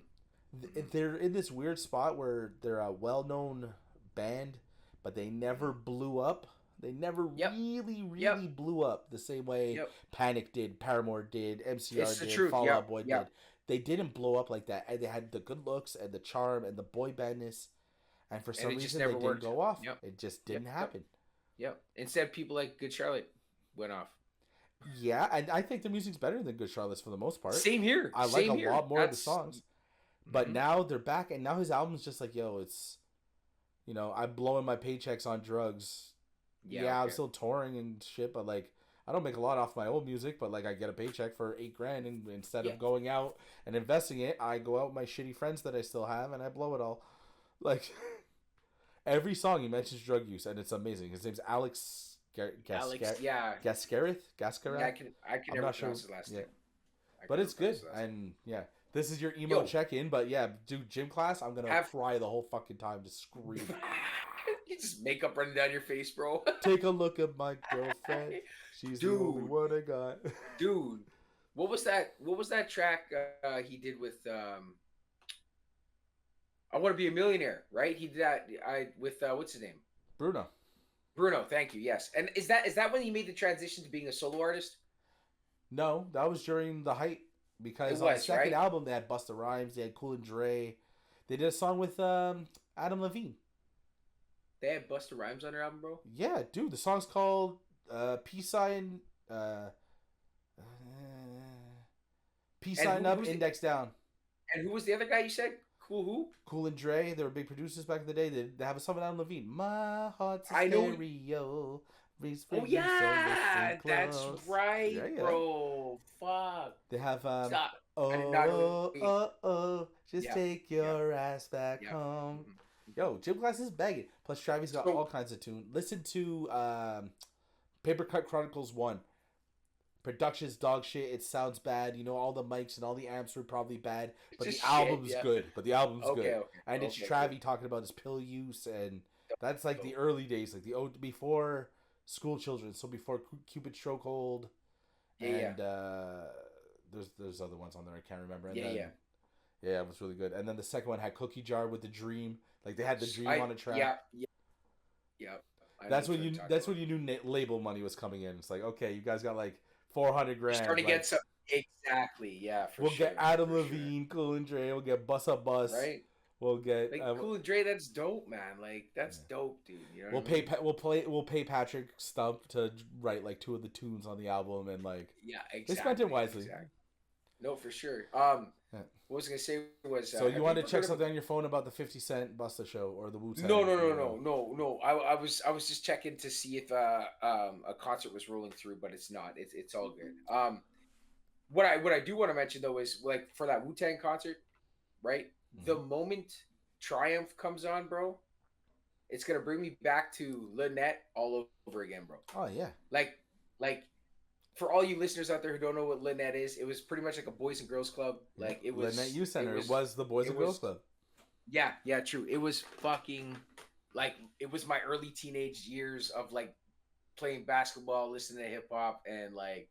they're in this weird spot where they're a well known band, but they never blew up. They never Yep. really blew up the same way Yep. Panic did, Paramore did, MCR It's the did, truth. Fall Yep. Out Boy Yep. did. They didn't blow up like that, and they had the good looks and the charm and the boy bandness, and for some it just reason never they didn't worked. go off. Yep. It just Yep. didn't happen. Yep. Instead, people like Good Charlotte went off. Yeah, and I think the music's better than Good Charlotte's for the most part. Same here. I like Same a here. lot more of the That's- songs. But Mhm. now they're back, and now his album's just like, yo, it's, I'm blowing my paychecks on drugs. Yeah, I'm okay. still touring and shit, but like, I don't make a lot off my old music, but like, I get a paycheck for $8,000, and instead Yeah. of going out and investing it, I go out with my shitty friends that I still have, and I blow it all. Like, every song he mentions drug use, and it's amazing. His name's Alex Alex, yeah. Gaskareth? Yeah, Gaskareth? I can I'm never not sure. pronounce his last Yeah. name. I But can it's never good, pronounce his last name. and yeah, this is your emo Yo. check-in. But yeah, dude, Gym Class, I'm gonna cry the whole fucking time, just scream. You just makeup running down your face, bro. Take a look at my girlfriend. She's the only Dude. one I got. Dude, what was that? What was that track he did with I Want to Be a Millionaire? Right? He did that. With what's his name? Bruno. Bruno. Thank you. Yes. And is that when he made the transition to being a solo artist? No, that was during the height because It on the was, second right? album they had Busta Rhymes, they had Cool and Dre, they did a song with Adam Levine. They had Busta Rhymes on their album, bro. Yeah, dude, the song's called Peace Sign. Peace And Sign Up, who's the- Index Down. And who was the other guy you said? Cool who? Cool and Dre, they were big producers back in the day. They have a song with Adam Levine. My heart's a I know- stereo. Reach for Oh you, so yeah, listen that's close. right, Yeah, yeah. bro. Fuck. They have Stop. oh I did not know that. just Yeah, take your ass back Yeah. home. Mhm. Yo, Gym Class is begging. Plus Travis got So- all kinds of tune. Listen to Paper Cut Chronicles 1. Production's dog shit. It sounds bad. All the mics and all the amps were probably bad, but the Just shit, album's yeah. good. But the album's Okay, good. okay. And it's okay, Travi talking about his pill use, and that's like the early days, like before School Children, so before Cupid Chokehold, Yeah, and there's other ones on there I can't remember. And Yeah, then, yeah. yeah, it was really good. And then the second one had Cookie Jar with the Dream, like they had the Dream I- on a track. Yeah. I know That's which when one you. you're talking That's about. when you knew label money was coming in. It's like, okay, you guys got like 400 You're grand. starting to get Like, some. Exactly. Yeah, for we'll get sure. Adam For sure. Levine, Cool and Dre. We'll get Bus Up Bus. Right? We'll get. Like Cool and Dre, that's dope, man. Like that's Yeah. dope, dude. You know We'll what I pay. mean? We'll pay Patrick Stump to write like 2 of the tunes on the album, and like Yeah, they spent it exactly. wisely. Exactly. No, for sure. Yeah. What was I gonna say was, So you have you want to ever check heard of something on your phone about the 50 Cent Busta show or the Wu Tang? No. I was just checking to see if a concert was rolling through, but it's not. It's all good. What I do want to mention though is like for that Wu Tang concert, right? The moment Triumph comes on, bro, it's gonna bring me back to Lynette all over again, bro. Oh yeah. Like for all you listeners out there who don't know what Lynette is, it was pretty much like a boys and girls club. Like it was Lynette Youth Center. It Was the Boys it and Girls was Club. yeah, true. It was fucking like it was my early teenage years of like playing basketball, listening to hip hop, and like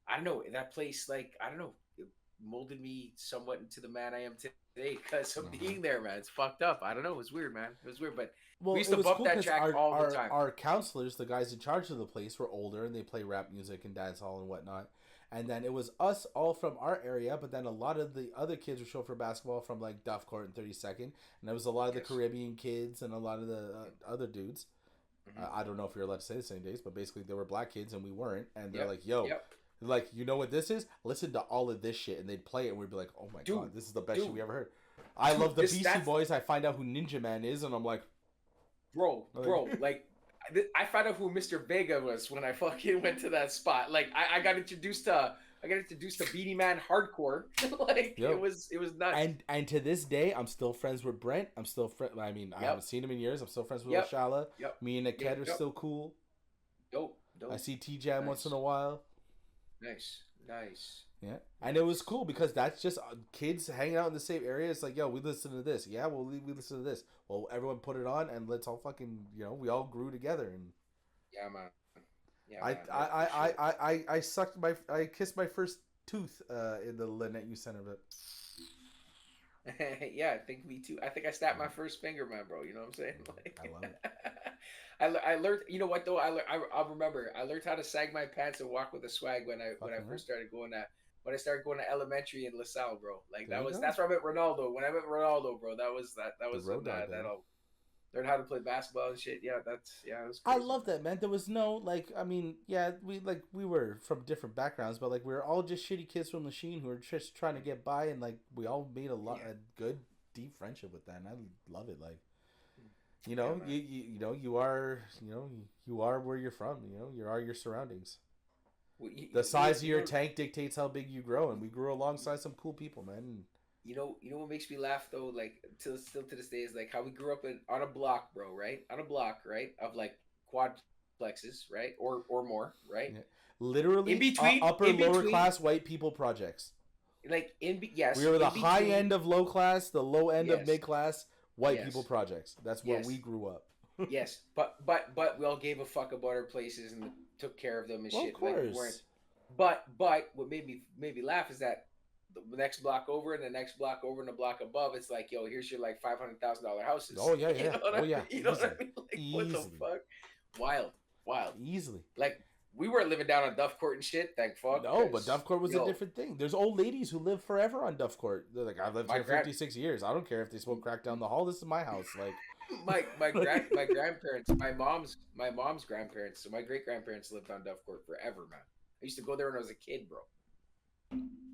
I don't know that place. Like I don't know, it molded me somewhat into the man I am today because of being there, man. It's fucked up. I don't know. It was weird, man. It was weird, but Well, we used it to was bump cool that because track all the time. our counselors, the guys in charge of the place, were older and they play rap music and dance hall and whatnot. And then it was us all from our area, but then a lot of the other kids would show up for basketball from like Duff Court and 32nd. And there was a lot of the Yes. Caribbean kids and a lot of the other dudes. Mhm. I don't know if you're allowed to say the same days, but basically they were black kids and we weren't. And they're Yep. like, yo, Yep. like, you know what this is? Listen to all of this shit. And they'd play it and we'd be like, oh my Dude, God, this is the best shit dude. we ever heard. I Dude, love the this- Beastie that's- Boys. I find out who Ninja Man is and I'm like, bro, like I found out who Mr. Vega was when I fucking went to that spot. Like I got introduced to Beanie Man hardcore. Like Yep. it was nuts. And to this day, I'm still friends with Brent. I'm still I mean, I Yep. haven't seen him in years. I'm still friends with Yep. Oshala. Yep. Me and Naked are Yep. still cool. Dope. I see T-Jam Nice. once in a while. Nice. Yeah, and it was cool because that's just kids hanging out in the same area. It's like, yo, we listen to this. Yeah, well, we listen to this. Well, everyone put it on, and let's all fucking, we all grew together. And Yeah, man. Yeah, I, man, no, for sure. I kissed my first tooth in the Lynette Youth Center. But Yeah, I think me too. I think I snapped my first finger, man, bro. You know what I'm saying? Like, I love it. I learned. You know what though? I remember. I learned how to sag my pants and walk with a swag when I Fucking first started going to elementary in LaSalle, bro. Like There you go. that's where I met Ronaldo. When I met Ronaldo, bro, that was road dog, that baby. all learned how to play basketball and shit. Yeah, it was I crazy, love man. that, man. There was no we were from different backgrounds, but like we were all just shitty kids from Lachine who were just trying to get by, and like we all made a good deep friendship with that, and I love it. Like, you are where you're from. You are your surroundings. Well, The size of your tank dictates how big you grow, and we grew alongside some cool people, man. You know what makes me laugh though, like still to this day, is like how we grew up on a block, bro, right? On a block, right, of like quadplexes, right, or more, right? Yeah. Literally, In between- upper in lower between- class white people projects. Like yes, We were the in high between- end of low class, the low end of Yes. mid class white Yes. people projects. That's where Yes. we grew up. Yes, but we all gave a fuck about our places and took care of them and Well, shit. of Like we course. weren't. But what made me laugh is that the next block over and the next block over and the block above, it's like, yo, here's your like $500,000 houses. Oh, yeah, You yeah. know what Oh, I yeah. mean? You know what I Easily. mean? Like, what the Easily. fuck? Wild. Easily. Like we weren't living down on Duff Court and shit. Thank fuck. No, but Duff Court was yo, a different thing. There's old ladies who live forever on Duff Court. They're like, I've lived My here grand- 56 years. I don't care if they smoke crack down the hall. This is my house. Like, my grandparents, my mom's grandparents, so my great grandparents lived on Duff Court forever, man. I used to go there when I was a kid, bro.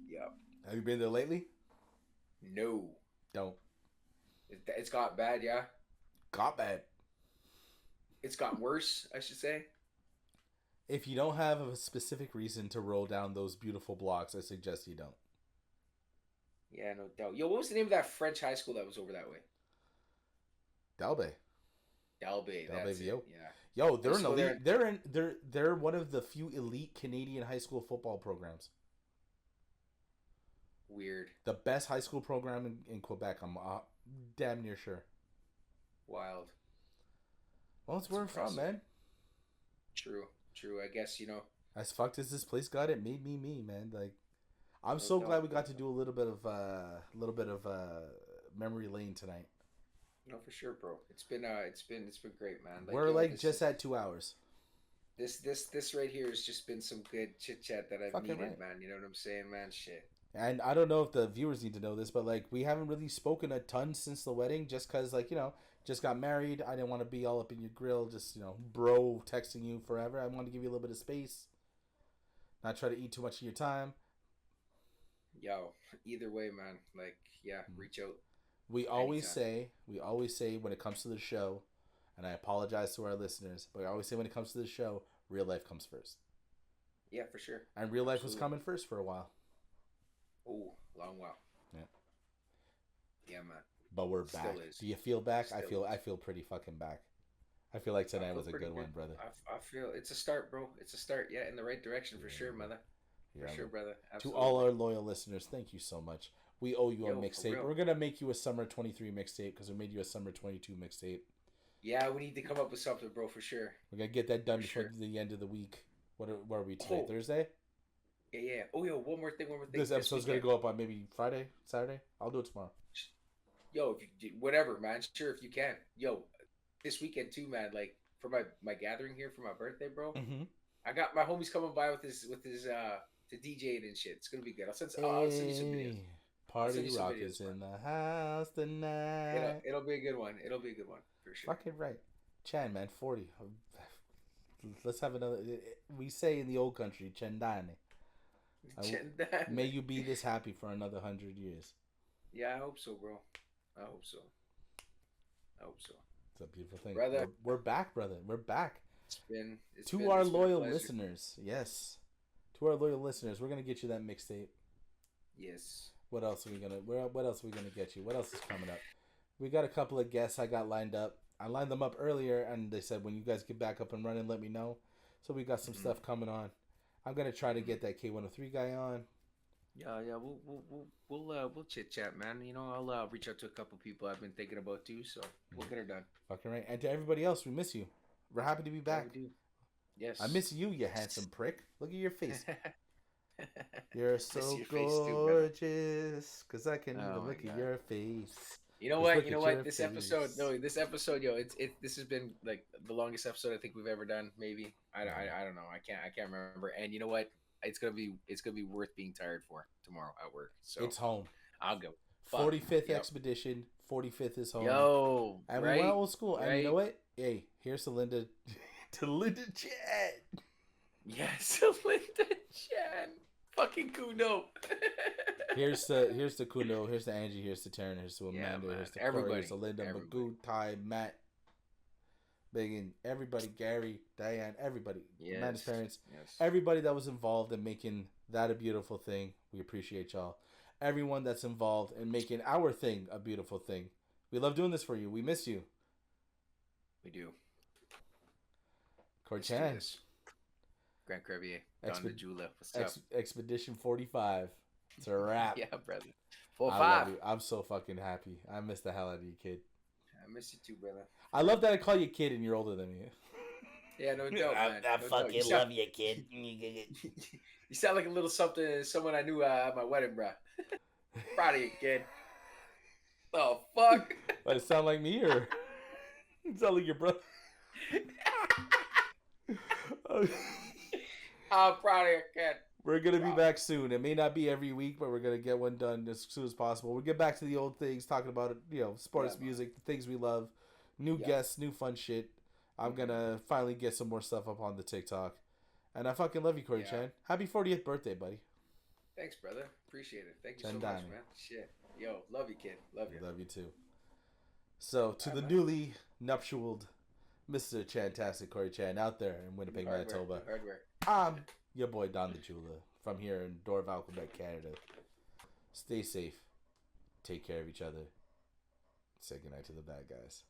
Yeah. have you been there lately? No. Don't. It's got bad, yeah. Got bad. It's gotten worse, I should say. If you don't have a specific reason to roll down those beautiful blocks, I suggest you don't. Yeah, no doubt. Yo, what was the name of that French high school that was over that way? Dalbay. Dalbay. Dalbay That's it. Vio. Yeah. Yo, they're Let's an go there. elite. They're one of the few elite Canadian high school football programs. Weird. The best high school program in Quebec. I'm damn near sure. Wild. Well, it's where I'm from, impressive. man. True. I guess, As fucked as this place got, it made me man. Like, I'm No so doubt, glad we no got to doubt. do a little bit of memory lane tonight. No, for sure, bro. It's been great, man. Like, We're yo, like just at 2 hours. this right here has just been some good chit chat that I've Fucking needed, right. man. You know what I'm saying, man? Shit. And I don't know if the viewers need to know this, but like we haven't really spoken a ton since the wedding, just cause like just got married. I didn't want to be all up in your grill, just bro texting you forever. I want to give you a little bit of space, not try to eat too much of your time. Yo, either way, man. Like, yeah, Mm. reach out We anytime. always say when it comes to the show, and I apologize to our listeners, but I always say when it comes to the show, real life comes first, Yeah, for sure. and real life was Absolutely. coming first for a while. Oh, long while. Yeah. Yeah, man. But we're back. Still is. Do you feel back? I Still feel is. I feel pretty fucking back. I feel like I tonight feel was a pretty good good. one, brother. I feel it's a start, bro. It's a start. Yeah, in the right direction for Yeah, sure, man. mother. For Yeah, sure, man. brother. To all Absolutely. our loyal listeners, thank you so much. We owe you a Yo, for mixtape. real. We're gonna make you a summer 23 mixtape because we made you a summer 22 mixtape. Yeah, we need to come up with something, bro, for sure. We're gonna get that For done before sure. the end of the week. What are we today? Oh, Thursday. yeah, yeah. Oh, yo, one more thing, one more thing. This This episode's gonna weekend. go up on maybe Friday, Saturday. I'll do it tomorrow. Yo, if whatever, man. Sure, if you can. Yo, this weekend too, man. Like for my gathering here for my birthday, bro. Mm-hmm. I got my homies coming by with his to DJ and shit. It's gonna be good. I'll send you some videos. Hey, I'll send party you some rock videos, is man. in the house tonight. It'll be a good one. It'll be a good one for sure. Fucking right, Chan man, 40. Let's have another. We say in the old country, Chendane. May you be this happy for another 100 years. Yeah, I hope so, bro. I hope so. I hope so, It's a beautiful thing. brother. We're back, brother. We're back. It's been To our it's been a loyal pleasure. listeners, yes. To our loyal listeners, we're gonna get you that mixtape. Yes. What else are we gonna? What else are we gonna get you? What else is coming up? We got a couple of guests I got lined up. I lined them up earlier, and they said when you guys get back up and running, let me know. So we got some Mm-hmm. stuff coming on. I'm gonna try to Mm-hmm. get that K103 guy on. Yeah. We'll chit chat, man. You know, I'll reach out to a couple people I've been thinking about too. So we'll get her done. Fucking right. And to everybody else, we miss you. We're happy to be Yeah, back. we do. Yes. I miss you, you handsome prick. Look at your face. You're Miss so your face too, brother. gorgeous, cause I can Oh even my look at God. your face. You know Just what? look You know at what? your This episode, face. no, this episode, yo, this has been like the longest episode I think we've ever done. Maybe I don't know. I can't remember. And you know what? It's gonna be worth being tired for tomorrow at work. So It's home. I'll go. Fuck. 45th Yep. expedition. 45th is home. Yo, And we right, went old school. And you know right. what? Hey, here's to Linda, to Linda Chan. Yes, Linda Chan, fucking Kuno. Here's to Kuno. Here's to Angie. Here's to Taryn. Here's to Yeah, Amanda. man. Here's to Corey. Everybody, Here's to Linda, everybody. Magoo, Ty, Matt, Megan, everybody, Gary, Diane, everybody, Amanda's Yes, parents, yes. everybody that was involved in making that a beautiful thing. We appreciate y'all. Everyone that's involved in making our thing a beautiful thing. We love doing this for you. We miss you. We do. Corey Let's do Chan, this. Grant Crevier, Don Expe- DeJula. What's up? Expedition 45. It's a wrap. Yeah, brother. 4 I 5. love you. I'm so fucking happy. I miss the hell out of you, kid. I miss you too, brother. I love that I call you kid and you're older than me. Yeah, no doubt, man. I No doubt. fucking love you, kid. You sound like a little someone I knew at my wedding, bro. Proud of you, kid. Oh, fuck. But it sound like me or it sound like your brother? I'm proud of you, kid. We're gonna be Proud. back soon. It may not be every week, but we're gonna get one done as soon as possible. We'll get back to the old things, talking about sports, Yeah, man. music, the things we love, new Yeah. guests, new fun shit. I'm gonna finally get some more stuff up on the TikTok, and I fucking love you, Corey Yeah. Chan. Happy 40th birthday, buddy. Thanks, brother. Appreciate it. Thank you so Chandani. much, man. Shit. Yo, love you, kid. Love you. Love you too. So to the man. newly nuptialed Mr. Chantastic Corey Chan out there in Winnipeg, Manitoba. Hardware. I'm your boy Don the Jeweler from here in Dorval, Quebec, Canada. Stay safe. Take care of each other. Say goodnight to the bad guys.